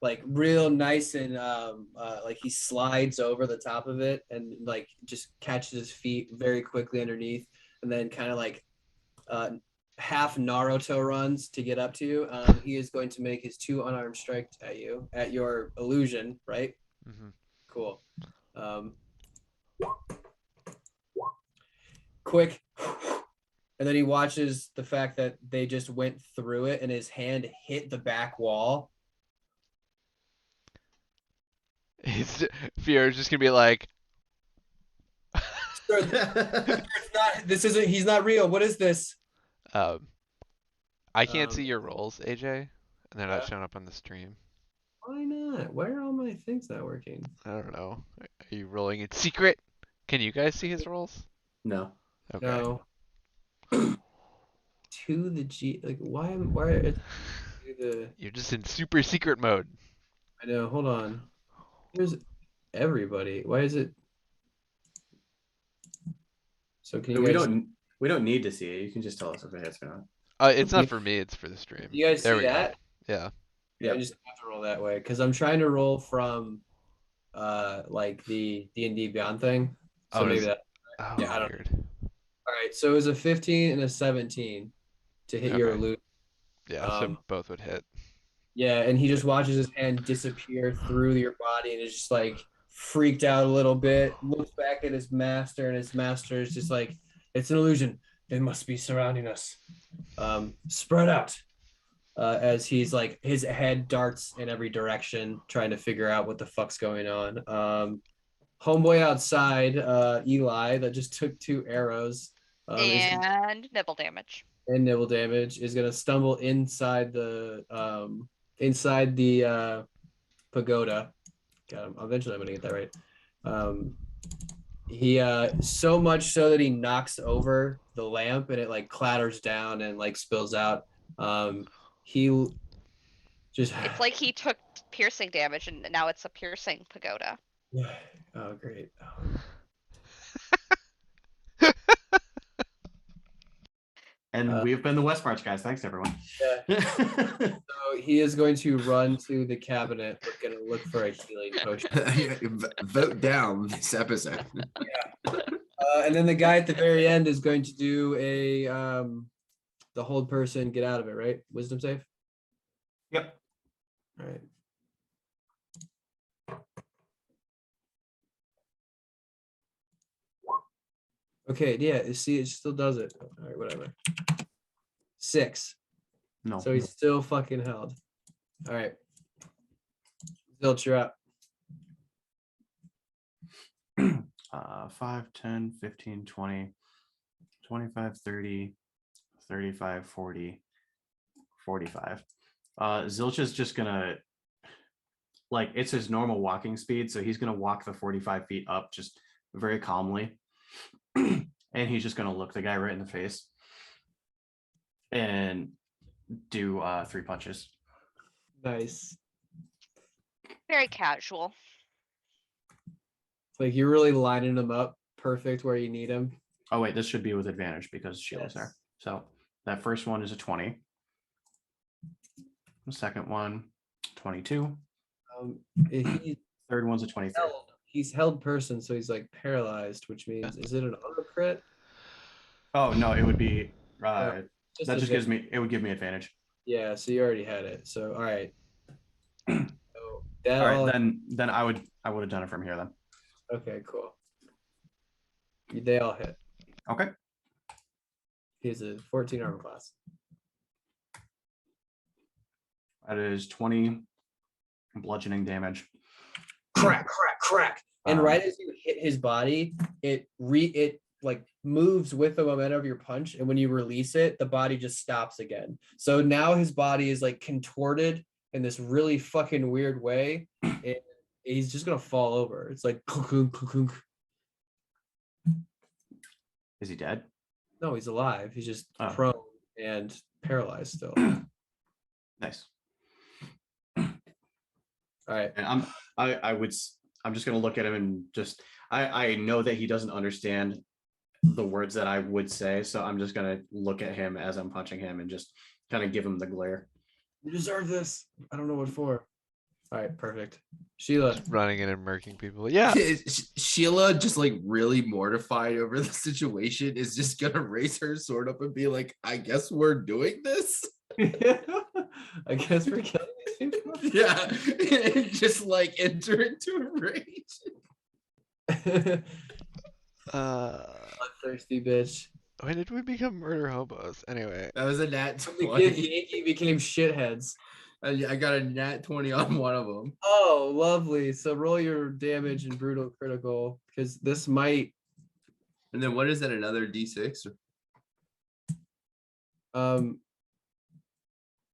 like real nice and like he slides over the top of it and like just catches his feet very quickly underneath, and then kind of like half Naruto runs to get up to you. He is going to make his 2 unarmed strikes at you at your illusion, right? Mm-hmm. Cool. Quick. And then he watches the fact that they just went through it and his hand hit the back wall. Fiore's just gonna be like, Sir, it's not, this isn't, he's not real. What is this? I can't see your rolls, AJ, and they're not Yeah. showing up on the stream. Why not? Why are all my things not working? I don't know. Are you rolling in secret? Can you guys see his rolls? No. Okay. No. To the G, like why is the You're just in super secret mode. I know, hold on. Here's everybody. Why is it? So can you we guys don't need to see it. You can just tell us if it hits or not. It's not for me. It's for the stream. you guys There see we go. that? Yeah. Yeah, I just have to roll that way because I'm trying to roll from like the D&D Beyond thing. So Oh, maybe is- that. Oh, Yeah, I don't- weird. All right, so it was a 15 and a 17 to hit your Okay. loot. Yeah, so both would hit. Yeah, and he just watches his hand disappear through your body and is just like freaked out a little bit, looks back at his master, and his master is just like, it's an illusion. They must be surrounding us. Spread out. As he's like, his head darts in every direction, trying to figure out what the fuck's going on. Homeboy outside, Eli, that just took 2 arrows. And nibble damage. And nibble damage is gonna stumble inside the pagoda. God, eventually I'm gonna get that right. He so much so that he knocks over the lamp and it like clatters down and like spills out. He just It's like he took piercing damage and now it's a piercing pagoda. oh great. And we've been the West March guys. Thanks, everyone. Yeah. So he is going to run to the cabinet. We're gonna look for a healing potion. Vote down this episode. And then the guy at the very end is going to do a the hold person get out of it, right? Wisdom save. Yep. All right. Okay, yeah, see, it still does it. All right, whatever. 6. No. So he's still fucking held. All right. Zilch, you're up. 5, 10, 15, 20, 25, 30, 35, 40, 45. Zilch is just gonna, like, it's his normal walking speed, so he's gonna walk the 45 feet up just very calmly. And he's just gonna look the guy right in the face and do 3 punches. Nice. Very casual. Like you're really lining them up perfect where you need them. Oh wait, this should be with advantage because Sheila's there. So that first one is a 20. The second one, 22. He Third one's a 23. he's held person, so he's like paralyzed, which means is it an auto crit? Oh no, it would be that just advantage. gives me, it would give me advantage. Yeah, so you already had it. So all right. So That All all- right, then I would have done it from here then. Okay, cool. They all hit. Okay. He's a 14 armor class. That is 20 bludgeoning damage. Crack, crack, crack. And Um, right as you hit his body, it like moves with the momentum of your punch, and when you release it, the body just stops again. So now his body is like contorted in this really fucking weird way, and he's just gonna fall over. It's like Is he dead? no, he's alive. He's just Oh. prone and paralyzed still. Nice. All right. And I'm just gonna look at him and just I know that he doesn't understand the words that I would say, so I'm just gonna look at him as I'm punching him and just kind of give him the glare. You deserve this. I don't know what for. All right, perfect. Sheila. Just running in and murking people. Yeah. Sheila, just like really mortified over the situation, is just gonna raise her sword up and be like, I guess we're doing this. I guess we're killing these people. Yeah. And just like enter into a rage. Thirsty bitch. When did we become murder hobos? Anyway. That was a nat The 20. Yankee became shitheads. I got a nat 20 on one of them. Oh, lovely. So roll your damage and brutal critical, because this might And then what is that? Another D6?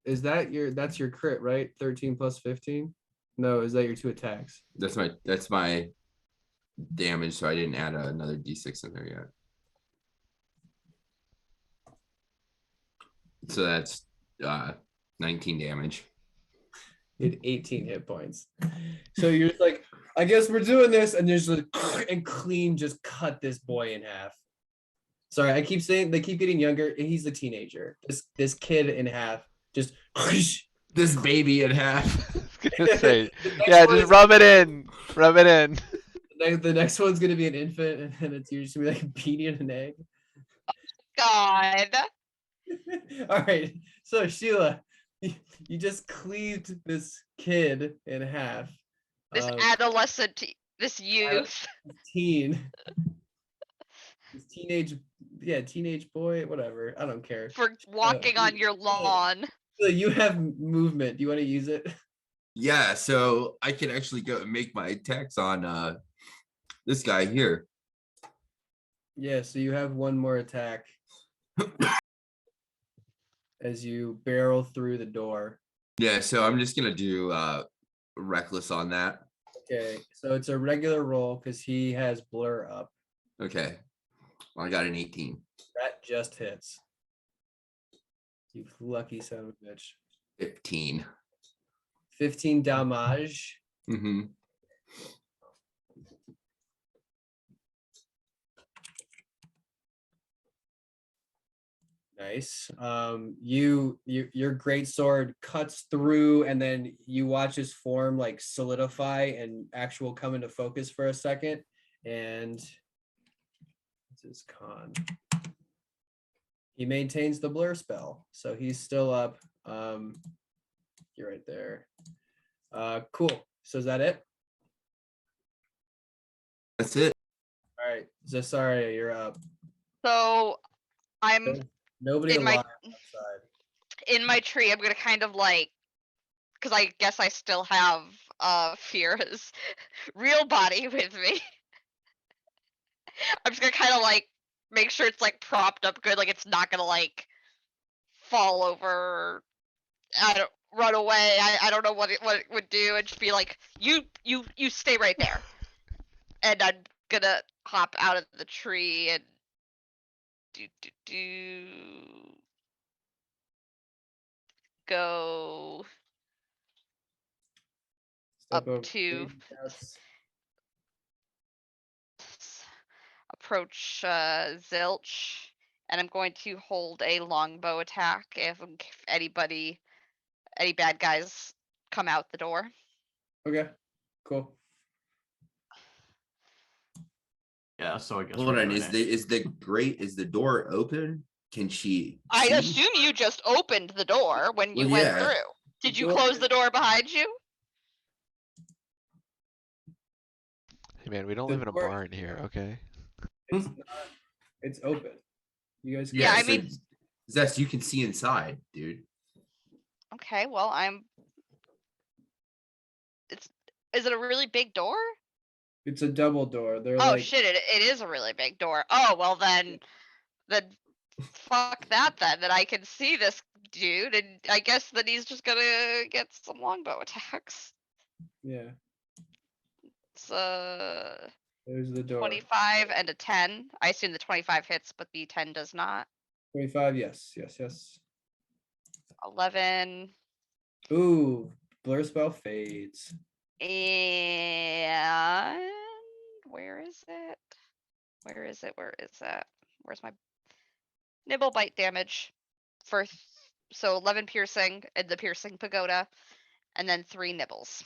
is that that's your crit, right? 13 plus 15? No, is that your 2 attacks? That's my damage, so I didn't add another D6 in there yet. So that's 19 damage. You had 18 hit points. So you're just like, I guess we're doing this, and there's like and clean just cut this boy in half. Sorry, I keep saying they keep getting younger, and he's a teenager. This kid in half just This baby in half. I was gonna say, yeah, just rub it in. Rub it in. the next one's gonna be an infant, and then it's usually like a beanie and an egg. God. All right, so Sheila, you just cleaved this kid in half. This adolescent, this youth. Teen. This teenage boy, whatever. I don't care. For walking on your lawn. So you have movement. Do you want to use it? Yeah, so I can actually go and make my attacks on this guy here. Yeah, so you have one more attack as you barrel through the door. Yeah, so I'm just gonna do reckless on that. Okay, so it's a regular roll because he has blur up. Okay. Well, I got an 18. That just hits. You lucky son of a bitch. 15. 15 damage. Mm-hmm. Nice. Your great sword cuts through, and then you watch his form like solidify and actual come into focus for a second. And what's his con? He maintains the blur spell, so he's still up. You're right there. Cool. So is that it? That's it. All right, Zasaria, you're up. So I'm Nobody in my- alive outside. in my tree. I'm gonna kind of like, because I guess I still have Fira's real body with me. I'm just gonna kind of like make sure it's like propped up good, like it's not gonna like fall over. Or, I don't run away. I don't know what it would do, and just be like, you stay right there. And I'm gonna hop out of the tree and go Step up over to 3 steps. approach Zilch, and I'm going to hold a longbow attack if any bad guys come out the door. Okay, cool. Yeah, so I guess Hold we're on. doing Is it. the door open? Can she? I see? assume you just opened the door when you Well, went yeah. through. Did you Door close is- the door behind you? Hey man, we don't The live in a door- barn here, okay? It's not. It's open. You guys. Yeah, I so mean- Zest, you can see inside, dude. Okay, well, is it a really big door? It's a double door. They're Oh like. shit, it is a really big door. Oh, well then fuck that then. Then I can see this dude, and I guess that he's just gonna get some longbow attacks. Yeah. It's There's the door. 25 and a 10. I assume the 25 hits, but the 10 does not. 25. Yes. Yes. Yes. 11 Ooh. Blur spell fades. and where is it? Where is it? Where is that? Where's my nibble bite damage? So 11 piercing and the piercing pagoda, and then 3 nibbles.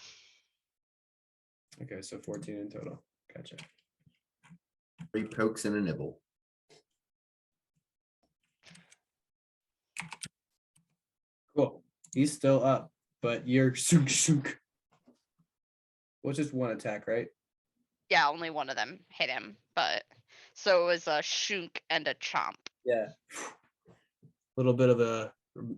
Okay, so 14 in total. Gotcha. 3 pokes and a nibble. Cool. He's still up, but you're shook. What's just one attack, right? Yeah, only one of them hit him, but so it was a shunk and a chomp. Yeah. Little bit of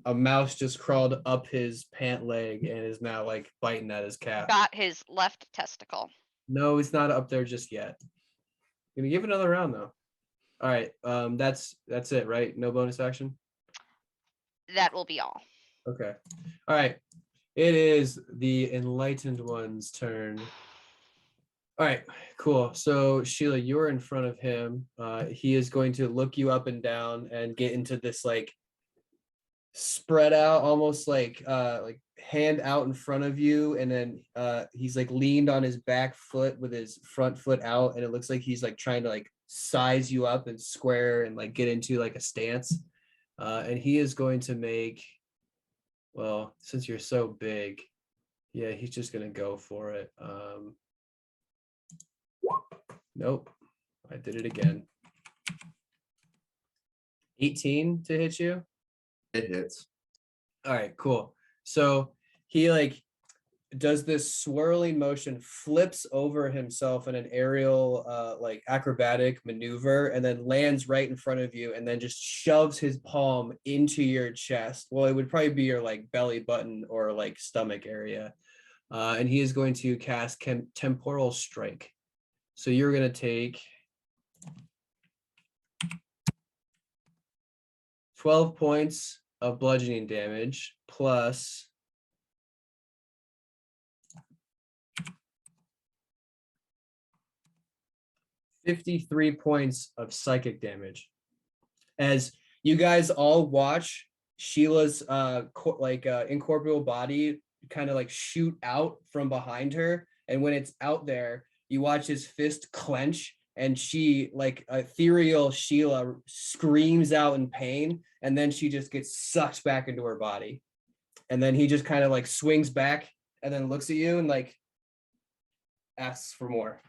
a mouse just crawled up his pant leg and is now like biting at his calf. Got his left testicle. No, he's not up there just yet. Gonna give it another round though. All right. That's it, right? No bonus action. That will be all. Okay. All right. It is the enlightened one's turn. All right, cool. So Sheila, you're in front of him. He is going to look you up and down and get into this like spread out, almost like hand out in front of you, and then he's like leaned on his back foot with his front foot out, and it looks like he's like trying to like size you up and square and like get into like a stance. And he is going to make, well, since you're so big, yeah, he's just gonna go for it. Nope, I did it again. 18 to hit you. It hits. All right, cool. So he like does this swirling motion, flips over himself in an aerial like acrobatic maneuver, and then lands right in front of you, and then just shoves his palm into your chest. Well, it would probably be your like belly button or like stomach area. And he is going to cast Temporal Strike. So you're going to take 12 points of bludgeoning damage plus 53 points of psychic damage. As you guys all watch Sheila's incorporeal body kind of like shoot out from behind her, and when it's out there, you watch his fist clench, and she, like ethereal Sheila, screams out in pain, and then she just gets sucked back into her body. And then he just kind of like swings back and then looks at you and like asks for more.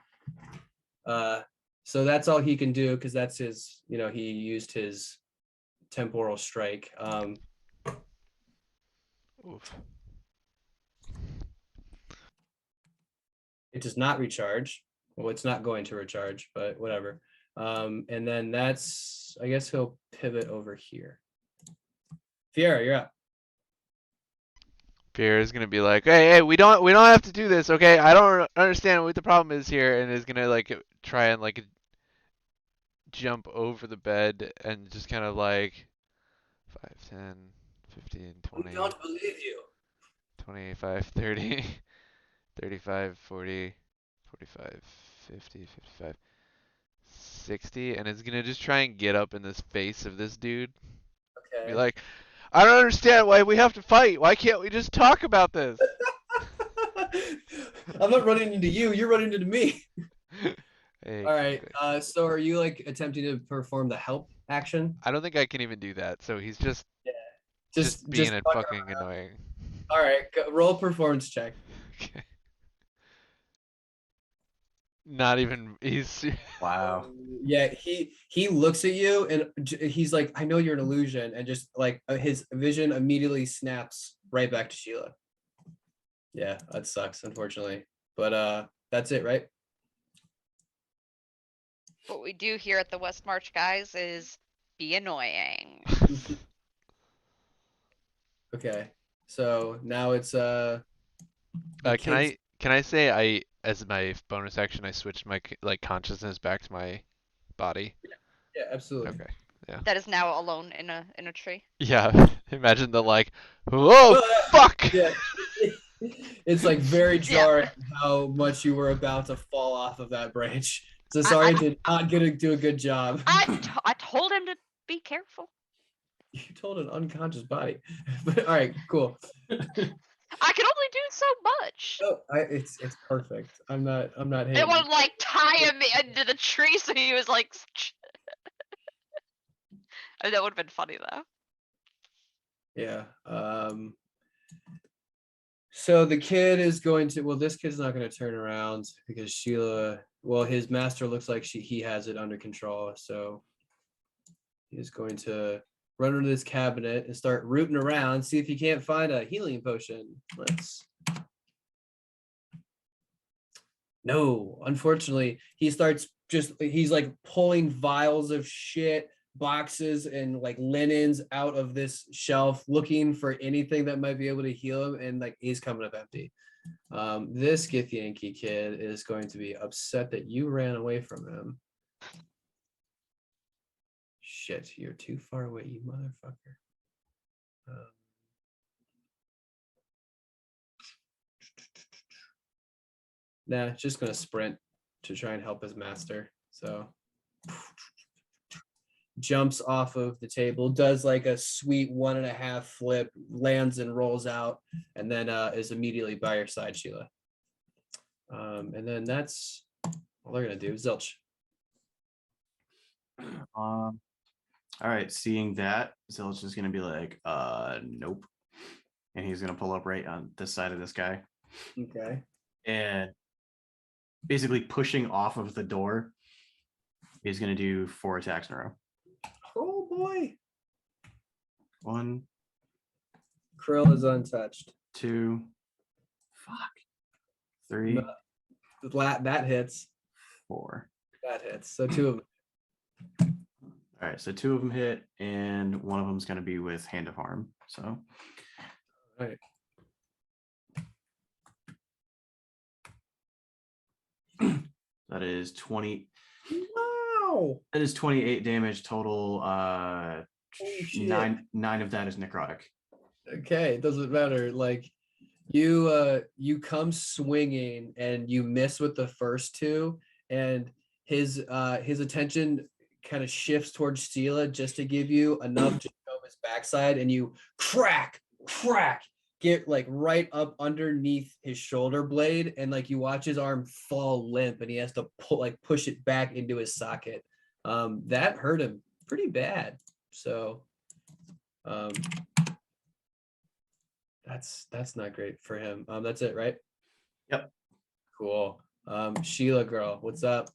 So that's all he can do, because that's his, he used his temporal strike. Oof. It does not recharge. Well, it's not going to recharge, but whatever. And then that's, I guess he'll pivot over here. Fiera, you're up. Pierre is gonna be like, hey, we don't have to do this, okay? I don't understand what the problem is here, and is gonna like try and like jump over the bed and just kind of like 5, 10, 15, 20. We don't believe you. 25, 30, 35, 40, 45, 50, 55, 60, and is gonna just try and get up in this face of this dude. Okay. Be like, I don't understand why we have to fight. Why can't we just talk about this? I'm not running into you. You're running into me. Hey, All right. So are you like attempting to perform the help action? I don't think I can even do that. So he's just Just being a fucking fucking around. annoying. All right. Roll performance check. Okay. Not even he's Wow. Yeah, he looks at you and he's like, I know you're an illusion, and just like his vision immediately snaps right back to Sheila. Yeah, that sucks, unfortunately, but that's it, right? What we do here at the West March, guys, is be annoying. Okay. So now it's the kids. Can I say I as my bonus action I switched my like consciousness back to my body? Yeah, absolutely. Okay. Yeah. That is now alone in a tree. Yeah. Imagine the like, whoa, fuck. Yeah. It's like very Yeah. jarring how much you were about to fall off of that branch. So I- sorry did not get to do a good job. I told him to be careful. You told an unconscious body. But all right, cool. I can only do so much. No, it's perfect. I'm not It hating. would like tie him into the tree so he was like. I mean, that would have been funny though. Yeah. So the kid is going to, well, this kid's not going to turn around because Sheila, well, his master looks like he has it under control. So he's going to run into this cabinet and start rooting around, see if he can't find a healing potion. No, unfortunately, he's like pulling vials of shit, boxes, and like linens out of this shelf, looking for anything that might be able to heal him, and like he's coming up empty. This Githyanki kid is going to be upset that you ran away from him. Shit, you're too far away, you motherfucker. Nah, just gonna sprint to try and help his master. So jumps off of the table, does like a sweet 1.5 flip, lands and rolls out, and then is immediately by your side, Sheila. And then that's all they're gonna do. Zilch. All right, seeing that, Zilch is gonna be like, nope. And he's gonna pull up right on this side of this guy. Okay. And basically pushing off of the door, he's gonna do 4 attacks in a row. Oh boy. 1, Krill is untouched. 2, 3, That hits. 4. That hits. So 2 of them. All right, so 2 of them hit, and one of them is going to be with Hand of Harm. So, All right. that is 20. Wow. That is 28 damage total. Holy shit. 9 of that is necrotic. Okay, it doesn't matter. Like you come swinging and you miss with the first 2, and his attention kind of shifts towards Sheila just to give you enough to show his backside, and you crack, get like right up underneath his shoulder blade, and like you watch his arm fall limp, and he has to push it back into his socket. That hurt him pretty bad. So that's not great for him. That's it, right? Yep. Cool. Sheila girl, what's up?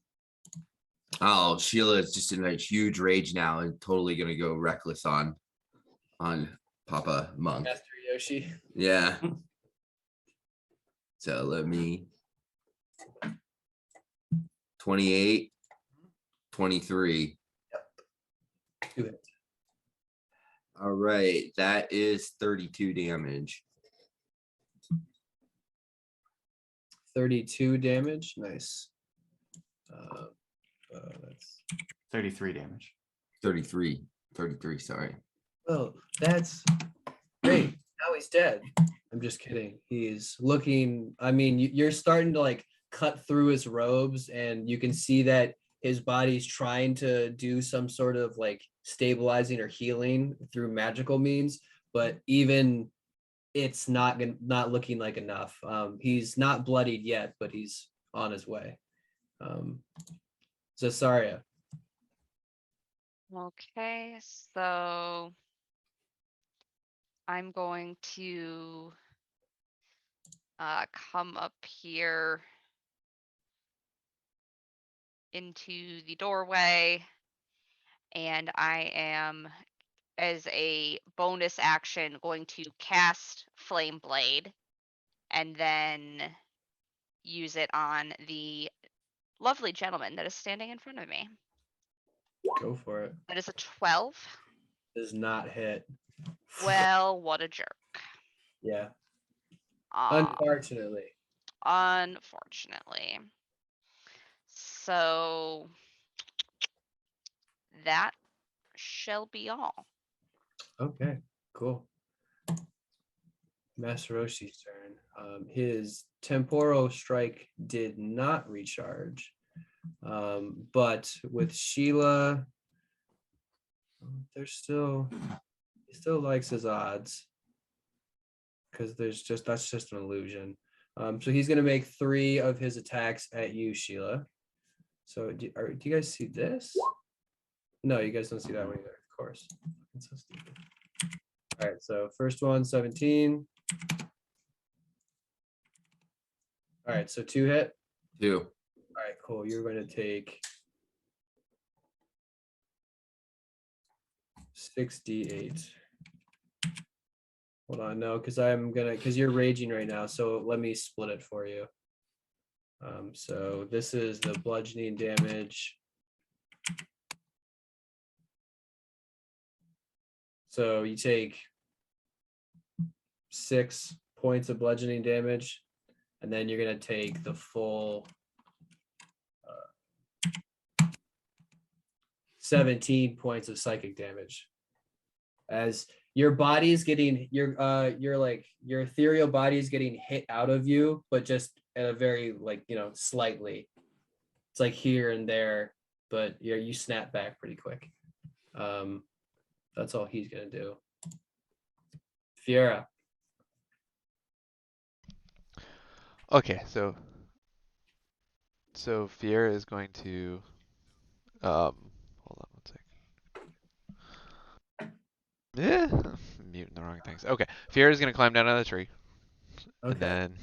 Oh, Sheila is just in a huge rage now and totally gonna go reckless on Papa Monk. Master Yoshi. Yeah. So let me 28, 23. Yep. 2 hits. All right, that is 32 damage. 32 damage. Nice. That's 33 damage. 33, sorry. well, that's great. Now he's dead. I'm just kidding. He's looking, I mean, you're starting to like cut through his robes, and you can see that his body's trying to do some sort of like stabilizing or healing through magical means, but even it's not looking like enough. He's not bloodied yet, but he's on his way. Zasaria. Okay, so I'm going to come up here into the doorway, and I am, as a bonus action, going to cast Flame Blade and then use it on the lovely gentleman that is standing in front of me. Go for it. That is a 12. Does not hit. Well, what a jerk. Yeah. Ah, Unfortunately. unfortunately. So that shall be all. Okay. Cool. Master Roshi's turn. His temporal strike did not recharge, but with Sheila, there's still he still likes his odds because that's just an illusion. So he's gonna make 3 of his attacks at you, Sheila. So do you guys see this? No, you guys don't see that one either, of course. It's so stupid. All right, so first one, 17. All right, so 2 hit. 2. All right, cool. You're going to take 68. Hold on, no, because you're raging right now. So let me split it for you. So this is the bludgeoning damage. So you take 6 points of bludgeoning damage, and then you're going to take the full 17 points of psychic damage. As your body's getting your ethereal body is getting hit out of you, but just at a very slightly. It's like here and there, but you snap back pretty quick. That's all he's gonna do. Fiera. Okay, so Fiera is going to hold on one sec. Yeah, muting the wrong things. Okay, Fiera is gonna climb down out of the tree, and Okay. then,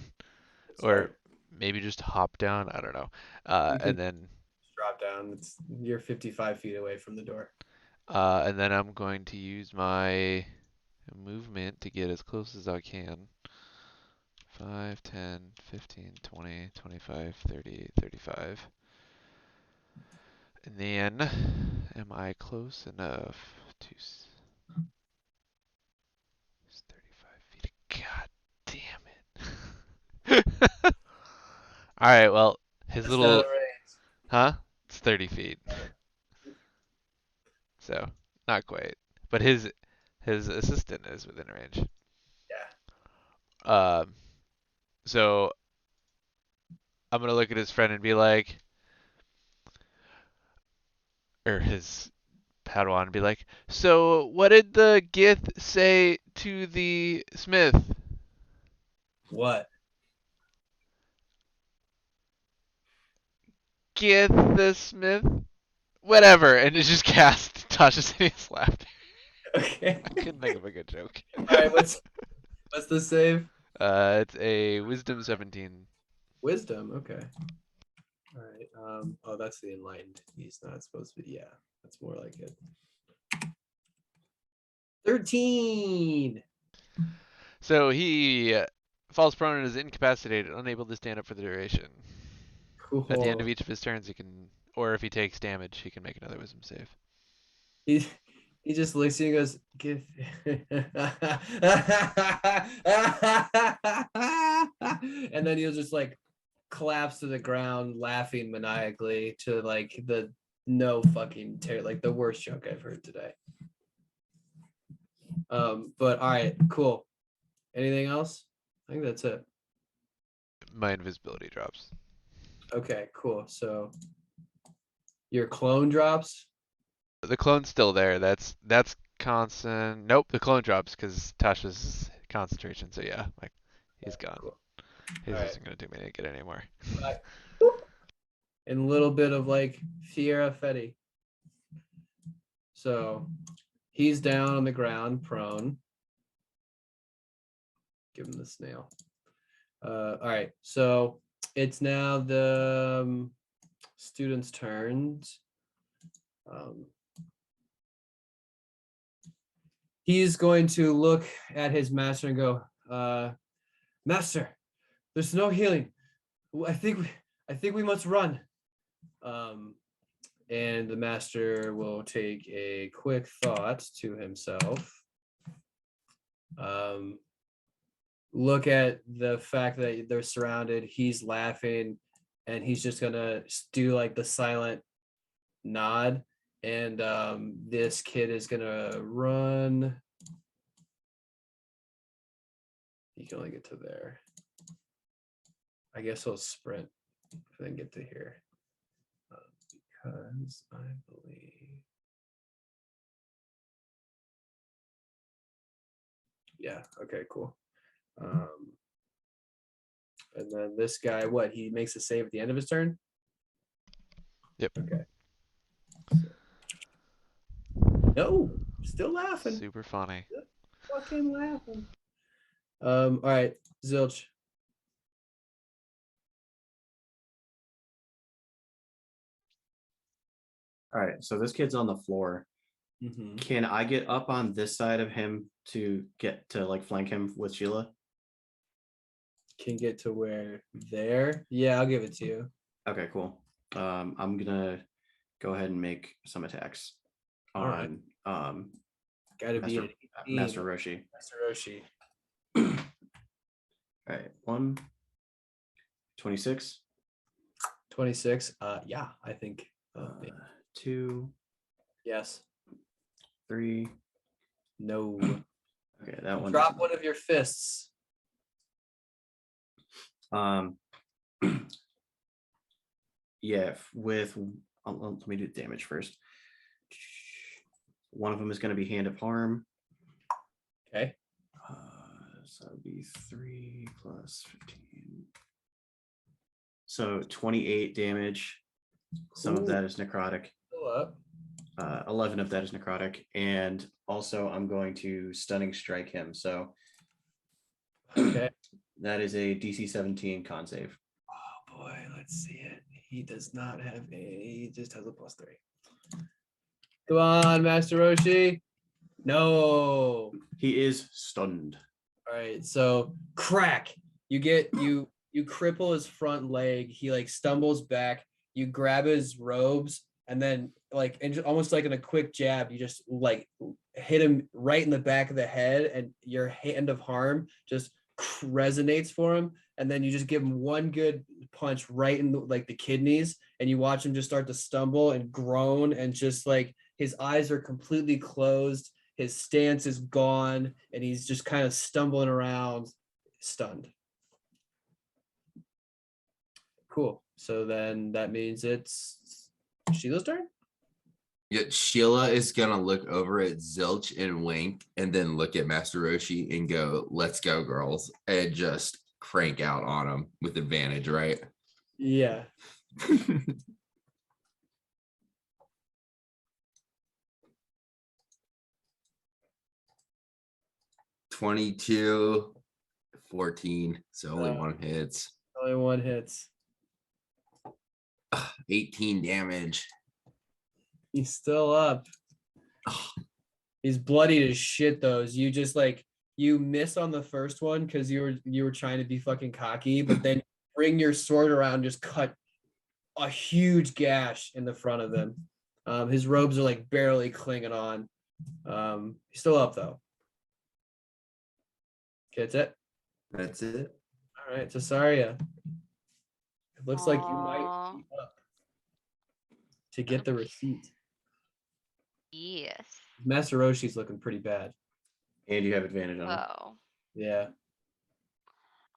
Sorry. or maybe just hop down. I don't know. You can And then drop down. You're 55 feet away from the door. and then I'm going to use my movement to get as close as I can. 5, 10, 15, 20, 25, 30, 35. And then, am I close enough to 35 feet? God damn it. Alright, well, his That's little, out of range. huh? It's 30 feet. So, not quite. But his assistant is within range. Yeah. So, I'm gonna look at his friend and be like, or his Padawan and be like, so what did the Gith say to the Smith? What? Gith the Smith? Whatever, and it just cast Tasha's hideous laughter. Okay. I couldn't think of a good joke. All right. What's the save? It's a Wisdom 17. Wisdom. Okay. All right. Oh, that's the enlightened. He's not supposed to be. Yeah, that's more like it. 13. So he falls prone and is incapacitated, unable to stand up for the duration. Cool. At the end of each of his turns, he can, or if he takes damage, he can make another Wisdom save. He just looks at you and goes, "Give." And then he'll just like collapse to the ground, laughing maniacally to like the no fucking like the worst joke I've heard today. But all right, cool. Anything else? I think that's it. My invisibility drops. Okay, cool. So your clone drops. The clone's still there. That's constant. Nope, the clone drops because Tasha's concentration. So yeah, like he's gone. Cool. He's Alright. isn't gonna do me to get anymore. And a little bit of like Fiera Fetty. So he's down on the ground, prone. Give him the snail. All right, so it's now the students' turns. He's going to look at his master and go, "Master, there's no healing. I think we must run." And the master will take a quick thought to himself. Look at the fact that they're surrounded. He's laughing, and he's just gonna do like the silent nod. And this kid is gonna run. He can only get to there. I guess he'll sprint and then get to here. Because I believe. Yeah, okay, cool. And then this guy, what? He makes a save at the end of his turn? Yep. Okay. No, still laughing. Super funny. Fucking laughing. All right, Zilch. All right, so this kid's on the floor. Mm-hmm. Can I get up on this side of him to get to like flank him with Sheila? Can get to where there? Yeah, I'll give it to you. Okay, cool. I'm gonna go ahead and make some attacks All right. on Gotta be Master, an Master Roshi. Master Roshi. All right, 26. 26. Yeah, I think. 2, Yes. 3. No. Okay, that one. Drop one of your fists. Yeah, with let me do damage first. One of them is going to be Hand of Harm. Okay. So it'd be 3 plus 15. So 28 damage. Some of Cool. that is necrotic. Go up. 11 of that is necrotic, and also I'm going to stunning strike him. So Okay. that is a DC 17 con save. Oh boy, let's see it. He does not have he just has a +3. Come on, Master Roshi. No. He is stunned. All right, so crack. You cripple his front leg. He like stumbles back. You grab his robes, and then like almost like in a quick jab, you just like hit him right in the back of the head, and your Hand of Harm just resonates for him, and then you just give him one good punch right in the kidneys, and you watch him just start to stumble and groan, and just like his eyes are completely closed, his stance is gone, and he's just kind of stumbling around, stunned. Cool. So then that means it's Sheila's turn. Yeah, Sheila is gonna look over at Zilch and wink, and then look at Master Roshi and go, "Let's go, girls," and just crank out on him with advantage, right? Yeah. 22, 14. So only one hits. Only one hits. 18 damage. He's still up. He's bloodied as shit though. You just like you miss on the first one because you were trying to be fucking cocky, but then bring your sword around, just cut a huge gash in the front of him. His robes are like barely clinging on. He's still up though. Okay, that's it. That's it. All right, Cesaria. It looks like you might Aw. be up to get the receipt. Yes. Master Roshi's looking pretty bad. And you have advantage on him. So Yeah.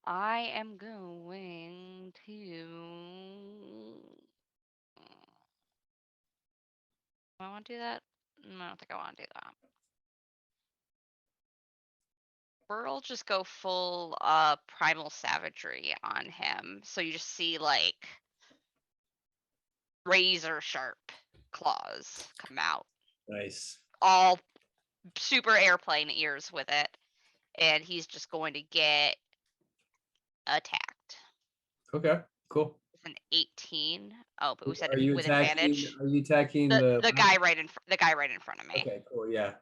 I am going to. Do I want to do that? No, I don't think I want to do that. We'll just go full primal savagery on him. So you just see like razor sharp claws come out. Nice. All super airplane ears with it. And he's just going to get attacked. Okay, cool. It's an 18. Oh, but we said Are you with attacking? advantage. Are you attacking The guy right in front of me. Okay, cool. Yeah.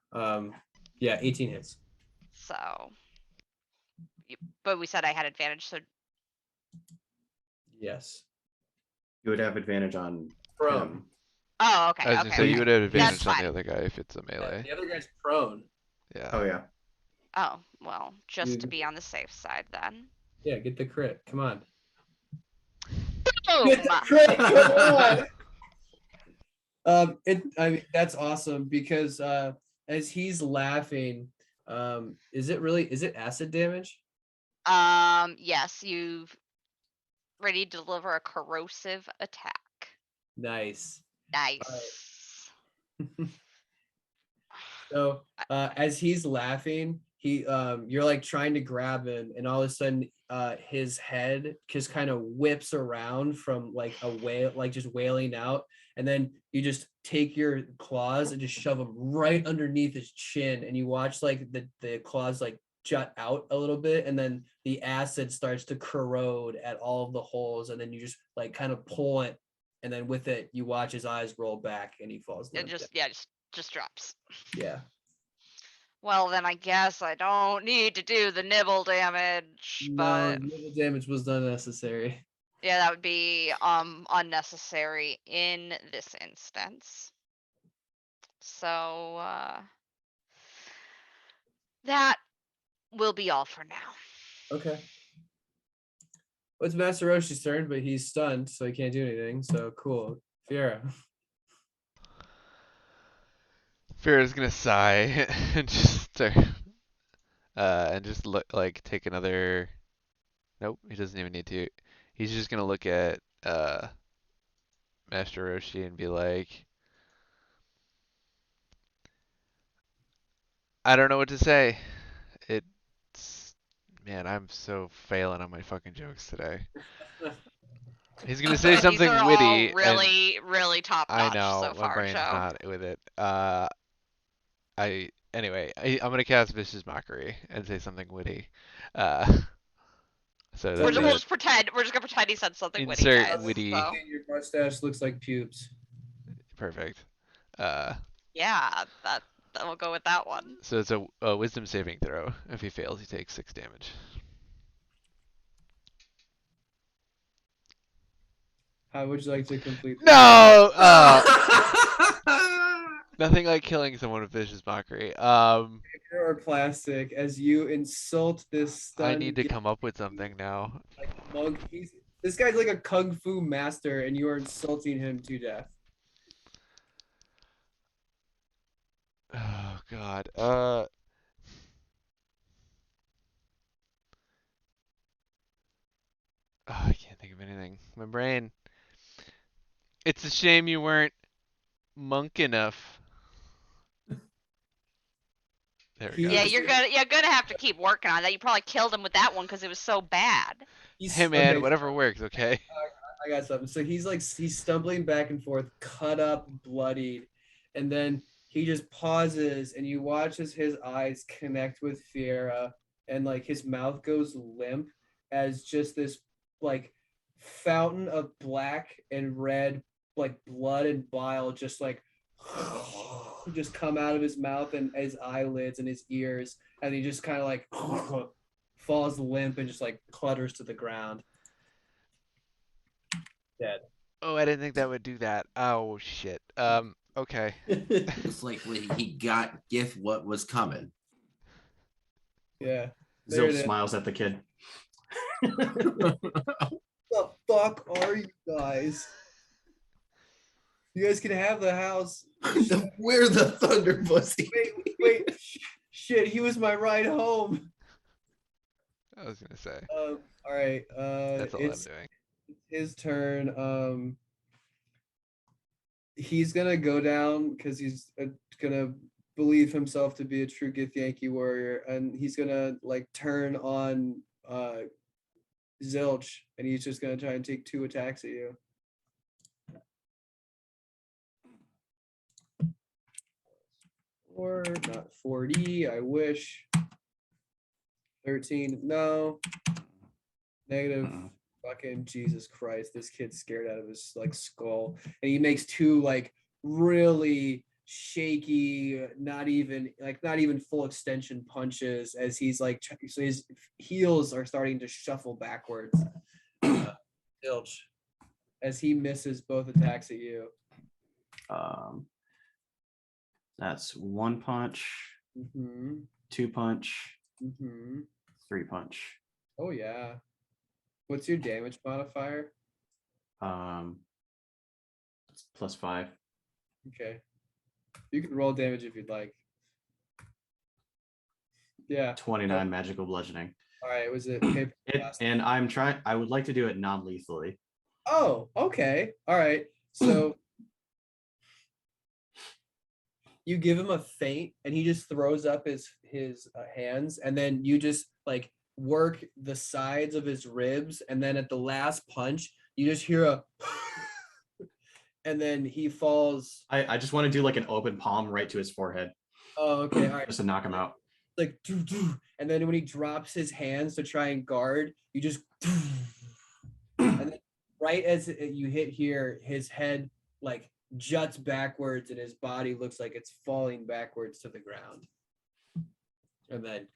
Yeah, 18 hits. So, but we said I had advantage, so Yes. You would have advantage on prone. Oh, okay. I was gonna Okay. say you okay. would have advantage That's on the fine. other guy if it's a melee. The other guy's prone. Yeah. Oh yeah. Oh, well, just to You- be on the safe side then. Yeah, get the crit. Come on. Boom. Get the crit. Come on. I mean, that's awesome because as he's laughing, is it acid damage? Yes, you've ready to deliver a corrosive attack. Nice. Nice. So as he's laughing, you're like trying to grab him, and all of a sudden his head just kind of whips around from like a wail, like just wailing out, and then you just take your claws and just shove them right underneath his chin, and you watch like the claws like jut out a little bit, and then the acid starts to corrode at all of the holes, and then you just like kind of pull it, and then with it you watch his eyes roll back and he falls It limp just just drops. down. Yeah. Well, then I guess I don't need to do the nibble damage, but No, nibble damage was unnecessary. yeah, that would be unnecessary in this instance. So that will be all for now. Okay. Well, it's Master Roshi's turn, but he's stunned, so he can't do anything. So cool. Fiera. Farrah's gonna sigh and just look like take another. Nope, he doesn't even need to. He's just gonna look at Master Roshi and be like, I don't know what to say. It's man, I'm so failing on my fucking jokes today. He's gonna say These something are witty, all and really, really top I notch know so my far, brain's Joe. not with it. I'm gonna cast Vicious Mockery and say something witty. So We'll that's We'll a just pretend. We're just gonna pretend he said something witty, insert guys. witty. So. Your mustache looks like pubes. Perfect. Yeah, that we'll go with that one. So it's a wisdom saving throw. If he fails, he takes 6 damage. How would you like to complete? No! Nothing like killing someone with vicious mockery. Paper or plastic as you insult this stunned. I need to come up with something now. like monk. This guy's like a kung fu master, and you are insulting him to death. Oh God. I can't think of anything. My brain. It's a shame you weren't monk enough. There we go. Yeah, you're gonna have to keep working on that. You probably killed him with that one because it was so bad. Hey man, Okay, whatever works, okay? I got something. So he's stumbling back and forth, cut up, bloodied, and then he just pauses, and you watch as his eyes connect with Fiera, and like his mouth goes limp as just this like fountain of black and red, like blood and bile, just like just come out of his mouth and his eyelids and his ears, and he just kind of like falls limp and just like clutters to the ground. Dead. Oh, I didn't think that would do that. Oh shit. Okay. It's like when he got gift what was coming. Yeah. There it Zilch is. smiles at the kid. What the fuck are you guys? You guys can have the house. We're the Thunder Pussy. Wait. Shit, he was my ride home. I was gonna say. All right. That's all It's I'm doing. his turn. He's gonna go down because he's gonna believe himself to be a true Githyanki warrior, and he's gonna like turn on Zilch, and he's just gonna try and take 2 attacks at you. Or not 40, I wish. 13, no. Negative. Fucking Jesus Christ, this kid's scared out of his like skull, and he makes 2 like really shaky, not even full extension punches as he's like, so his heels are starting to shuffle backwards. Zilch, as he misses both attacks at you. That's 1 punch, Mm-hmm. 2 punch, Mm-hmm. 3 punch. Oh yeah. What's your damage modifier? It's +5. Okay. You can roll damage if you'd like. Yeah. 29 magical bludgeoning. All right. Was it paper? And I would like to do it non-lethally. Oh, okay. All right. So you give him a feint, and he just throws up his hands, and then you just like work the sides of his ribs, and then at the last punch, you just hear a, and then he falls. I just want to do like an open palm right to his forehead. Oh, okay. All right. Just to knock him out. Like, and then when he drops his hands to try and guard, you just, and then right as you hit here, his head like juts backwards and his body looks like it's falling backwards to the ground. And then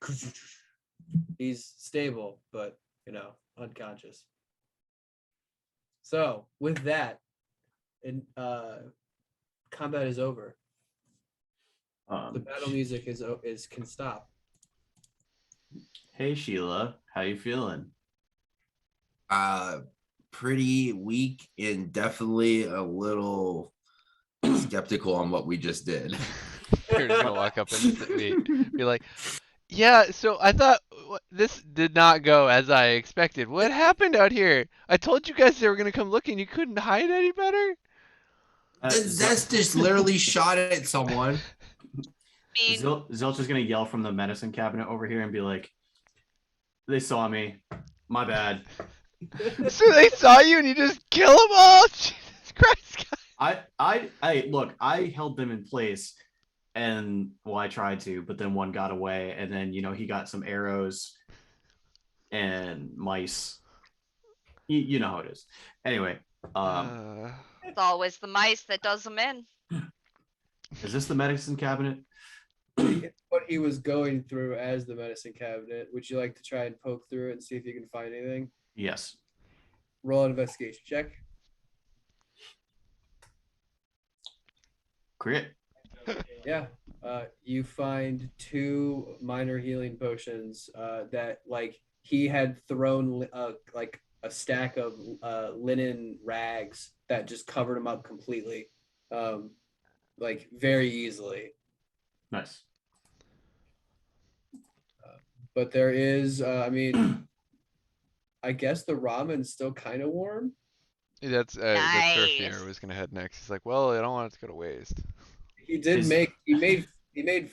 he's stable, but unconscious. So with that, and combat is over. The battle music can stop. Hey Sheila, how you feeling? Pretty weak and definitely a little skeptical on what we just did. You're just gonna walk up and be like, yeah, so I thought this did not go as I expected. What happened out here? I told you guys they were gonna come looking. You couldn't hide any better? Zest just literally shot at someone. Zilch is gonna yell from the medicine cabinet over here and be like, they saw me. My bad. So they saw you and you just kill them all? Jesus Christ, guys. I held them in place, and I tried to, but then one got away, and then he got some arrows and mice. You know how it is. Anyway, It's always the mice that does them in. is this the medicine cabinet? What he was going through as the medicine cabinet. Would you like to try and poke through it and see if you can find anything? Yes. Roll an investigation check. Crit. Yeah. You find 2 minor healing potions that like he had thrown like a stack of linen rags that just covered him up completely, like very easily. Nice. But there is, I guess the ramen's still kind of warm. That's Nice. Thorfinn was gonna head next. He's like, well, I don't want it to go to waste. He did make he made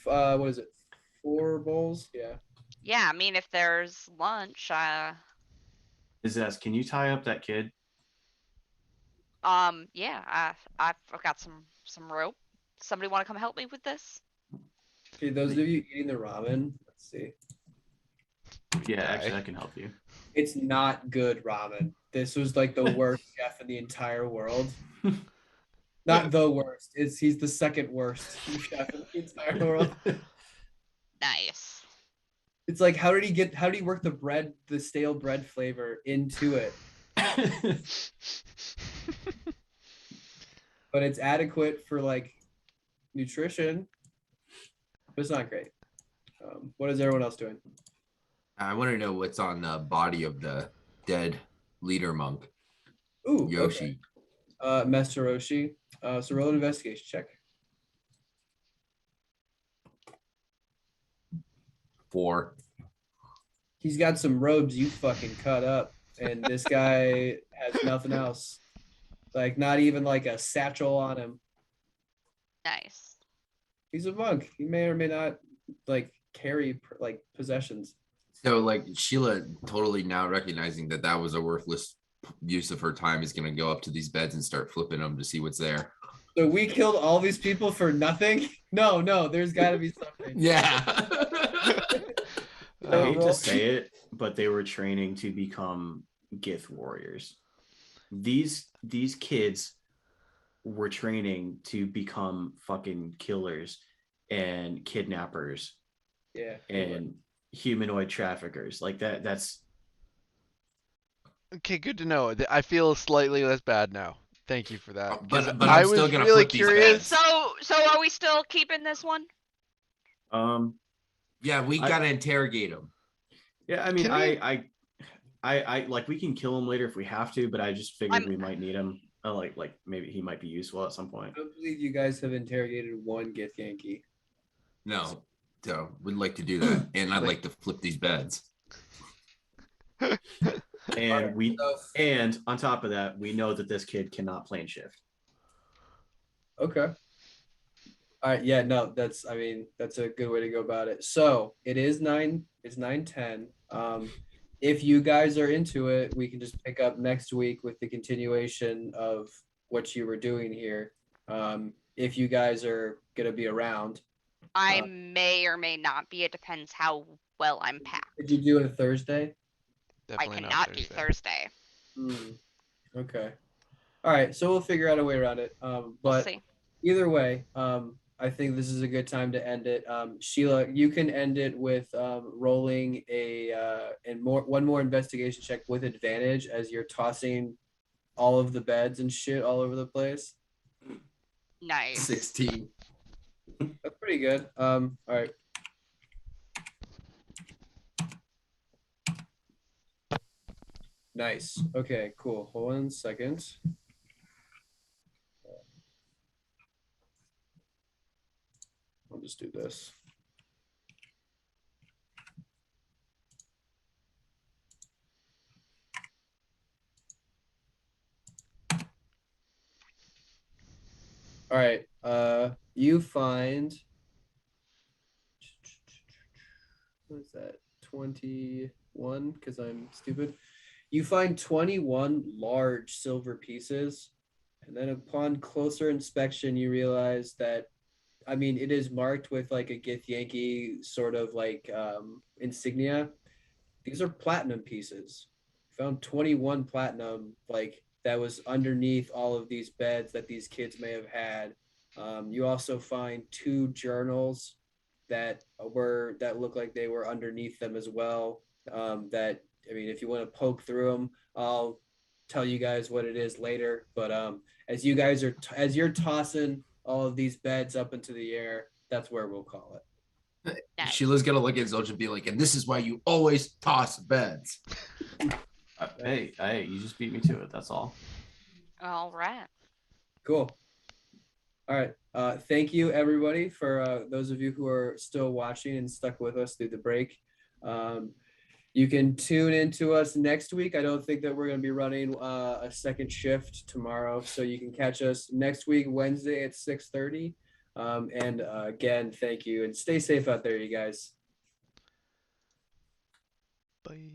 what is it, 4 bowls? Yeah. Yeah, I mean, if there's lunch, Zest, can you tie up that kid? yeah, I've got some rope. Somebody want to come help me with this? Okay, those of you eating the ramen, let's see. Yeah, actually, I can help you. It's not good ramen. This was like the worst chef in the entire world. Not the worst. He's the second worst chef in the entire world. Nice. It's like how did he work the stale bread flavor into it? But it's adequate for like nutrition. But it's not great. What is everyone else doing? I want to know what's on the body of the dead leader monk. Ooh, Yoshi. Okay. Master Roshi. So roll an investigation check. 4. He's got some robes you fucking cut up, and this guy has nothing else. Like not even like a satchel on him. Nice. He's a monk. He may or may not like carry like possessions. So like Sheila totally now recognizing that was a worthless use of her time is going to go up to these beds and start flipping them to see what's there. So we killed all these people for nothing? No, there's got to be something. Yeah. I hate to say it, but they were training to become Gith warriors. These kids were training to become fucking killers and kidnappers. Yeah. And humanoid traffickers. Like that's Okay, good to know. I feel slightly less bad now. Thank you for that. But 'Cause I'm I still was gonna really flip these curious. beds. So are we still keeping this one? Yeah, we I- gotta interrogate him. Yeah, I mean, Can we- I like we can kill him later if we have to, but I just figured I'm- we might need him. Like maybe he might be useful at some point. I don't believe you guys have interrogated one Gith Yankee. No, so we'd like to do that, and I'd like to flip these beds. And so- and on top of that, we know that this kid cannot plane shift. Okay. All right. Yeah. No. That's a good way to go about it. So it is 9. It's 9:10. If you guys are into it, we can just pick up next week with the continuation of what you were doing here. If you guys are gonna be around, I may or may not be. It depends how well I'm packed. could you do it Thursday? I Definitely not cannot do Thursday. Thursday. Okay. All right. So we'll figure out a way around it. We'll But see. either way, I think this is a good time to end it. Sheila, you can end it with rolling one more investigation check with advantage as you're tossing all of the beds and shit all over the place. Nice. 16. That's pretty good. All right. Nice. Okay, cool. Hold on a second. I'll just do this. All right. You find what is that? 21 because I'm stupid. You find 21 large silver pieces, and then upon closer inspection, you realize that it is marked with like a Gith Yankee sort of like insignia. These are platinum pieces. Found 21 platinum, like that was underneath all of these beds that these kids may have had. You also find 2 journals that look like they were underneath them as well. If you want to poke through them, I'll tell you guys what it is later. But as you're tossing all of these beds up into the air, that's where we'll call it. Nice. Sheila's gonna look at Zilch and be like, and this is why you always toss beds. Hey, you just beat me to it. That's all. All right. Cool. All right. Thank you, everybody, for those of you who are still watching and stuck with us through the break. You can tune into us next week. I don't think that we're going to be running a second shift tomorrow, so you can catch us next week, Wednesday at 6:30. Again, thank you, and stay safe out there, you guys. Bye.